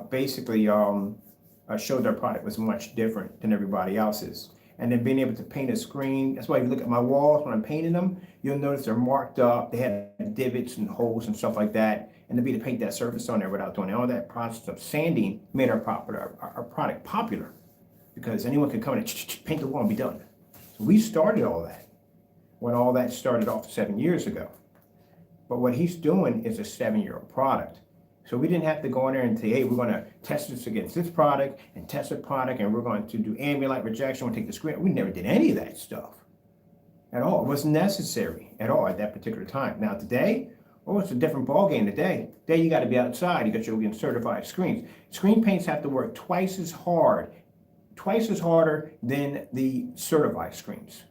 basically showed our product was much different than everybody else's. And then being able to paint a screen, that's why if you look at my walls when I'm painting them, you'll notice they're marked up. They had divots and holes and stuff like that. And to be to paint that surface on there without doing all that process of sanding made our product popular, because anyone could come in and paint the wall and be done. So we started all that when all that started off 7 years ago. But what he's doing is a 7-year-old product. So we didn't have to go in there and say, hey, we're going to test this against this product and test the product, and we're going to do ambient light rejection, we'll take the screen. We never did any of that stuff at all. It wasn't necessary at all at that particular time. Now today, oh, it's a different ballgame today. Today you got to be outside. You got your certified screens. Screen paints have to work twice as harder than the certified screens.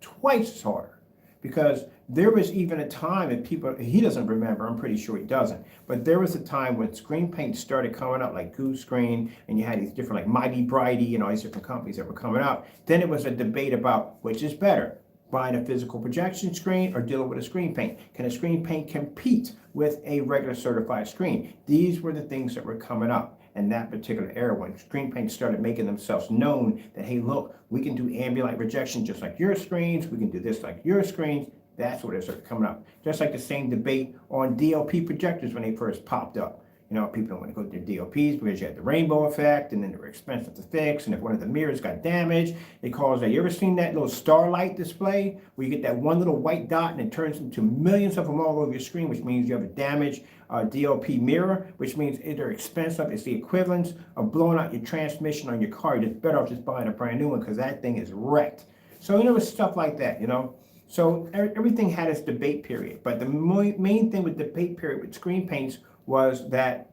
Twice as harder. Because there was even a time, and he doesn't remember, I'm pretty sure he doesn't, but there was a time when screen paint started coming up, like Goose Screen, and you had these different, like Mighty Brighty and all these different companies that were coming out. Then it was a debate about which is better, Buying a physical projection screen or dealing with a screen paint? Can a screen paint compete with a regular certified screen? These were the things that were coming up in that particular era when screen paints started making themselves known that, hey, look, we can do ambient light projection just like your screens. We can do this like your screens. That's where they started coming up. Just like the same debate on DLP projectors when they first popped up. You know, people don't want to go to their DLPs because you had the rainbow effect and then they were expensive to fix. And if one of the mirrors got damaged, it caused that. You ever seen that little starlight display where you get that one little white dot and it turns into millions of them all over your screen, which means you have a damaged DLP mirror, which means they're expensive. It's the equivalent of blowing out your transmission on your car. You're just better off just buying a brand new one because that thing is wrecked. So, you know, it's stuff like that, you know. So everything had its debate period. But the main thing with debate period with screen paints was that,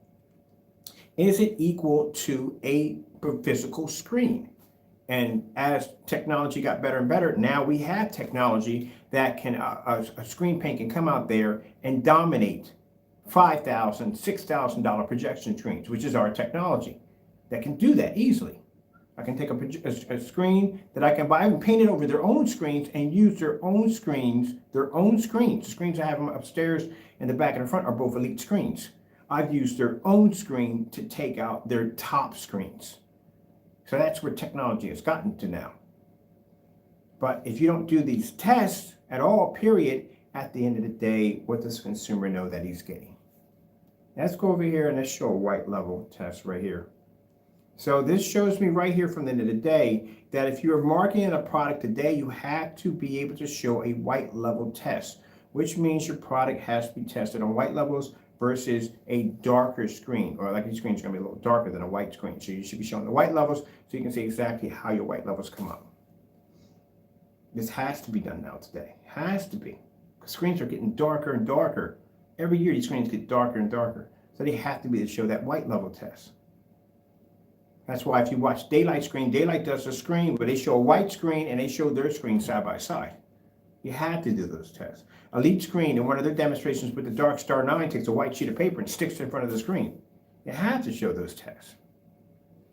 is it equal to a physical screen? And as technology got better and better, now we have technology that can, a screen paint can come out there and dominate $5,000, $6,000 projection screens, which is our technology that can do that easily. I can take a screen that I can buy and paint it over their own screens and use their own screens, The screens I have them upstairs in the back and the front are both Elite screens. I've used their own screen to take out their top screens. So that's where technology has gotten to now. But if you don't do these tests at all, period, at the end of the day, what does the consumer know that he's getting? Let's go over here and let's show a white level test right here. So this shows me right here from the end of the day that if you're marketing a product today, you have to be able to show a white level test, which means your product has to be tested on white levels versus a darker screen, or like your screen's gonna be a little darker than a white screen. So you should be showing the white levels so you can see exactly how your white levels come up. This has to be done now today, has to be. Because screens are getting darker and darker. Every year these screens get darker and darker. So they have to be to show that white level test. That's why if you watch Daylight screen, Daylight does a screen where they show a white screen and they show their screen side by side. You have to do those tests. Elite screen in one of their demonstrations with the Dark Star 9 takes a white sheet of paper and sticks it in front of the screen. You have to show those tests.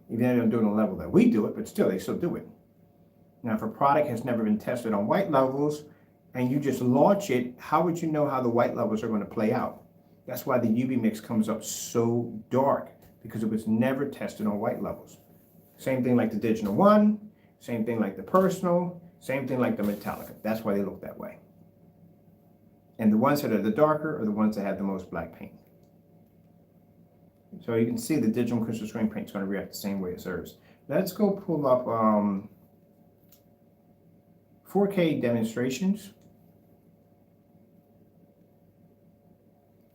Even though they don't do it on the level that we do it, but still, they still do it. Now, if a product has never been tested on white levels and you just launch it, how would you know how the white levels are going to play out? That's why the UV mix comes up so dark, because it was never tested on white levels. Same thing like the Digital 1, same thing like the Personal, same thing like the Metallica. That's why they look that way. And the ones that are the darker are the ones that have the most black paint. So you can see the digital crystal screen paint is going to react the same way as ours. Let's go pull up 4K demonstrations.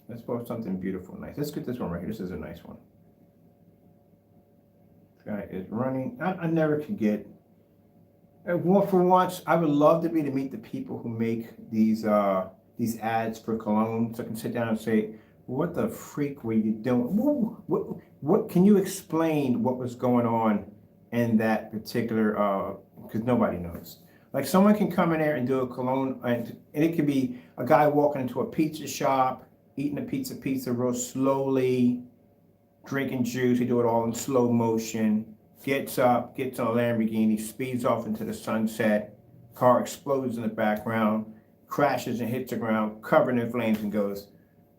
Let's post something beautiful, nice. Let's get this one right here. This is a nice one. Guy is running. I never could get. For once, I would love to be to meet the people who make these ads for cologne, so I can sit down and say, "What the freak were you doing? What can you explain what was going on in that particular?" Because nobody knows. Like someone can come in there and do a cologne, and it could be a guy walking into a pizza shop, eating a pizza real slowly, drinking juice. He do it all in slow motion. Gets up, gets on a Lamborghini, speeds off into the sunset. Car explodes in the background, crashes and hits the ground, covered in flames, and goes,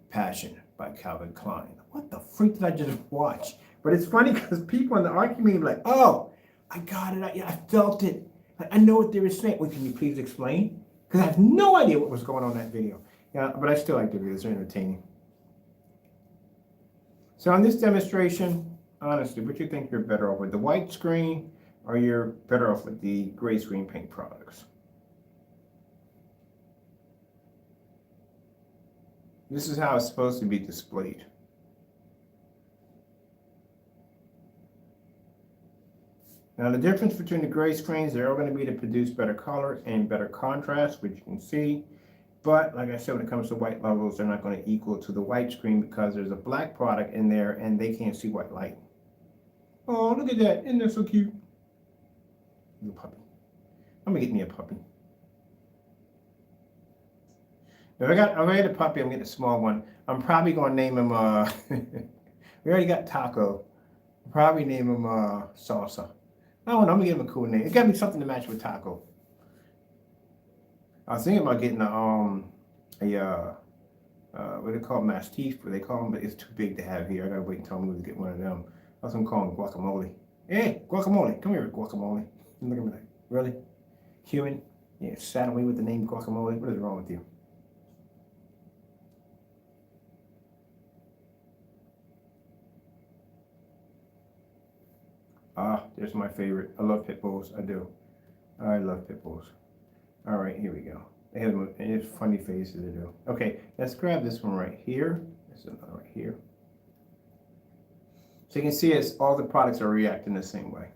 "Passion" by Calvin Klein. What the freak did I just watch? But it's funny because people in the art community are like, "Oh, I got it. I felt it. I know what they were saying." Well, can you please explain? Because I have no idea what was going on in that video. Yeah, but I still like the videos. They're entertaining. So on this demonstration, honestly, what do you think you're better off with, the white screen or you're better off with the gray screen paint products? This is how it's supposed to be displayed. Now the difference between the gray screens, they're all going to be to produce better color and better contrast, which you can see. But like I said, when it comes to white levels, they're not going to equal to the white screen because there's a black product in there and they can't see white light. Oh, look at that. Isn't that so cute? Little puppy. I'm going to get me a puppy. If I got a puppy, I'm getting a small one. I'm probably going to name him, we already got Taco. I'll probably name him Salsa. I don't know, I'm going to give him a cool name. It's got to be something to match with Taco. I was thinking about getting what they call mastiff, what they call them, but it's too big to have here. I gotta wait until I move to get one of them. I was gonna call them guacamole. Hey, guacamole, come here, guacamole. Look at me like, really? Human? Yeah, saddle me with the name guacamole. What is wrong with you? Ah, there's my favorite. I love pit bulls. I do. I love pit bulls. All right, here we go. They have funny faces to do. Okay, let's grab this one right here. There's another right here. So you can see as all the products are reacting the same way.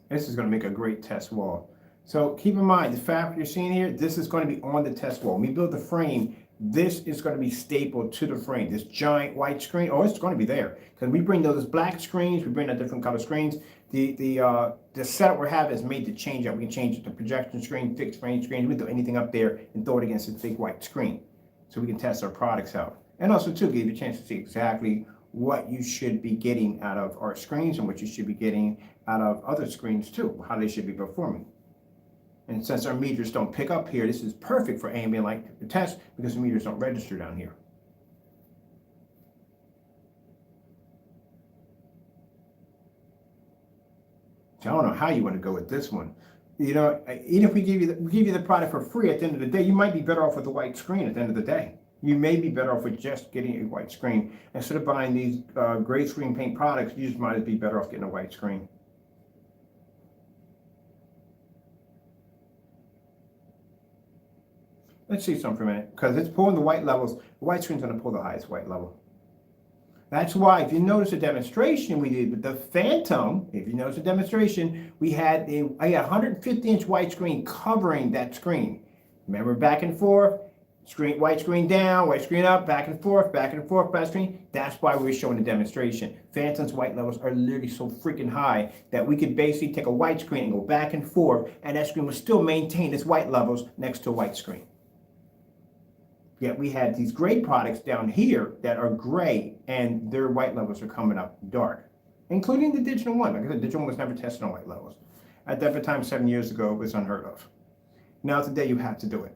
This is going to make a great test wall. So keep in mind, the fabric you're seeing here, this is going to be on the test wall. When we build the frame, this is going to be stapled to the frame. This giant white screen, oh, it's going to be there. Because we bring those black screens, we bring out different color screens. The setup we have is made to change that. We can change it to projection screen, fixed frame screen. We can throw anything up there and throw it against this big white screen. So we can test our products out. And also, too, give you a chance to see exactly what you should be getting out of our screens and what you should be getting out of other screens too, how they should be performing. And since our meters don't pick up here, this is perfect for ambient light test because the meters don't register down here. So I don't know how you want to go with this one. You know, even if we give you the product for free at the end of the day, you might be better off with the white screen at the end of the day. You may be better off with just getting a white screen. Instead of buying these gray screen paint products, you just might be better off getting a white screen. Let's see something for a minute, because it's pulling the white levels. The white screen's going to pull the highest white level. That's why, if you notice the demonstration we did with the Phantom, if you notice the demonstration, we had a 150-inch white screen covering that screen. Remember, back and forth, screen, white screen down, white screen up, back and forth, black screen. That's why we're showing the demonstration. Phantom's white levels are literally so freaking high that we could basically take a white screen and go back and forth, and that screen will still maintain its white levels next to a white screen. Yet we had these gray products down here that are gray, and their white levels are coming up dark, including the digital one. Like I said, the digital one was never tested on white levels. At that time, 7 years ago, it was unheard of. Now today, you have to do it.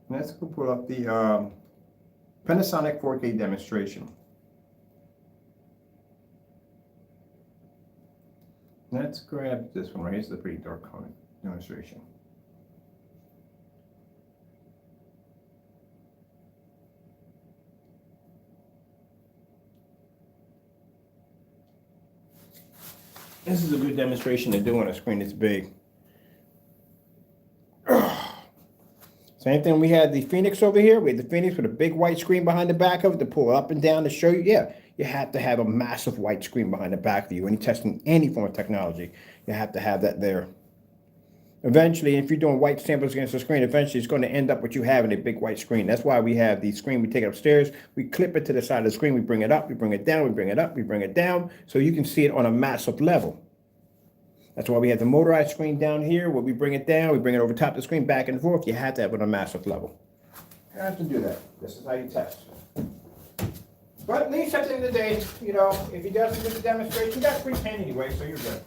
Let's go pull up the Panasonic 4K demonstration. Let's grab this one right here. It's a pretty dark color demonstration. This is a good demonstration to do on a screen that's big. Same thing, we had the Phoenix over here. We had the Phoenix with a big white screen behind the back of it to pull up and down to show you. Yeah, you have to have a massive white screen behind the back of you. When you're testing any form of technology, you have to have that there. Eventually, if you're doing white samples against the screen, eventually it's going to end up what you have in a big white screen. That's why we have the screen, we take it upstairs, we clip it to the side of the screen, we bring it up, we bring it down, we bring it up, we bring it down, so you can see it on a massive level. That's why we have the motorized screen down here, where we bring it down, we bring it over top of the screen, back and forth. You have to have it on a massive level. You have to do that. This is how you test. But at least at the end of the day, you know, if he doesn't get the demonstration, you got free paint anyway, so you're good.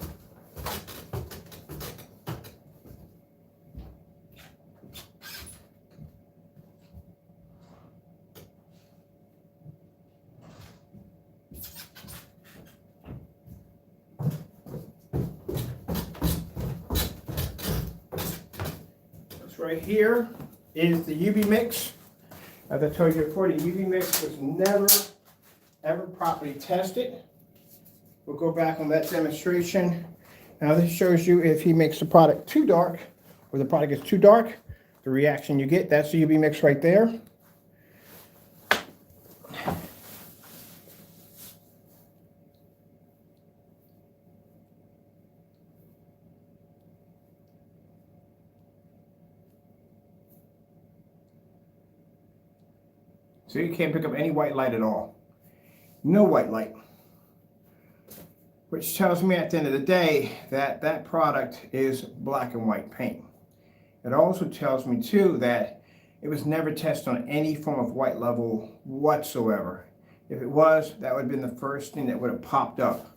Right here is the UV mix. As I told you before, the UV mix was never, ever properly tested. We'll go back on that demonstration. Now this shows you if he makes the product too dark, or the product is too dark, the reaction you get. That's the UV mix right there. So you can't pick up any white light at all. No white light. which tells me at the end of the day that that product is black and white paint. It also tells me too that it was never tested on any form of white level whatsoever. If it was, that would have been the first thing that would have popped up.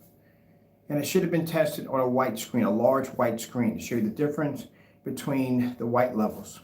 And it should have been tested on a white screen, a large white screen, to show you the difference between the white levels.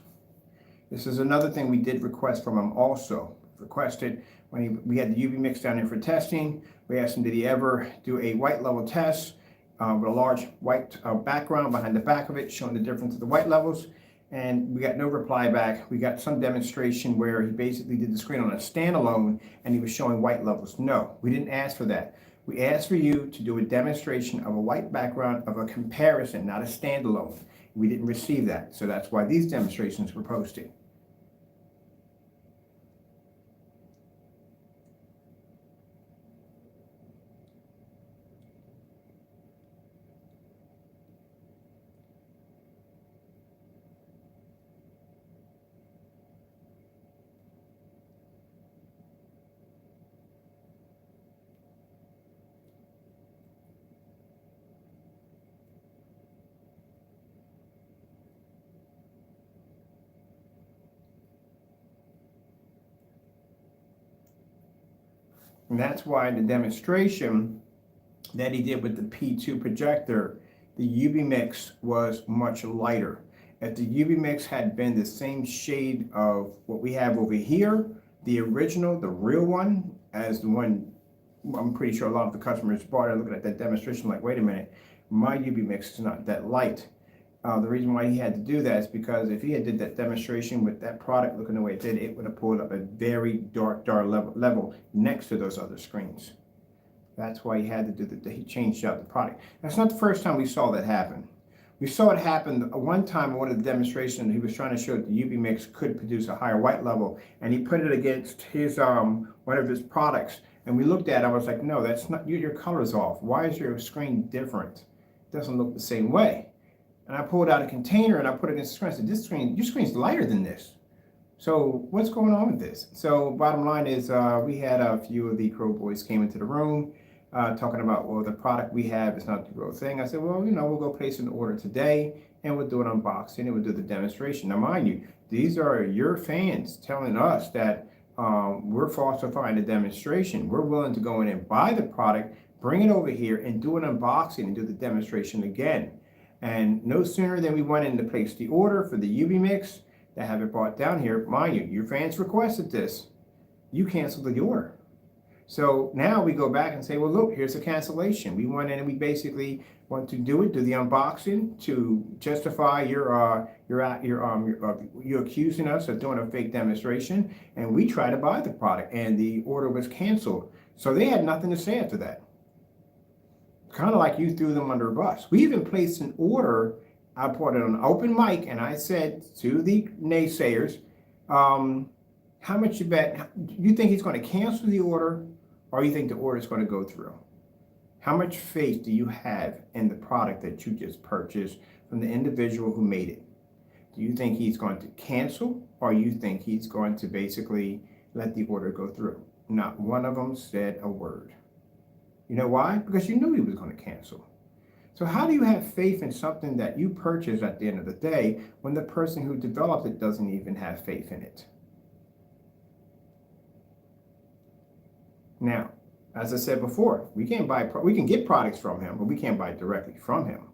This is another thing we did request from him also. Requested when we had the UV mix down there for testing. We asked him, did he ever do a white level test with a large white background behind the back of it, showing the difference of the white levels? And we got no reply back. We got some demonstration where he basically did the screen on a standalone and he was showing white levels. No, we didn't ask for that. We asked for you to do a demonstration of a white background of a comparison, not a standalone. We didn't receive that. So that's why these demonstrations were posted. And that's why the demonstration that he did with the P2 projector, the UV mix was much lighter. If the UV mix had been the same shade of what we have over here, the original, the real one, as the one I'm pretty sure a lot of the customers bought it looking at that demonstration like, wait a minute, my UV mix is not that light. The reason why he had to do that is because if he had did that demonstration with that product looking the way it did, it would have pulled up a very dark level next to those other screens. That's why he had to do he changed out the product. That's not the first time we saw that happen. We saw it happen one time in one of the demonstrations. He was trying to show that the UV mix could produce a higher white level, and he put it against his one of his products. And we looked at it, I was like, no, that's not, your color's off. Why is your screen different? It doesn't look the same way. And I pulled out a container and I put it against the screen. I said, this screen, your screen's lighter than this. So what's going on with this? So bottom line is we had a few of the Crow boys came into the room talking about, well, the product we have is not the real thing. I said, well, you know, we'll go place an order today and we'll do an unboxing and we'll do the demonstration. Now, mind you, these are your fans telling us that we're falsifying the demonstration. We're willing to go in and buy the product, bring it over here and do an unboxing and do the demonstration again. And no sooner than we went in to place the order for the UV mix to have it brought down here, mind you, your fans requested this, you canceled the order. So now we go back and say, well, look, here's a cancellation. We went in and we basically want to do the unboxing to justify you accusing us of doing a fake demonstration, and we try to buy the product, and the order was canceled. So they had nothing to say after that. Kind of like you threw them under a bus. We even placed an order. I put it on an open mic and I said to the naysayers, how much you bet? You think he's going to cancel the order, or you think the order is going to go through? How much faith do you have in the product that you just purchased from the individual who made it? Do you think he's going to cancel, or you think he's going to basically let the order go through? Not one of them said a word. You know why? Because you knew he was going to cancel. So how do you have faith in something that you purchased at the end of the day when the person who developed it doesn't even have faith in it? Now, as I said before, we can get products from him, but we can't buy directly from him.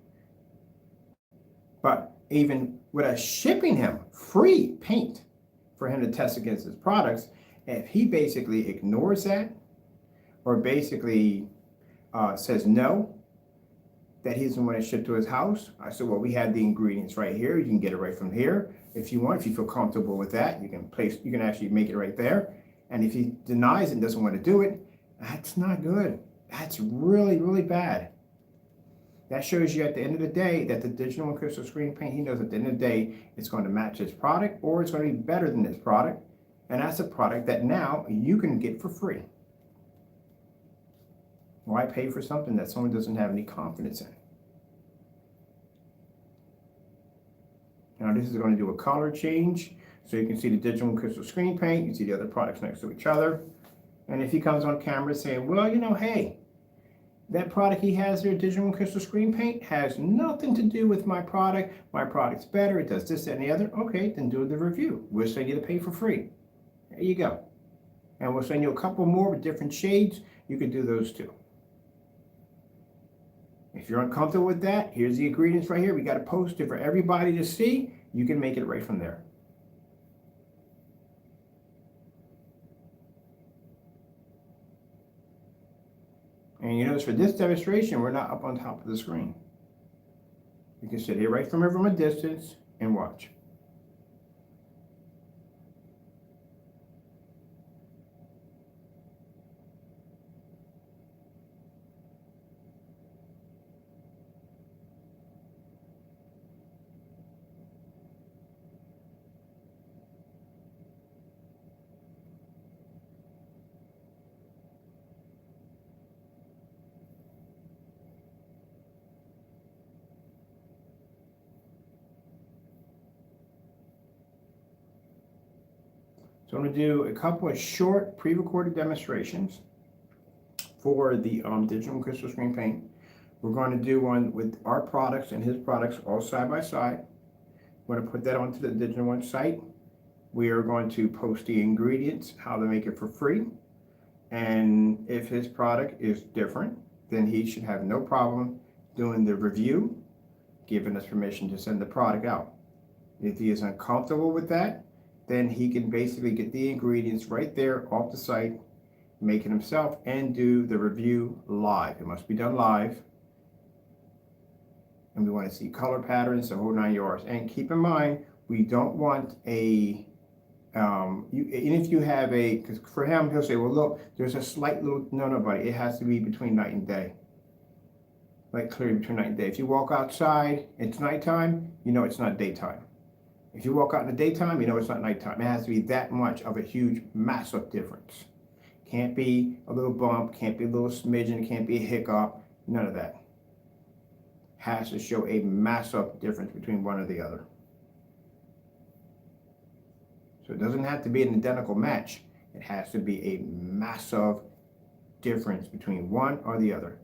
But even with us shipping him free paint for him to test against his products, if he basically ignores that, or basically says no, that he doesn't want to ship to his house, I said, well, we have the ingredients right here. You can get it right from here. If you want, if you feel comfortable with that, you can actually make it right there. And if he denies it and doesn't want to do it, that's not good. That's really, really bad. That shows you at the end of the day that the digital and crystal screen paint, he knows at the end of the day, it's going to match his product, or it's going to be better than his product. And that's a product that now you can get for free. Why pay for something that someone doesn't have any confidence in? Now this is going to do a color change. So you can see the digital and crystal screen paint. You see the other products next to each other. And if he comes on camera saying, well, you know, hey, that product he has there, digital and crystal screen paint, has nothing to do with my product. My product's better. It does this, that, and the other. Okay, then do the review. We'll send you the pay for free. There you go. And we'll send you a couple more with different shades. You can do those too. If you're uncomfortable with that, here's the ingredients right here. We got to post it for everybody to see. You can make it right from there. And you notice for this demonstration, we're not up on top of the screen. You can sit here right from a distance and watch. So I'm going to do a couple of short pre-recorded demonstrations for the digital crystal screen paint. We're going to do one with our products and his products all side by side. We're going to put that onto the Digital One site. We are going to post the ingredients, how to make it for free. And if his product is different, then he should have no problem doing the review, giving us permission to send the product out. If he is uncomfortable with that, then he can basically get the ingredients right there off the site, make it himself, and do the review live. It must be done live. And we want to see color patterns, the whole 9 yards. And keep in mind, we don't want a, and if you have a, because for him, he'll say, well, look, there's a slight little, no, buddy, it has to be between night and day. Like clearly between night and day. If you walk outside, it's nighttime, you know it's not daytime. If you walk out in the daytime, you know it's not nighttime. It has to be that much of a huge, massive difference. Can't be a little bump, can't be a little smidgen, can't be a hiccup, none of that. Has to show a massive difference between one or the other. So it doesn't have to be an identical match. It has to be a massive difference between one or the other.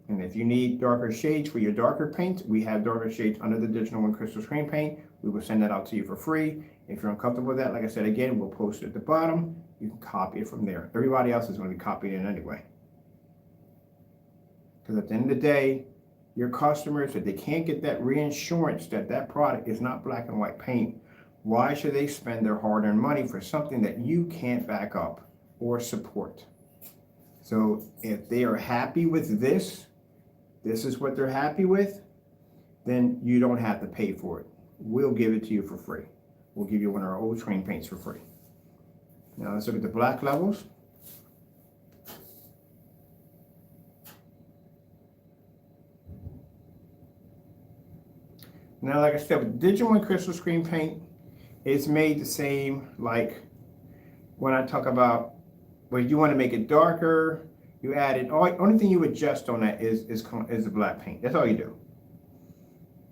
And if you need darker shades for your darker paint, we have darker shades under the Digital One Crystal Screen Paint. We will send that out to you for free. If you're uncomfortable with that, like I said, again, we'll post it at the bottom. You can copy it from there. Everybody else is going to be copied in anyway. Because at the end of the day, your customers, if they can't get that reassurance that that product is not black and white paint, why should they spend their hard-earned money for something that you can't back up or support? So if they are happy with this is what they're happy with, then you don't have to pay for it. We'll give it to you for free. We'll give you one of our old train paints for free. Now let's look at the black levels. Now, like I said, with Digital One Crystal Screen Paint, it's made the same like when I talk about where you want to make it darker, you add it. Only thing you adjust on that is the black paint. That's all you do.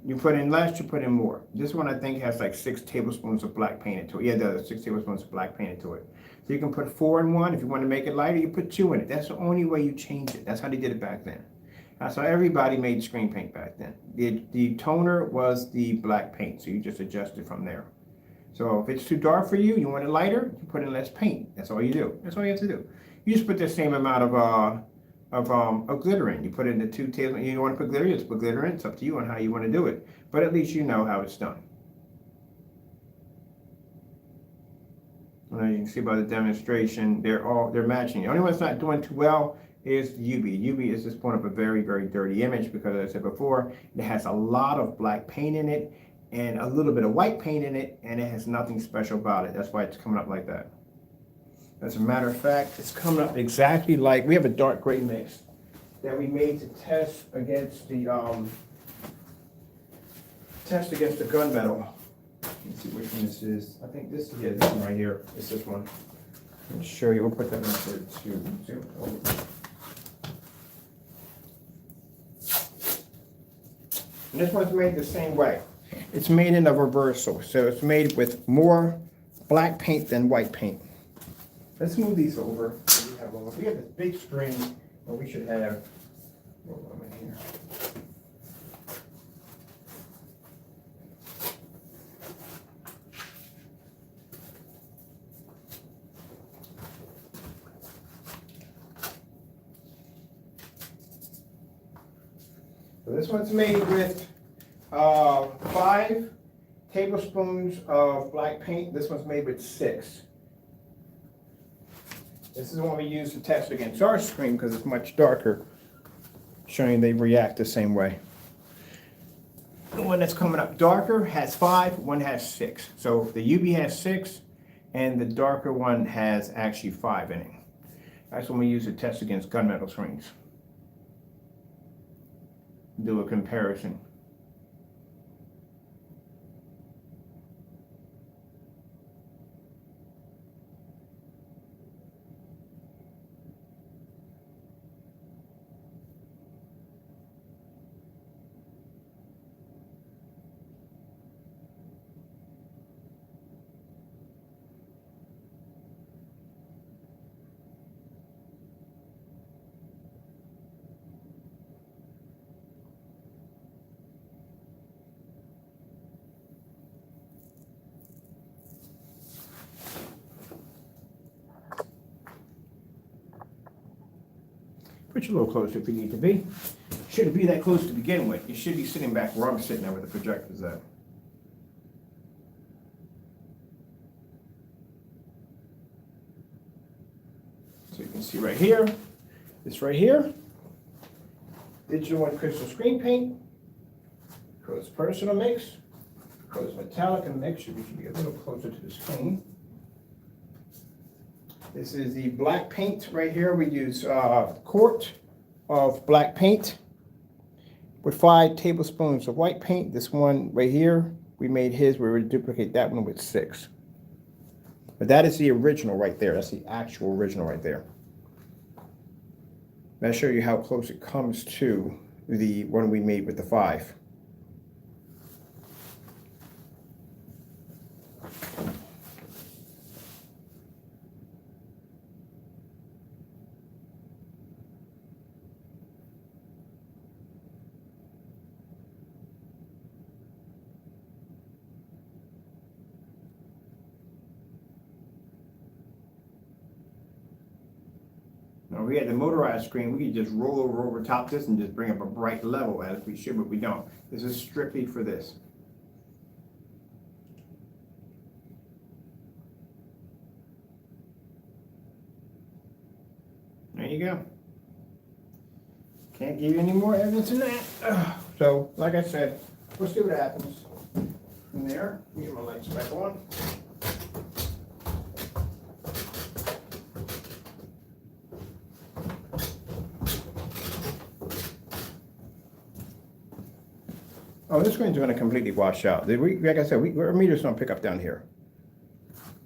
You put in less, you put in more. This one I think has like 6 tablespoons of black paint into it. Yeah, there's 6 tablespoons of black paint into it. So you can put 4 in one. If you want to make it lighter, you put 2 in it. That's the only way you change it. That's how they did it back then. That's how everybody made screen paint back then. The toner was the black paint, so you just adjust it from there. So if it's too dark for you, you want it lighter, you put in less paint. That's all you do. That's all you have to do. You just put the same amount of glitter in. You put in the 2 tablespoons. You want to put glitter, you just put glitter in. It's up to you on how you want to do it. But at least you know how it's done. And you can see by the demonstration, they're matching. The only one that's not doing too well is UV. UV is just putting up a very, very dirty image because, as I said before, it has a lot of black paint in it and a little bit of white paint in it, and it has nothing special about it. That's why it's coming up like that. As a matter of fact, it's coming up exactly like, we have a dark gray mix that we made to test against the gunmetal. Let's see which one this is. I think this is, yeah, this one right here. It's this one. Let me show you. We'll put that in there too. And this one's made the same way. It's made in a reversal. So it's made with more black paint than white paint. Let's move these over. We have this big string, but we should have. Roll them in here. So this one's made with 5 tablespoons of black paint. This one's made with 6. This is the one we use to test against our screen because it's much darker, showing they react the same way. The one that's coming up darker has 5, one has 6. So the UV has 6, and the darker one has actually 5 in it. That's when we use to test against gunmetal screens. Do a comparison. Put you a little closer if you need to be. Shouldn't be that close to begin with. You should be sitting back where I'm sitting at where the projector's at. So you can see right here, this right here, digital and crystal screen paint, Crows Personal Mix, Crows Metallic and Mix, should be a little closer to the screen. This is the black paint right here. We use a quart of black paint with 5 tablespoons of white paint. This one right here, we made his. We're going to duplicate that one with 6. But that is the original right there. That's the actual original right there. I'll show you how close it comes to the one we made with the 5. Now, if we had the motorized screen, we could just roll over top this and just bring up a bright level as we should, but we don't. This is strictly for this. There you go. Can't give you any more evidence than that. So, like I said, we'll see what happens from there. Get my lights back on. Oh, this screen's going to completely wash out. Like I said, our meters don't pick up down here.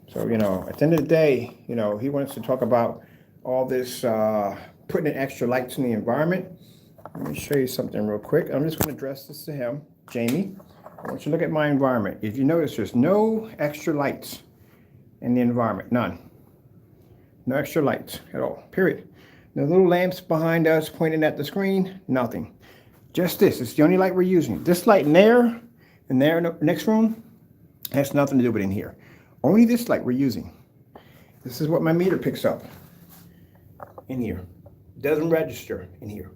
So, you know, at the end of the day, you know, he wants to talk about all this putting in extra lights in the environment. Let me show you something real quick. I'm just going to address this to him. Jamie, I want you to look at my environment. If you notice, there's no extra lights in the environment. None. No extra lights at all, period. No little lamps behind us pointing at the screen, nothing. Just this. It's the only light we're using. This light in there in the next room has nothing to do with in here. Only this light we're using. This is what my meter picks up in here. It doesn't register in here.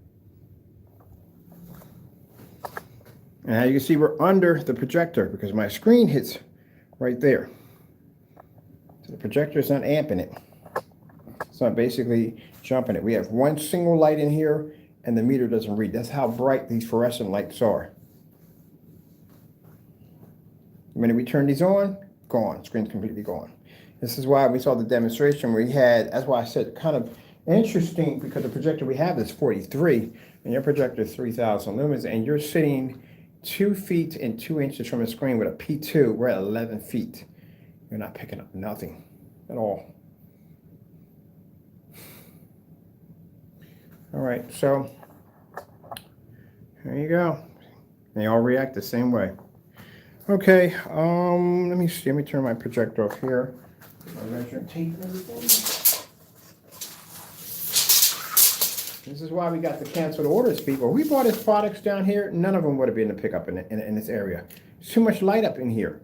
And as you can see, we're under the projector because my screen hits right there. So the projector is not amping it. It's not basically jumping it. We have one single light in here and the meter doesn't read. That's how bright these fluorescent lights are. The minute we turn these on, gone. Screen's completely gone. This is why we saw the demonstration we had. That's why I said kind of interesting because the projector we have is 43 and your projector is 3,000 lumens and you're sitting 2 feet and 2 inches from the screen with a P2. We're at 11 feet. You're not picking up nothing at all. All right, so there you go. They all react the same way. Okay, let me see. Let me turn my projector off here. My measuring tape and everything. This is why we got the canceled orders, people. We bought his products down here. None of them would have been able to pick up in this area. There's too much light up in here.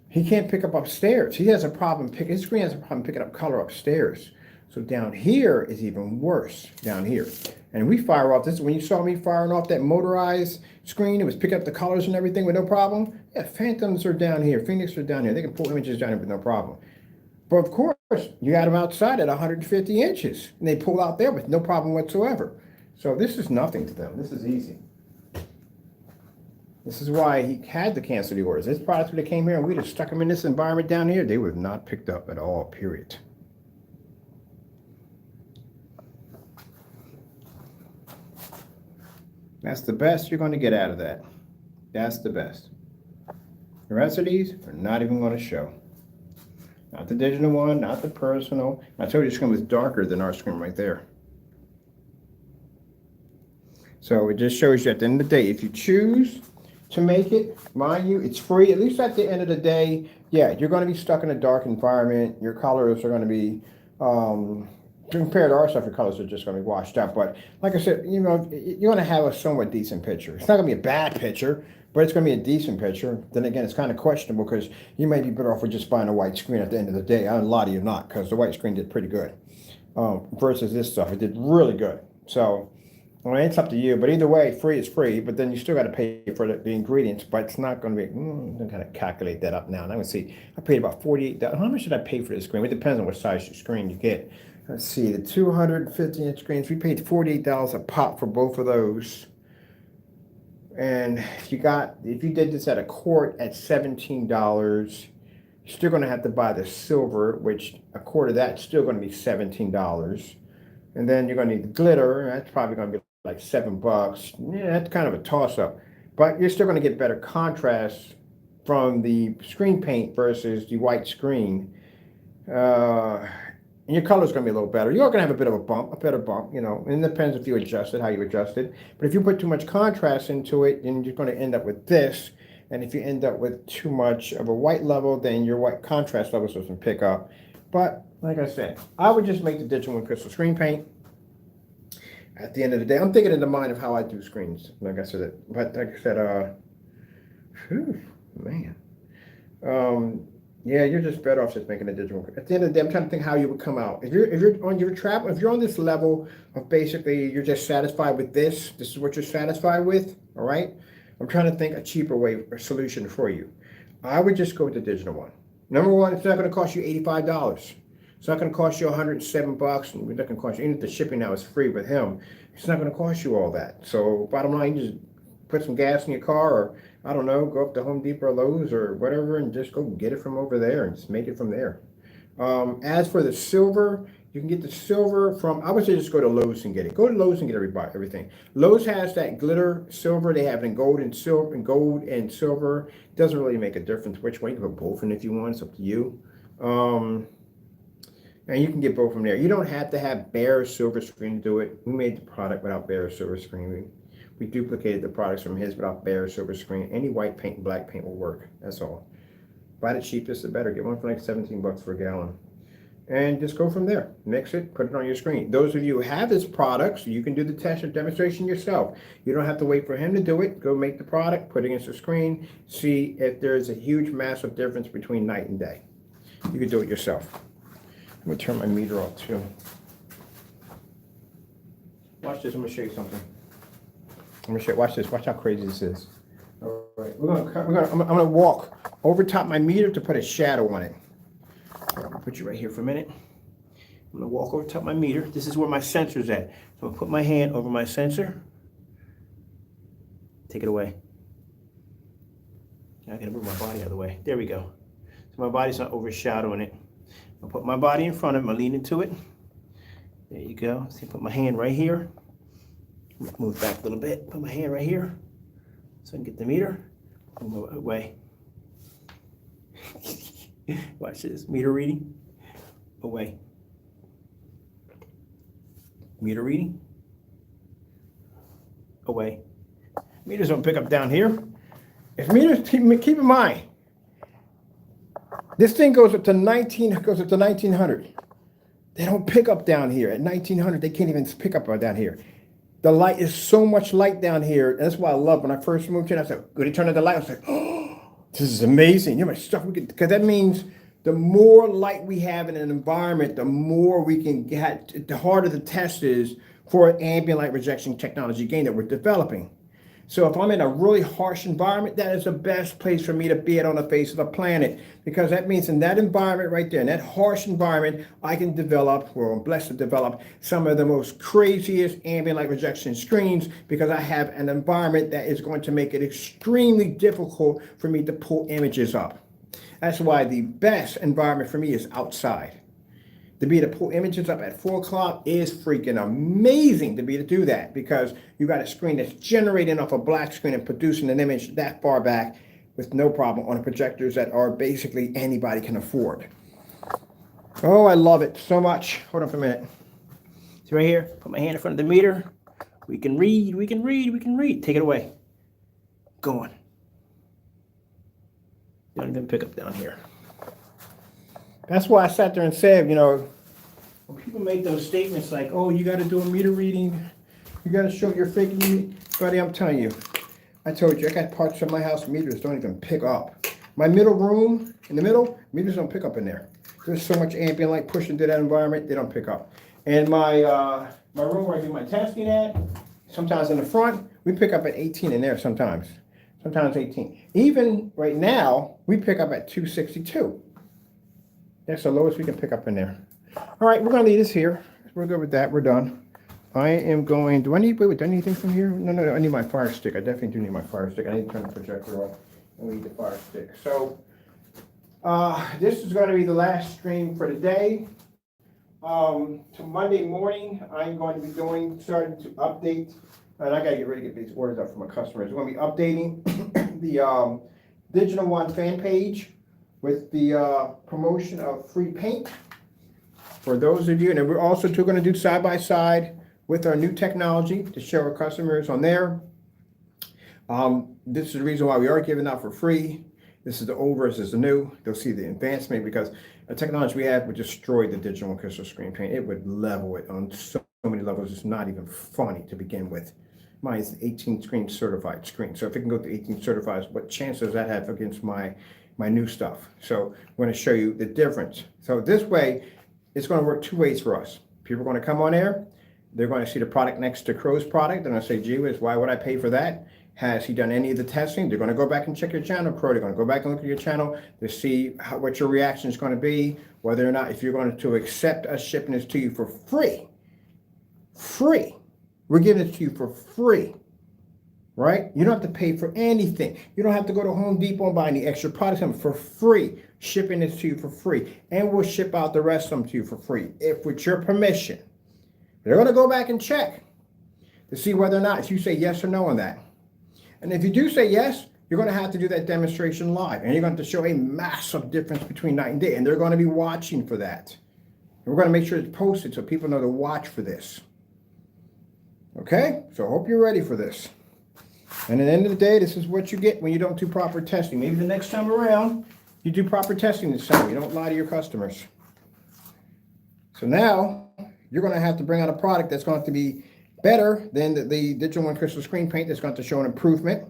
He can't pick up upstairs. He has a problem his screen has a problem picking up color upstairs. So down here is even worse, down here. And we fire off this. When you saw me firing off that motorized screen, it was picking up the colors and everything with no problem. Yeah, Phantoms are down here. Phoenix are down here. They can pull images down here with no problem. But of course, you got them outside at 150 inches. And they pull out there with no problem whatsoever. So this is nothing to them. This is easy. This is why he had to cancel the orders. His products, when they came here and we just stuck them in this environment down here, they would have not picked up at all, period. That's the best you're going to get out of that. That's the best. The rest of these are not even going to show. Not the digital one, not the personal. I told you the screen was darker than our screen right there. So it just shows you at the end of the day, if you choose to make it, mind you, it's free. At least at the end of the day, yeah, you're going to be stuck in a dark environment. Your colors are going to be, compared to our stuff, your colors are just going to be washed out. But like I said, you know, you're going to have a somewhat decent picture. It's not going to be a bad picture, but it's going to be a decent picture. Then again, it's kind of questionable because you may be better off with just buying a white screen at the end of the day. I don't lie to you not, because the white screen did pretty good versus this stuff. It did really good. So, well, it's up to you. But either way, free is free. But then you still got to pay for the ingredients. But it's not going to be. I'm going to calculate that up now. And I'm going to see. I paid about $48. How much did I pay for this screen? It depends on what size screen you get. Let's see. The 250-inch screens. We paid $48 a pop for both of those. And if you did this at a quart at $17, you're still going to have to buy the silver, which a quart of that's still going to be $17. And then you're going to need the glitter. That's probably going to be like $7. Yeah, that's kind of a toss-up. But you're still going to get better contrast from the screen paint versus the white screen. And your color's going to be a little better. You're going to have a bit of a better bump, you know. And it depends if you adjust it, how you adjust it. But if you put too much contrast into it, then you're going to end up with this. And if you end up with too much of a white level, then your white contrast level doesn't pick up. But like I said, I would just make the digital one crystal screen paint. At the end of the day, I'm thinking in the mind of how I do screens. Like I said, man. Yeah, you're just better off just making a digital one. At the end of the day, I'm trying to think how you would come out. If you're on your travel, if you're on this level of basically you're just satisfied with this is what you're satisfied with, all right? I'm trying to think a cheaper way or solution for you. I would just go with the digital one. Number one, it's not going to cost you $85. It's not going to cost you $107, and it's not going to cost you, even if the shipping now is free with him, it's not going to cost you all that. So bottom line, you just put some gas in your car, or I don't know, go up to Home Depot or Lowe's or whatever and just go get it from over there and just make it from there. As for the silver, you can get the silver from, I would say just go to Lowe's and get it. Go to Lowe's and get everything. Lowe's has that glitter silver. They have it in gold and silver. It doesn't really make a difference which one. You can put both in if you want. It's up to you. And you can get both from there. You don't have to have bare silver screen to do it. We made the product without bare silver screen. We duplicated the products from his without bare silver screen. Any white paint and black paint will work. That's all. Buy the cheapest, the better. Get one for like $17 for a gallon. And just go from there. Mix it, put it on your screen. Those of you who have his products, you can do the test or demonstration yourself. You don't have to wait for him to do it. Go make the product, put it against the screen, see if there's a huge, massive difference between night and day. You can do it yourself. I'm going to turn my meter off too. Watch this, I'm going to show you something. Watch this. Watch how crazy this is. All right, I'm gonna walk over top my meter to put a shadow on it. I'm gonna put you right here for a minute. I'm gonna walk over top my meter. This is where my sensor's at. So I'm gonna put my hand over my sensor. Take it away. I gotta move my body out of the way. There we go. So my body's not overshadowing it. I'll put my body in front of it. I'm gonna lean into it. There you go. So put my hand right here. Move back a little bit. Put my hand right here so I can get the meter. Move away. Watch this. Meter reading. Away. Meter reading. Away. Meters don't pick up down here. If meters, keep in mind, this thing goes up to 1900. They don't pick up down here. At 1900, they can't even pick up down here. The light is so much light down here. That's why I love when I first moved in. I said, when they turn on the light, I was like, oh, this is amazing. You know, stuff we can, because that means the more light we have in an environment, the more we can get, the harder the test is for ambient light rejection technology gain that we're developing. So if I'm in a really harsh environment, that is the best place for me to be at on the face of the planet, because that means in that environment right there, in that harsh environment, I can develop, or I'm blessed to develop, some of the most craziest ambient light rejection screens, because I have an environment that is going to make it extremely difficult for me to pull images up. That's why the best environment for me is outside. To be able to pull images up at 4 o'clock is freaking amazing to be able to do that, because you got a screen that's generating off a black screen and producing an image that far back with no problem on projectors that are basically anybody can afford. Oh, I love it so much. Hold on for a minute. See right here? Put my hand in front of the meter. We can read, we can read, we can read. Take it away. Go on. Don't even pick up down here. That's why I sat there and said, you know, when people make those statements like, oh, you got to do a meter reading, you got to show your fake reading. Buddy, I'm telling you, I told you, I got parts of my house meters don't even pick up. My middle room, in the middle, meters don't pick up in there. There's so much ambient light pushed into that environment, they don't pick up. And my room where I do my testing at, sometimes in the front, we pick up at 18 in there sometimes 18. Even right now, we pick up at 262. That's the lowest we can pick up in there. All right, we're going to leave this here. We're good with that. We're done. I am going, do I need, wait, do I need anything from here? No, I need my fire stick. I definitely do need my fire stick. I need to turn the projector off. I need the fire stick. So, this is going to be the last stream for the day. To Monday morning, I'm going to be starting to update, and I got to get ready to get these orders up for my customers. We're going to be updating the Digital One fan page with the promotion of free paint for those of you. And we're also going to do side by side with our new technology to show our customers on there. This is the reason why we are giving out for free. This is the old versus the new. They'll see the advancement, because the technology we have would destroy the digital and crystal screen paint. It would level it on so many levels. It's not even funny to begin with. Mine is 18 screen certified screen. So if it can go to 18 certified, what chance does that have against my new stuff? So we're going to show you the difference. So this way, it's going to work two ways for us. People are going to come on there. They're going to see the product next to Crow's product. They're going to say, gee whiz, why would I pay for that? Has he done any of the testing? They're going to go back and check your channel, Crow. They're going to go back and look at your channel to see what your reaction is going to be, whether or not, if you're going to accept us shipping this to you for free. Free. We're giving it to you for free. Right? You don't have to pay for anything. You don't have to go to Home Depot and buy any extra products for free. Shipping this to you for free. And we'll ship out the rest of them to you for free, if with your permission. They're going to go back and check to see whether or not if you say yes or no on that. And if you do say yes, you're going to have to do that demonstration live. And you're going to have to show a massive difference between night and day. And they're going to be watching for that. And we're going to make sure it's posted so people know to watch for this. Okay? So I hope you're ready for this. And at the end of the day, this is what you get when you don't do proper testing. Maybe the next time around, you do proper testing this time. You don't lie to your customers. So now, you're going to have to bring out a product that's going to be better than the Digital One Crystal Screen Paint that's going to show an improvement.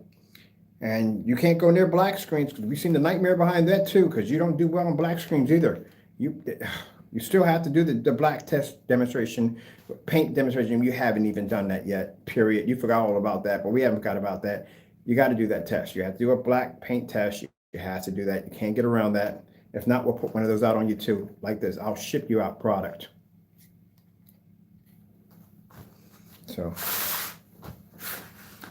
And you can't go near black screens, because we've seen the nightmare behind that too, because you don't do well on black screens either. You still have to do the black test demonstration, paint demonstration. You haven't even done that yet, period. You forgot all about that, but we haven't forgot about that. You got to do that test. You have to do a black paint test. You have to do that. You can't get around that. If not, we'll put one of those out on you too, like this. I'll ship you out product. So,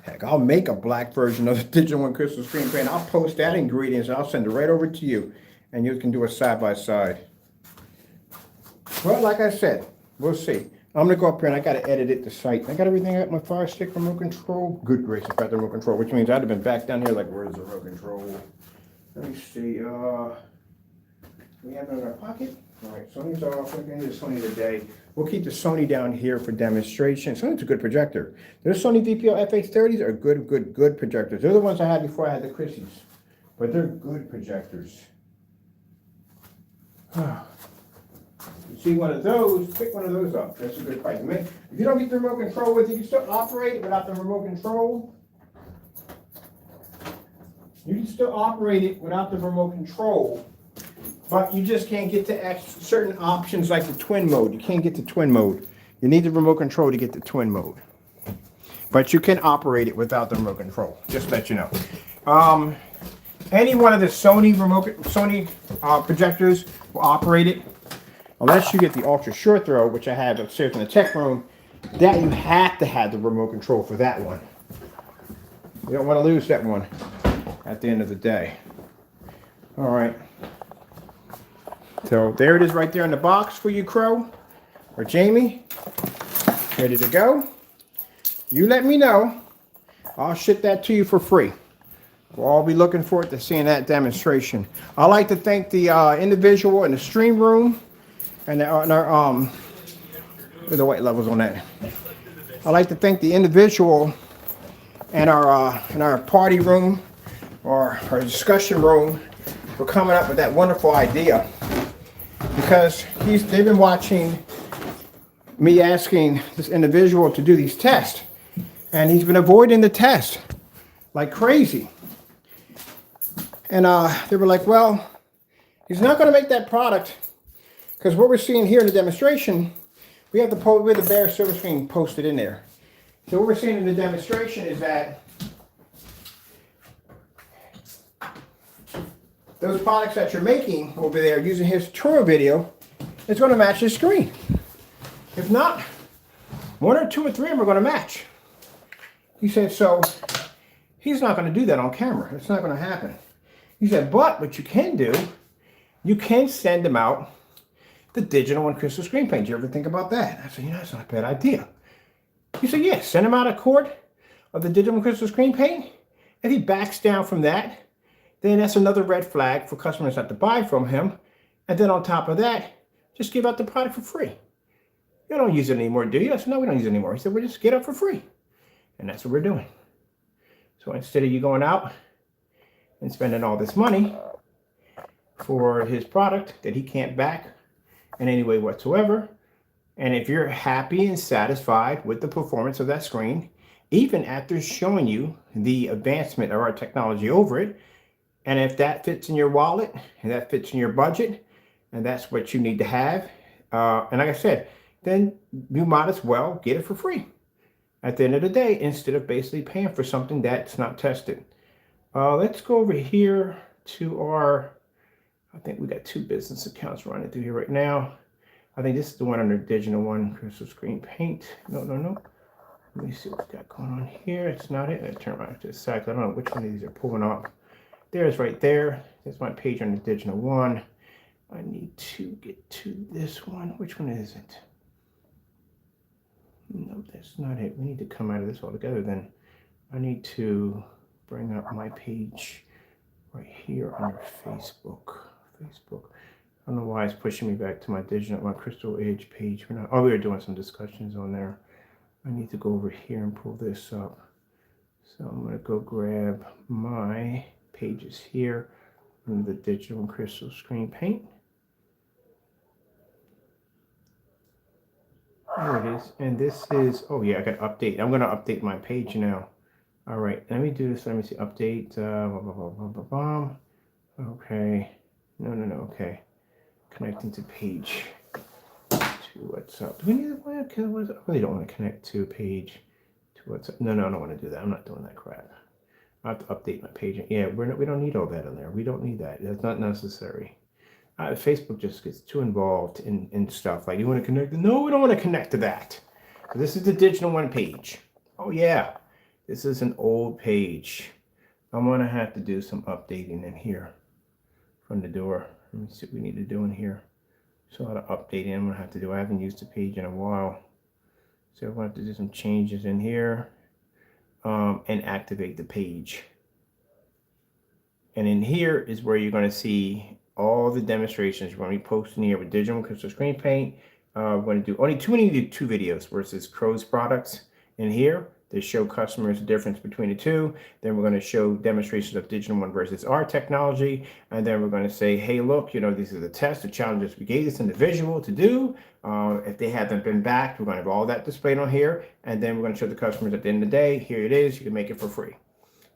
heck, I'll make a black version of the Digital One Crystal Screen Paint. I'll post that ingredients and I'll send it right over to you, and you can do a side by side. Well, like I said, we'll see. I'm gonna go up here and I gotta edit the site. I got everything at my fire stick, remote control. Good gracious, I got the remote control, which means I'd have been back down here like, where's the remote control? Let me see. We have it in our pocket. All right, Sony's off. We're going to do Sony today. We'll keep the Sony down here for demonstration. Sony's a good projector. Those Sony VPO FH30s are good projectors. They're the ones I had before I had the Chrissies, but they're good projectors. see one of those, pick one of those up. That's a good price. If you don't get the remote control with it, you can still operate it without the remote control. You can still operate it without the remote control, but you just can't get to certain options like the twin mode. You can't get to twin mode. You need the remote control to get to twin mode. But you can operate it without the remote control, just to let you know. Any one of the Sony projectors will operate it, unless you get the ultra short throw, which I have upstairs in the tech room. That you have to have the remote control for that one. You don't want to lose that one at the end of the day. All right. So there it is right there in the box for you, Crow or Jamie. Ready to go. You let me know. I'll ship that to you for free. We'll all be looking forward to seeing that demonstration. I'd like to thank the individual in the stream room and our the white levels on that. I'd like to thank the individual in our party room or our discussion room for coming up with that wonderful idea, because they've been watching me asking this individual to do these tests, and he's been avoiding the test like crazy. And they were like, well, he's not going to make that product, because what we're seeing here in the demonstration, we have the bare silver screen posted in there. So what we're seeing in the demonstration is that those products that you're making over there using his tutorial video, it's going to match his screen. If not, one or two or three of them are going to match. He said, so he's not going to do that on camera. It's not going to happen. He said, but what you can do, you can send them out the digital and crystal screen paint. Did you ever think about that? I said, that's not a bad idea. He said, yeah, send him out a quart of the digital and crystal screen paint. If he backs down from that, then that's another red flag for customers not to buy from him. And then on top of that, just give out the product for free. You don't use it anymore, do you? I said, no, we don't use it anymore. He said, we'll just get it for free. And that's what we're doing. So instead of you going out and spending all this money for his product that he can't back in any way whatsoever, and if you're happy and satisfied with the performance of that screen, even after showing you the advancement of our technology over it, and if that fits in your wallet and that fits in your budget, and that's what you need to have, and like I said, then you might as well get it for free at the end of the day, instead of basically paying for something that's not tested. Let's go over here to our, I think we got two business accounts running through here right now. I think this is the one under digital one, crystal screen paint. No. Let me see what we got going on here. It's not it. Let's turn around to the side. I don't know which one of these are pulling off. There's right there. There's my page on the digital one. I need to get to this one. Which one is it? No, that's not it. We need to come out of this altogether. Then I need to bring up my page right here under Facebook. I don't know why it's pushing me back to my Crystal Edge page. We were doing some discussions on there. I need to go over here and pull this up. So I'm going to go grab my pages here in the digital and crystal screen paint. There it is. And this is, oh yeah, I got to update. I'm going to update my page now. All right, let me do this. Let me see. Update. Okay. No. Okay. Connecting to page. To WhatsApp. Do we need to? I really don't want to connect to page to WhatsApp. No, I don't want to do that. I'm not doing that crap. I have to update my page. Yeah, we don't need all that on there. We don't need that. That's not necessary. Facebook just gets too involved in stuff. Like, you want to connect? No, we don't want to connect to that. This is the digital one page. Oh yeah, this is an old page. I'm gonna have to do some updating in here from the door. Let me see what we need to do in here. So how to update it, I'm gonna have to do. I haven't used the page in a while, so I'm gonna have to do some changes in here and activate the page. And in here is where you're gonna see all the demonstrations. We're gonna be posting here with digital and crystal screen paint. We're gonna do only two videos versus Crow's products in here. to show customers the difference between the two. Then we're going to show demonstrations of Digital One versus our technology. And then we're going to say, hey, look, these are the tests, the challenges we gave this individual to do. If they haven't been backed, we're going to have all that displayed on here. And then we're going to show the customers at the end of the day, here it is, you can make it for free.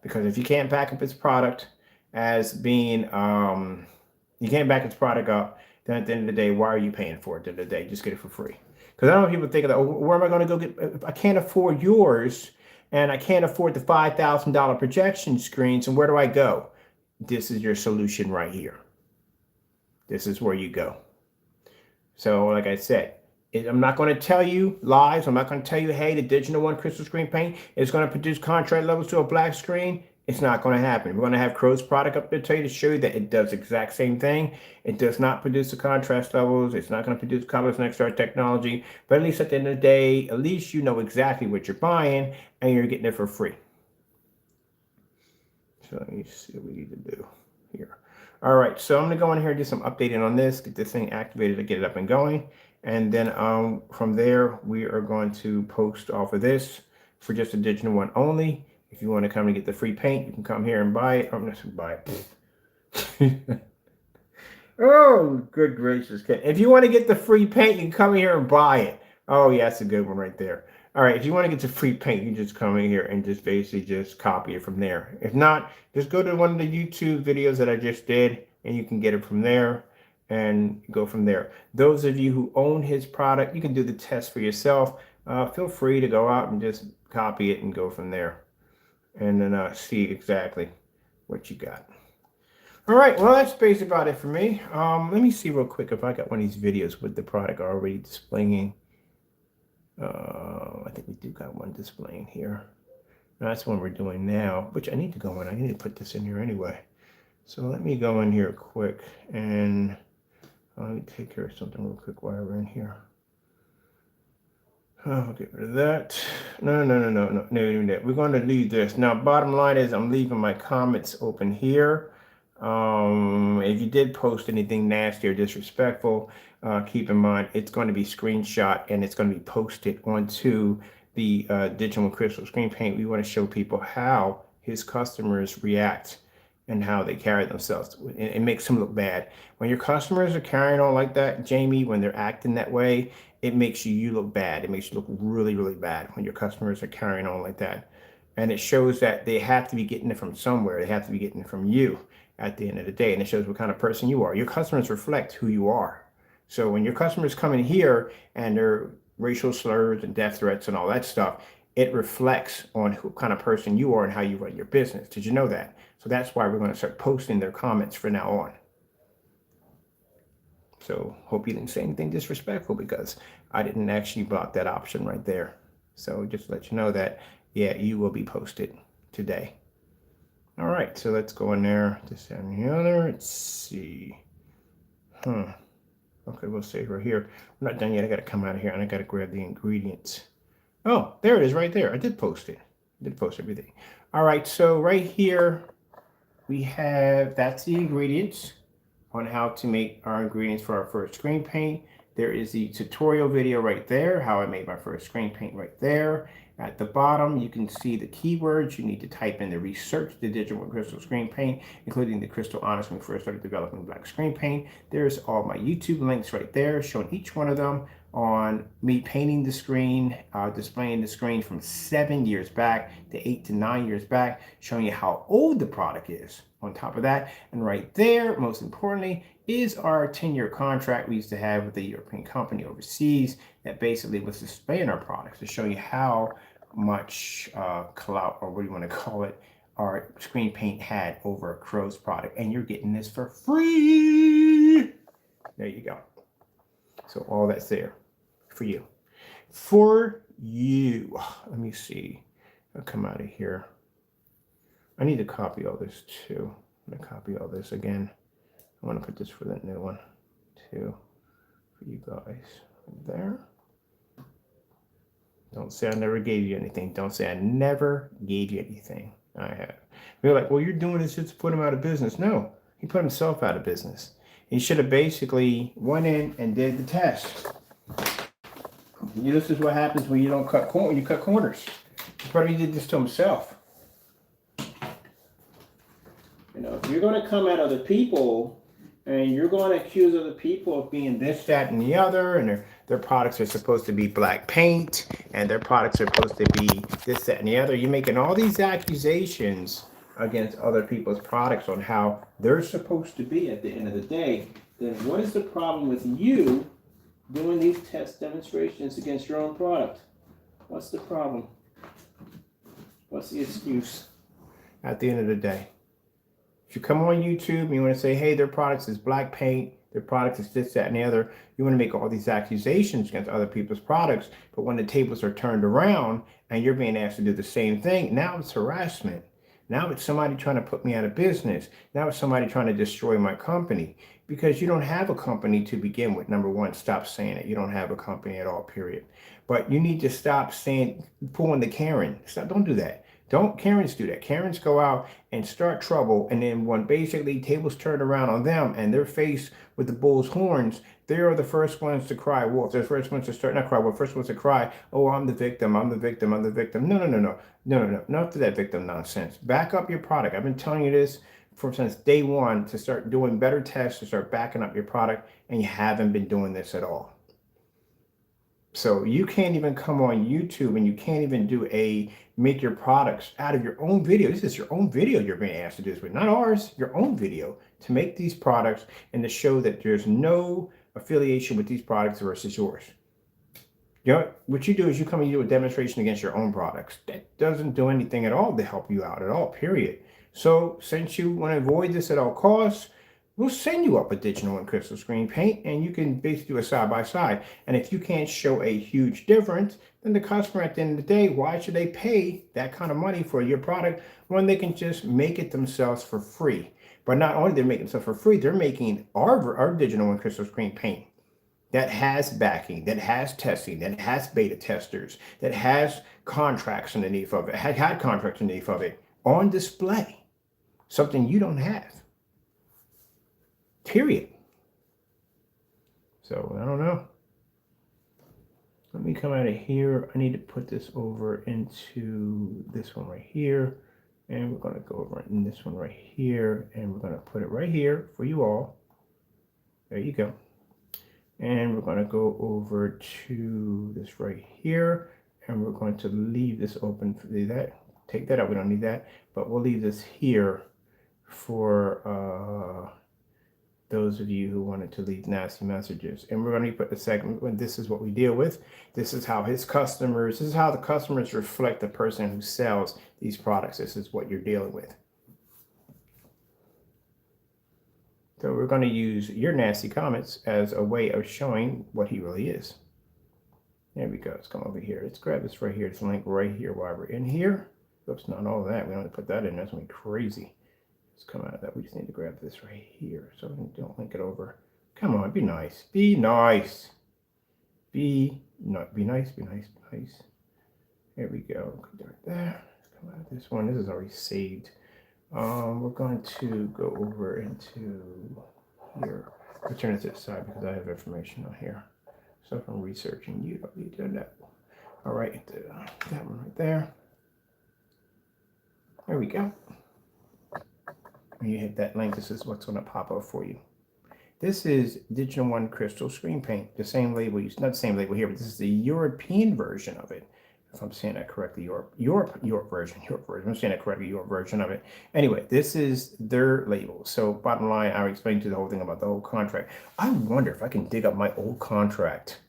Because if you can't back up its product as being, you can't back its product up, then at the end of the day, why are you paying for it at the end of the day? Just get it for free. Because I don't know if people think of that, oh, where am I going to go get, if I can't afford yours and I can't afford the $5,000 projection screens, and where do I go? This is your solution right here. This is where you go. So like I said, I'm not going to tell you lies. I'm not going to tell you, hey, the Digital One crystal screen paint is going to produce contrast levels to a black screen. It's not going to happen. We're going to have Crow's product up there to show you that it does the exact same thing. It does not produce the contrast levels. It's not going to produce colors next to our technology. But at least at the end of the day, at least you know exactly what you're buying and you're getting it for free. So let me see what we need to do here. All right, so I'm going to go in here and do some updating on this, get this thing activated to get it up and going. And then from there, we are going to post off of this for just a Digital One only. If you want to come and get the free paint, you can come here and buy it. I'm not going to buy it. Oh, good gracious. If you want to get the free paint, you can come in here and buy it. Oh, yeah, that's a good one right there. All right, if you want to get the free paint, you just come in here and just basically just copy it from there. If not, just go to one of the YouTube videos that I just did, and you can get it from there and go from there. Those of you who own his product, you can do the test for yourself. Feel free to go out and just copy it and go from there. And then see exactly what you got. All right, well, that's basically about it for me. Let me see real quick if I got one of these videos with the product already displaying. I think we do got one displaying here. That's one we're doing now, which I need to go in. I need to put this in here anyway. So let me go in here quick and let me take care of something real quick while we're in here. I'll get rid of that. No. We're going to leave this. Now, bottom line is I'm leaving my comments open here. If you did post anything nasty or disrespectful, keep in mind it's going to be screenshot and it's going to be posted onto the Digital One Crystal Screen Paint. We want to show people how his customers react and how they carry themselves. It makes them look bad. When your customers are carrying on like that, Jamie, when they're acting that way, it makes you look bad. It makes you look really, really bad when your customers are carrying on like that. And it shows that they have to be getting it from somewhere. They have to be getting it from you at the end of the day. And it shows what kind of person you are. Your customers reflect who you are. So when your customers come in here and they're racial slurs and death threats and all that stuff, it reflects on what kind of person you are and how you run your business. Did you know that? So that's why we're going to start posting their comments from now on. So hope you didn't say anything disrespectful because I didn't actually block that option right there. So just to let you know that, yeah, you will be posted today. All right, so let's go in there, this and the other. Let's see. Okay, we'll save right here. I'm not done yet. I got to come out of here and I got to grab the ingredients. Oh, there it is right there. I did post it. I did post everything. All right, so right here we have, that's the ingredients on how to make our ingredients for our first screen paint. There is the tutorial video right there, how I made my first screen paint right there. At the bottom, you can see the keywords. You need to type in the research, the Digital One Crystal Screen Paint, including the Crystal Onyx when we first started developing black screen paint. There's all my YouTube links right there, showing each one of them on me painting the screen, displaying the screen from 7 years back to 8 to 9 years back, showing you how old the product is. On top of that, and right there, most importantly, is our 10-year contract we used to have with the European company overseas that basically was displaying our products to show you how much clout, or what do you want to call it, our screen paint had over a Crow's product. And you're getting this for free. There you go. So all that's there for you. For you. Let me see. I'll come out of here. I need to copy all this too. I'm going to copy all this again. I want to put this for that new one too. For you guys. There. Don't say I never gave you anything. Don't say I never gave you anything. I have. You're like, well, you're doing this just to put him out of business. No, he put himself out of business. He should have basically went in and did the test. This is what happens when you don't cut corners. You cut corners. But he did this to himself. You know, if you're going to come at other people and you're going to accuse other people of being this, that, and the other, and their products are supposed to be black paint, and their products are supposed to be this, that, and the other, you're making all these accusations against other people's products on how they're supposed to be at the end of the day, then what is the problem with you doing these test demonstrations against your own product? What's the problem? What's the excuse at the end of the day? If you come on YouTube and you want to say, hey, their products is black paint, their products is this, that, and the other, you want to make all these accusations against other people's products, but when the tables are turned around and you're being asked to do the same thing, now it's harassment. Now it's somebody trying to put me out of business. Now it's somebody trying to destroy my company because you don't have a company to begin with. Number one, stop saying it. You don't have a company at all, period. But you need to stop saying, pulling the Karen. Stop, don't do that. Don't Karens do that. Karens go out and start trouble, and then when basically tables turn around on them and they're faced with the bull's horns, they are the first ones to cry wolf. They're the first ones to start, not cry wolf, first ones to cry, oh, I'm the victim, I'm the victim, I'm the victim. No, not to that victim nonsense. Back up your product. I've been telling you this since day one to start doing better tests, to start backing up your product, and you haven't been doing this at all. So you can't even come on YouTube and you can't even make your products out of your own video. This is your own video you're being asked to do this with, not ours, your own video, to make these products and to show that there's no affiliation with these products versus yours. You know, what you do is you come and you do a demonstration against your own products. That doesn't do anything at all to help you out at all, period. So since you want to avoid this at all costs, we'll send you up a digital and crystal screen paint, and you can basically do a side-by-side. And if you can't show a huge difference, then the customer at the end of the day, why should they pay that kind of money for your product when they can just make it themselves for free? But not only they're making stuff for free, they're making our digital and crystal screen paint that has backing, that has testing, that has beta testers, that has contracts underneath of it, had contracts underneath of it on display, something you don't have. Period. So I don't know. Let me come out of here. I need to put this over into this one right here. And we're going to go over in this one right here. And we're going to put it right here for you all. There you go. And we're going to go over to this right here. And we're going to leave this open for that. Take that out. We don't need that. But we'll leave this here for those of you who wanted to leave nasty messages. And we're going to put the segment when this is what we deal with. This is how this is how the customers reflect the person who sells these products. This is what you're dealing with. So we're going to use your nasty comments as a way of showing what he really is. There we go. Let's come over here. Let's grab this right here. This link right here while we're in here. Oops, not all of that. We don't put that in. That's going to be crazy. Let's come out of that. We just need to grab this right here so we don't link it over. Come on, be nice. Be nice. Be nice. Be nice. There we go. Right there. Let's come out of this one. This is already saved. We're going to go over into here. I'll turn it to the side because I have information on here. So if I'm researching, you don't need to do that. All right, that one right there. There we go. When you hit that link, this is what's going to pop up for you. This is Digital One Crystal Screen Paint, the same label, not the same label here, but this is the European version of it. If I'm saying that correctly, Europe version. I'm saying that correctly, Europe version of it. Anyway, this is their label. So bottom line, I explained to you the whole thing about the old contract. I wonder if I can dig up my old contract.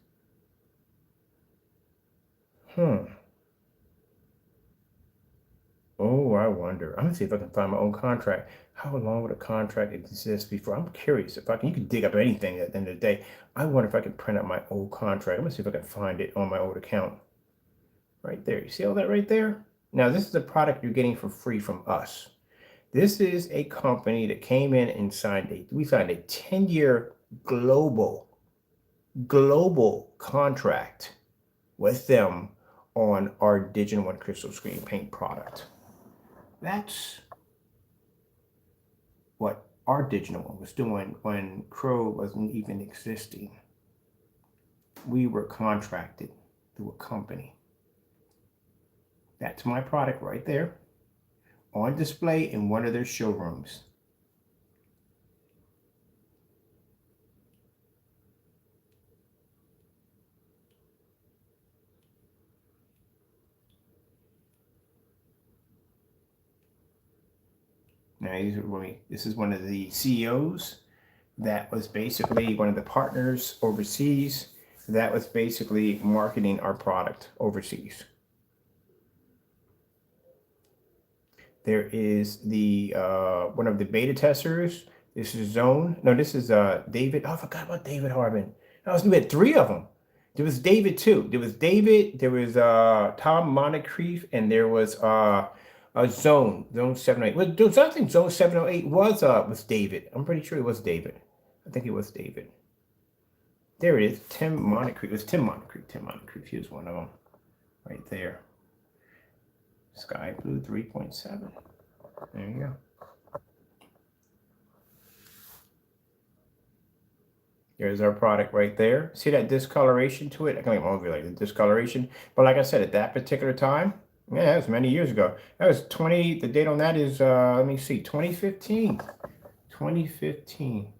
Oh, I wonder. I'm gonna see if I can find my own contract. How long would a contract exist before? I'm curious if I can. You can dig up anything at the end of the day. I wonder if I can print out my old contract. I'm gonna see if I can find it on my old account. Right there. You see all that right there? Now, this is a product you're getting for free from us. This is a company that came in and we signed a 10-year global contract with them on our Digital One Crystal Screen Paint product. That's what our Digital One was doing when Crow wasn't even existing. We were contracted through a company. That's my product right there on display in one of their showrooms. Now, this is one of the CEOs that was basically one of the partners overseas that was basically marketing our product overseas. There is the one of the beta testers. This is Zone. No, this is David. Oh, I forgot about David Harbin. We had three of them. There was David too. There was David. There was Tom Moncrief, and there was a Zone 708. I think Zone 708 was David. I'm pretty sure it was David. I think it was David. There it is. Tim Moncrief. It was Tim Moncrief. Tim Moncrief. He was one of them. Right there. Sky Blue 3.7. There you go. There's our product right there. See that discoloration to it? I can't even like the discoloration. But like I said, at that particular time, yeah, that was many years ago. That was the date on that is, let me see, 2015. 2015.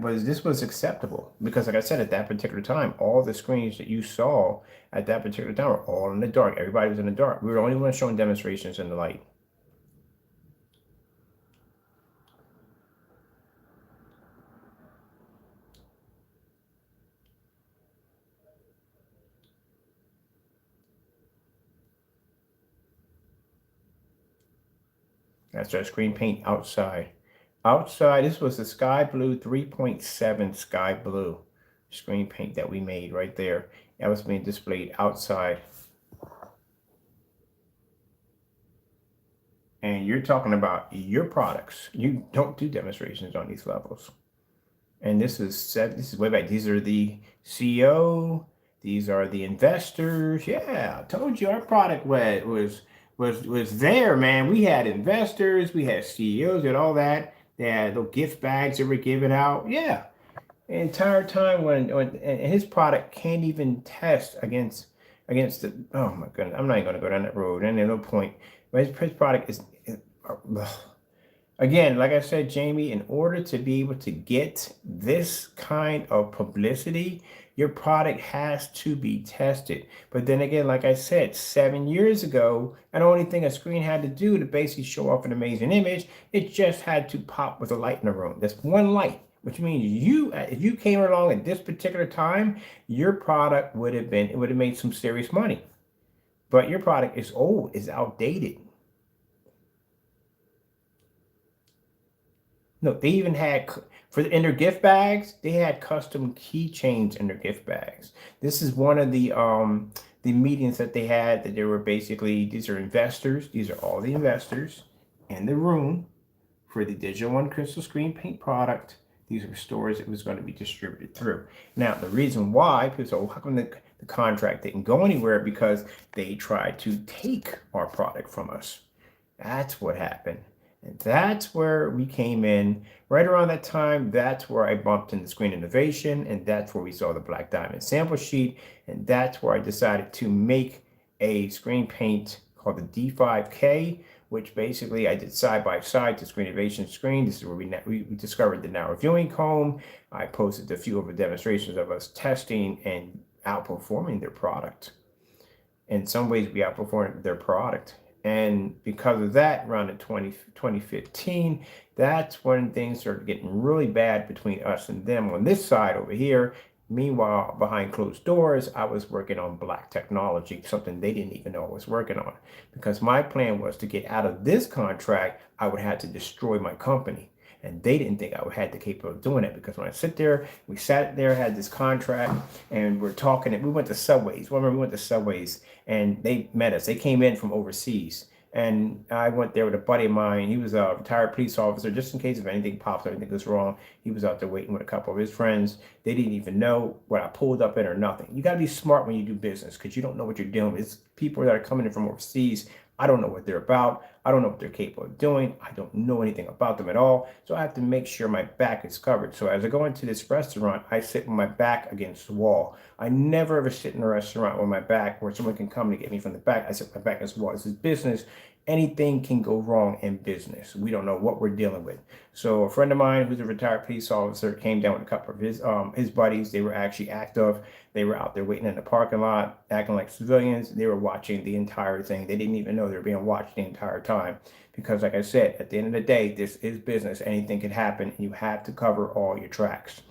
This was acceptable because, like I said, at that particular time, all the screens that you saw at that particular time were all in the dark. Everybody was in the dark. We were the only ones showing demonstrations in the light. That's our screen paint outside. Outside, this was the Sky Blue 3.7 Sky Blue screen paint that we made right there. That was being displayed outside. And you're talking about your products. You don't do demonstrations on these levels. And this is way back. These are the CEO. These are the investors. Yeah, I told you our product was there, man. We had investors, we had CEOs, and all that. They had little gift bags that were given out. Yeah, the entire time when and his product can't even test against the. Oh my goodness, I'm not even gonna go down that road. And there's no point. But his product is again, like I said, Jamie. In order to be able to get this kind of publicity, your product has to be tested. But then again, like I said, 7 years ago, and the only thing a screen had to do to basically show off an amazing image, it just had to pop with a light in the room. That's one light, which means if you came along at this particular time, your product would have made some serious money. But your product is old, is outdated. No, they even had in their gift bags, they had custom keychains in their gift bags. This is one of the meetings that they had that they were basically, these are investors. These are all the investors in the room for the Digital One Crystal Screen Paint product. These are stores it was going to be distributed through. Now, the reason why, because how come the contract didn't go anywhere? Because they tried to take our product from us. That's what happened. And that's where we came in. Right around that time, that's where I bumped into Screen Innovation, and that's where we saw the Black Diamond sample sheet, and that's where I decided to make a screen paint called the D5K, which basically I did side by side to Screen Innovation screen. This is where we discovered the narrow viewing cone. I posted a few of the demonstrations of us testing and outperforming their product. In some ways, we outperformed their product. And because of that, around in 2015, that's when things started getting really bad between us and them on this side over here. Meanwhile, behind closed doors, I was working on black technology, something they didn't even know I was working on. Because my plan was to get out of this contract, I would have to destroy my company. And they didn't think I would have the capability of doing it, because when I we sat there, had this contract, and we're talking, and we went to Subways. Remember, we went to Subways, and they met us. They came in from overseas, and I went there with a buddy of mine. He was a retired police officer, just in case if anything pops or anything goes wrong. He was out there waiting with a couple of his friends. They didn't even know what I pulled up in or nothing. You got to be smart when you do business, because you don't know what you're doing. It's people that are coming in from overseas, I don't know what they're about. I don't know what they're capable of doing. I don't know anything about them at all. So I have to make sure my back is covered. So as I go into this restaurant, I sit with my back against the wall. I never ever sit in a restaurant with my back where someone can come to get me from the back. I sit with my back against the wall. This is business. Anything can go wrong in business. We don't know what we're dealing with. So a friend of mine who's a retired police officer came down with a couple of his buddies. They were actually active. They were out there waiting in the parking lot, acting like civilians. They were watching the entire thing. They didn't even know they were being watched the entire time. Because like I said, at the end of the day, this is business. Anything can happen, and you have to cover all your tracks.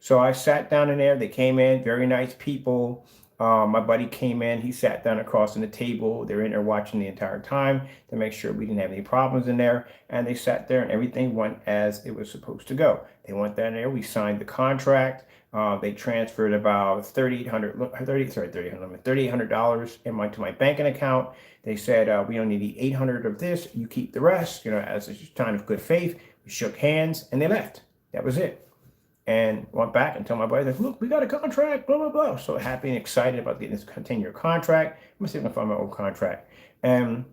So I sat down in there. They came in, very nice people. My buddy came in. He sat down across from the table. They were in there watching the entire time to make sure we didn't have any problems in there. And they sat there, and everything went as it was supposed to go. They went down there. We signed the contract. They transferred about $3,800 to my banking account. They said, we only need 800 of this. You keep the rest, as a sign of good faith. We shook hands, and they left. That was it. And went back and told my buddy, like, look, we got a contract, blah, blah, blah. So happy and excited about getting this 10-year contract. I'm going to see if I can find my old contract. And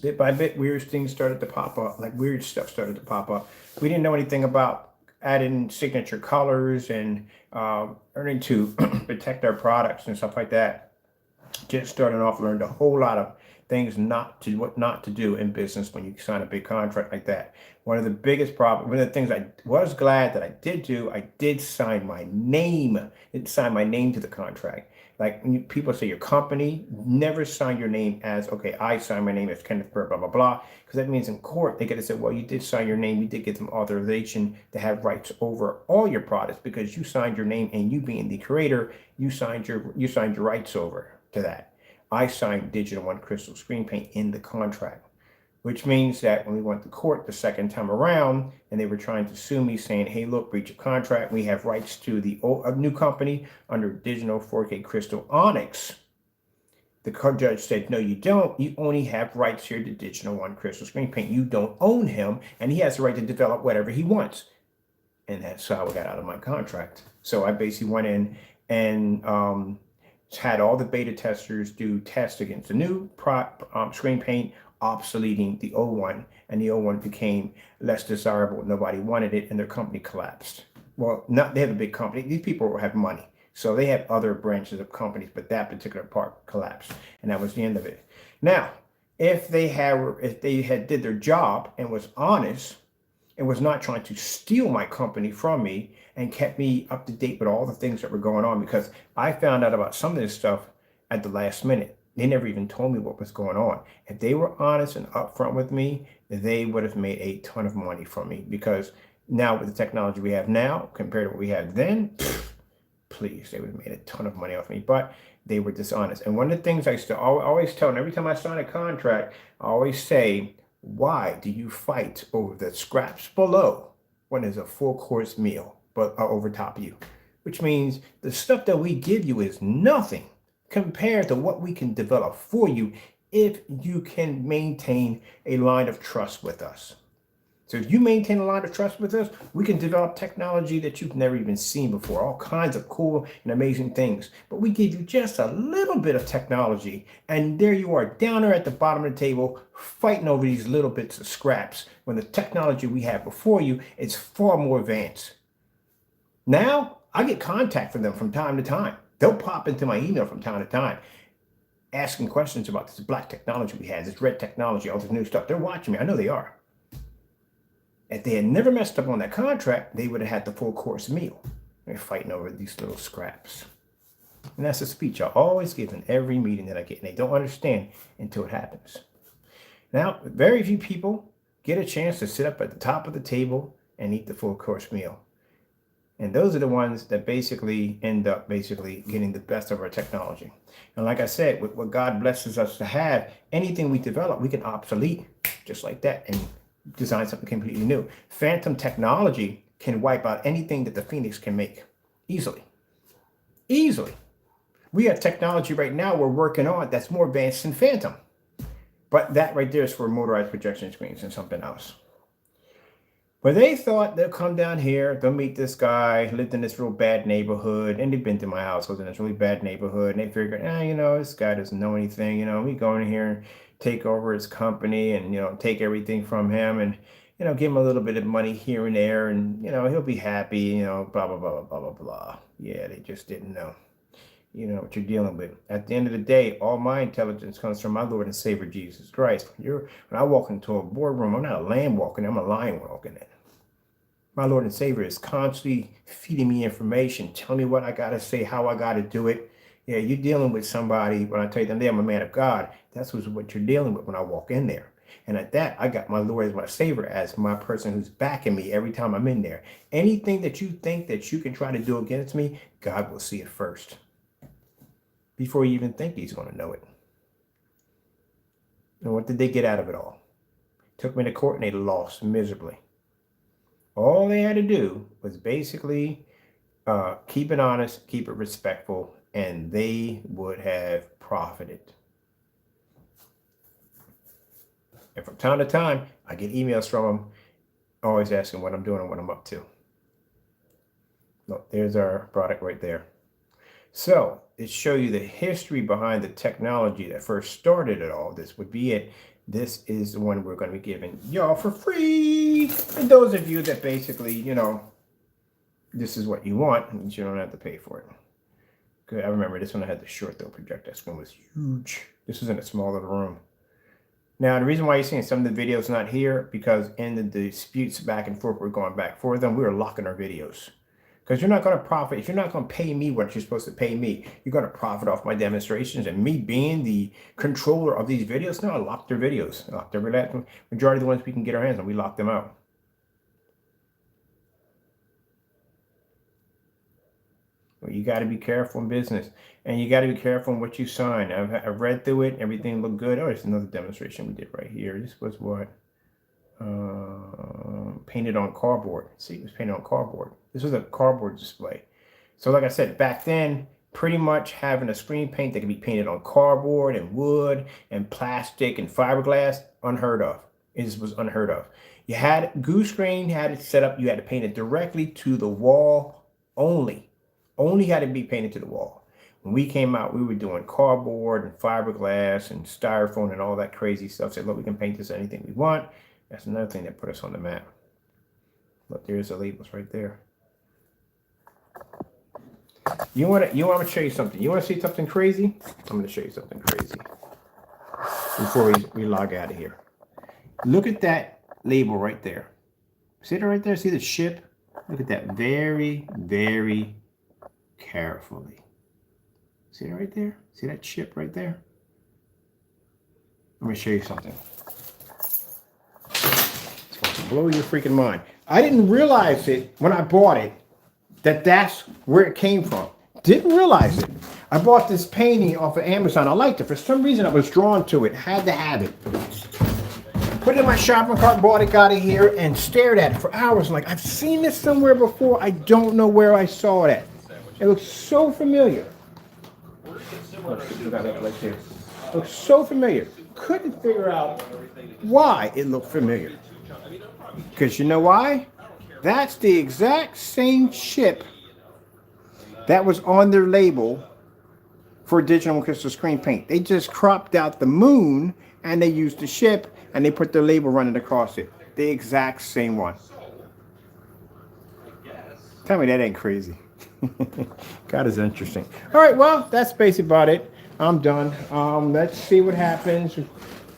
bit by bit, weird things started to pop up, like weird stuff started to pop up. We didn't know anything about adding signature colors and learning to protect our products and stuff like that. Just starting off, learned a whole lot of things what not to do in business when you sign a big contract like that. One of the biggest problems, one of the things I was glad that I did do, I did sign my name. Didn't sign my name to the contract. Like when people say your company, never sign your name as, okay, I sign my name as Kenneth Burr, blah, blah, blah. Because that means in court, they get to say, well, you did sign your name. You did get some authorization to have rights over all your products because you signed your name, and you being the creator, you signed your rights over to that. I signed Digital One Crystal Screen Paint in the contract, which means that when we went to court the second time around and they were trying to sue me saying, hey, look, breach of contract, we have rights to the new company under Digital 4K Crystal Onyx. The judge said, no, you don't. You only have rights here to Digital One Crystal Screen Paint. You don't own him, and he has the right to develop whatever he wants. And that's how I got out of my contract. So I basically went in and had all the beta testers do tests against the new screen paint, obsoleting the old one, and the old one became less desirable. Nobody wanted it, and their company collapsed. Well, they have a big company. These people have money, so they have other branches of companies, but that particular part collapsed, and that was the end of it. Now, if they had did their job and was honest and was not trying to steal my company from me and kept me up to date with all the things that were going on, because I found out about some of this stuff at the last minute. They never even told me what was going on. If they were honest and upfront with me, they would have made a ton of money from me, because now with the technology we have now compared to what we had then, please, they would have made a ton of money off me, but they were dishonest. And one of the things I still always tell them, every time I sign a contract, I always say, why do you fight over the scraps below when there's a full course meal over top of you? Which means the stuff that we give you is nothing compared to what we can develop for you if you can maintain a line of trust with us. So if you maintain a line of trust with us, we can develop technology that you've never even seen before, all kinds of cool and amazing things. But we give you just a little bit of technology, and there you are down there at the bottom of the table fighting over these little bits of scraps when the technology we have before you is far more advanced. Now, I get contact from them from time to time. They'll pop into my email from time to time asking questions about this black technology we have, this red technology, all this new stuff. They're watching me. I know they are. If they had never messed up on that contract, they would have had the full course meal. They're fighting over these little scraps. And that's a speech I always give in every meeting that I get, and they don't understand until it happens. Now, very few people get a chance to sit up at the top of the table and eat the full course meal. And those are the ones that basically end up getting the best of our technology. And like I said, with what God blesses us to have, anything we develop, we can obsolete just like that and design something completely new. Phantom technology can wipe out anything that the Phoenix can make easily. Easily. We have technology right now we're working on that's more advanced than Phantom. But that right there is for motorized projection screens and something else. But they thought they'll come down here, they'll meet this guy, lived in this real bad neighborhood, and they've been to my house, was in this really bad neighborhood, and they figured, this guy doesn't know anything, we go in here and take over his company and, take everything from him and, give him a little bit of money here and there and, he'll be happy, blah, blah, blah, blah, blah, blah. Yeah, they just didn't know, what you're dealing with. At the end of the day, all my intelligence comes from my Lord and Savior, Jesus Christ. When I walk into a boardroom, I'm not a lamb walking, I'm a lion walking in. My Lord and Savior is constantly feeding me information, telling me what I got to say, how I got to do it. Yeah, you're dealing with somebody, when I tell you them I'm a man of God, that's what you're dealing with when I walk in there. And at that, I got my Lord as my Savior, as my person who's backing me every time I'm in there. Anything that you think that you can try to do against me, God will see it first. Before you even think he's going to know it. And what did they get out of it all? Took me to court and they lost miserably. All they had to do was basically keep it honest, keep it respectful, and they would have profited. And from time to time, I get emails from them, always asking what I'm doing and what I'm up to. Look, there's our product right there. So it shows you the history behind the technology that first started it all. This would be it. This is the one we're going to be giving y'all for free. And those of you that basically, this is what you want, and you don't have to pay for it. Good. I remember this one I had the short though projector. This one was huge. This was in a small little room. Now, the reason why you're seeing some of the videos not here, because in the disputes back and forth, we're going back for them, we were locking our videos. Because you're not going to profit. If you're not going to pay me what you're supposed to pay me, you're going to profit off my demonstrations. And me being the controller of these videos, no, I locked their videos. I locked the majority of the ones we can get our hands on. We locked them out. Well, you got to be careful in business. And you got to be careful in what you sign. I've read through it. Everything looked good. Oh, there's another demonstration we did right here. This was what? Painted on cardboard. See, it was painted on cardboard. This was a cardboard display. So like I said, back then, pretty much having a screen paint that could be painted on cardboard and wood and plastic and fiberglass, unheard of. It was unheard of. You had goose grain, had it set up. You had to paint it directly to the wall only. Only had to be painted to the wall. When we came out, we were doing cardboard and fiberglass and styrofoam and all that crazy stuff. Said, look, we can paint this anything we want. That's another thing that put us on the map. Look, there's the labels right there. You want me to show you something? You want to see something crazy? I'm going to show you something crazy before we log out of here. Look at that label right there. See it right there? See the ship? Look at that very, very carefully. See it right there? See that ship right there? Let me show you something. It's going to blow your freaking mind. I didn't realize it when I bought it, that's where it came from. Didn't realize it. I bought this painting off of Amazon. I liked it. For some reason, I was drawn to it. Had to have it. Put it in my shopping cart, bought it, got it here, and stared at it for hours. Like, I've seen this somewhere before. I don't know where I saw it at. It looks so familiar. It looks so familiar. Couldn't figure out why it looked familiar. Because you know why? That's the exact same chip that was on their label for digital and crystal screen paint. They just cropped out the moon and they used the ship and they put their label running across it. The exact same one. Tell me that ain't crazy. God is interesting. All right, well, that's basically about it. I'm done. Let's see what happens. If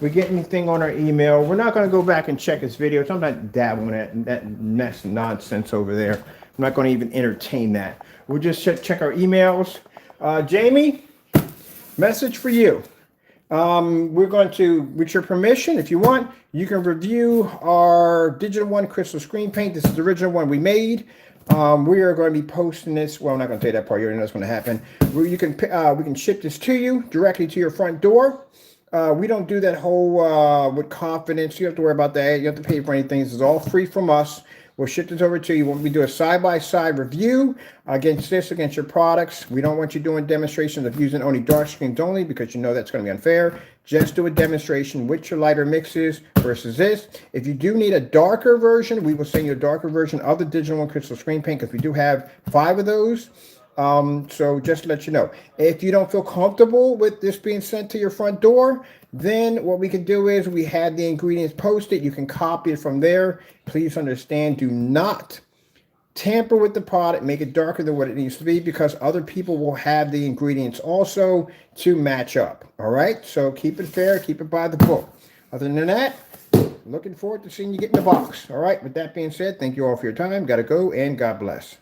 we get anything on our email. We're not going to go back and check his videos. I'm not dabbling in that mess nonsense over there. I'm not going to even entertain that. We'll just check our emails. Jamie, message for you. We're going to, with your permission, if you want, you can review our Digital One Crystal Screen Paint. This is the original one we made. We are going to be posting this. Well, I'm not going to tell you that part. You already know what's going to happen. We can ship this to you directly to your front door. We don't do that whole with confidence. You don't have to worry about that. You don't have to pay for anything. This is all free from us. We'll ship this over to you. When we do a side-by-side review against your products, we don't want you doing demonstrations of using only dark screens only because you know that's going to be unfair. Just do a demonstration with your lighter mixes versus this. If you do need a darker version, we will send you a darker version of the Digital One Crystal Screen Paint because we do have 5 of those. So just to let you know, if you don't feel comfortable with this being sent to your front door, then what we can do is we have the ingredients posted. You can copy it from there. Please understand, do not tamper with the product, make it darker than what it needs to be, because other people will have the ingredients also to match up. All right, so keep it fair, keep it by the book. Other than that, looking forward to seeing you get in the box. All right, with that being said, thank you all for your time. Got to go, and God bless.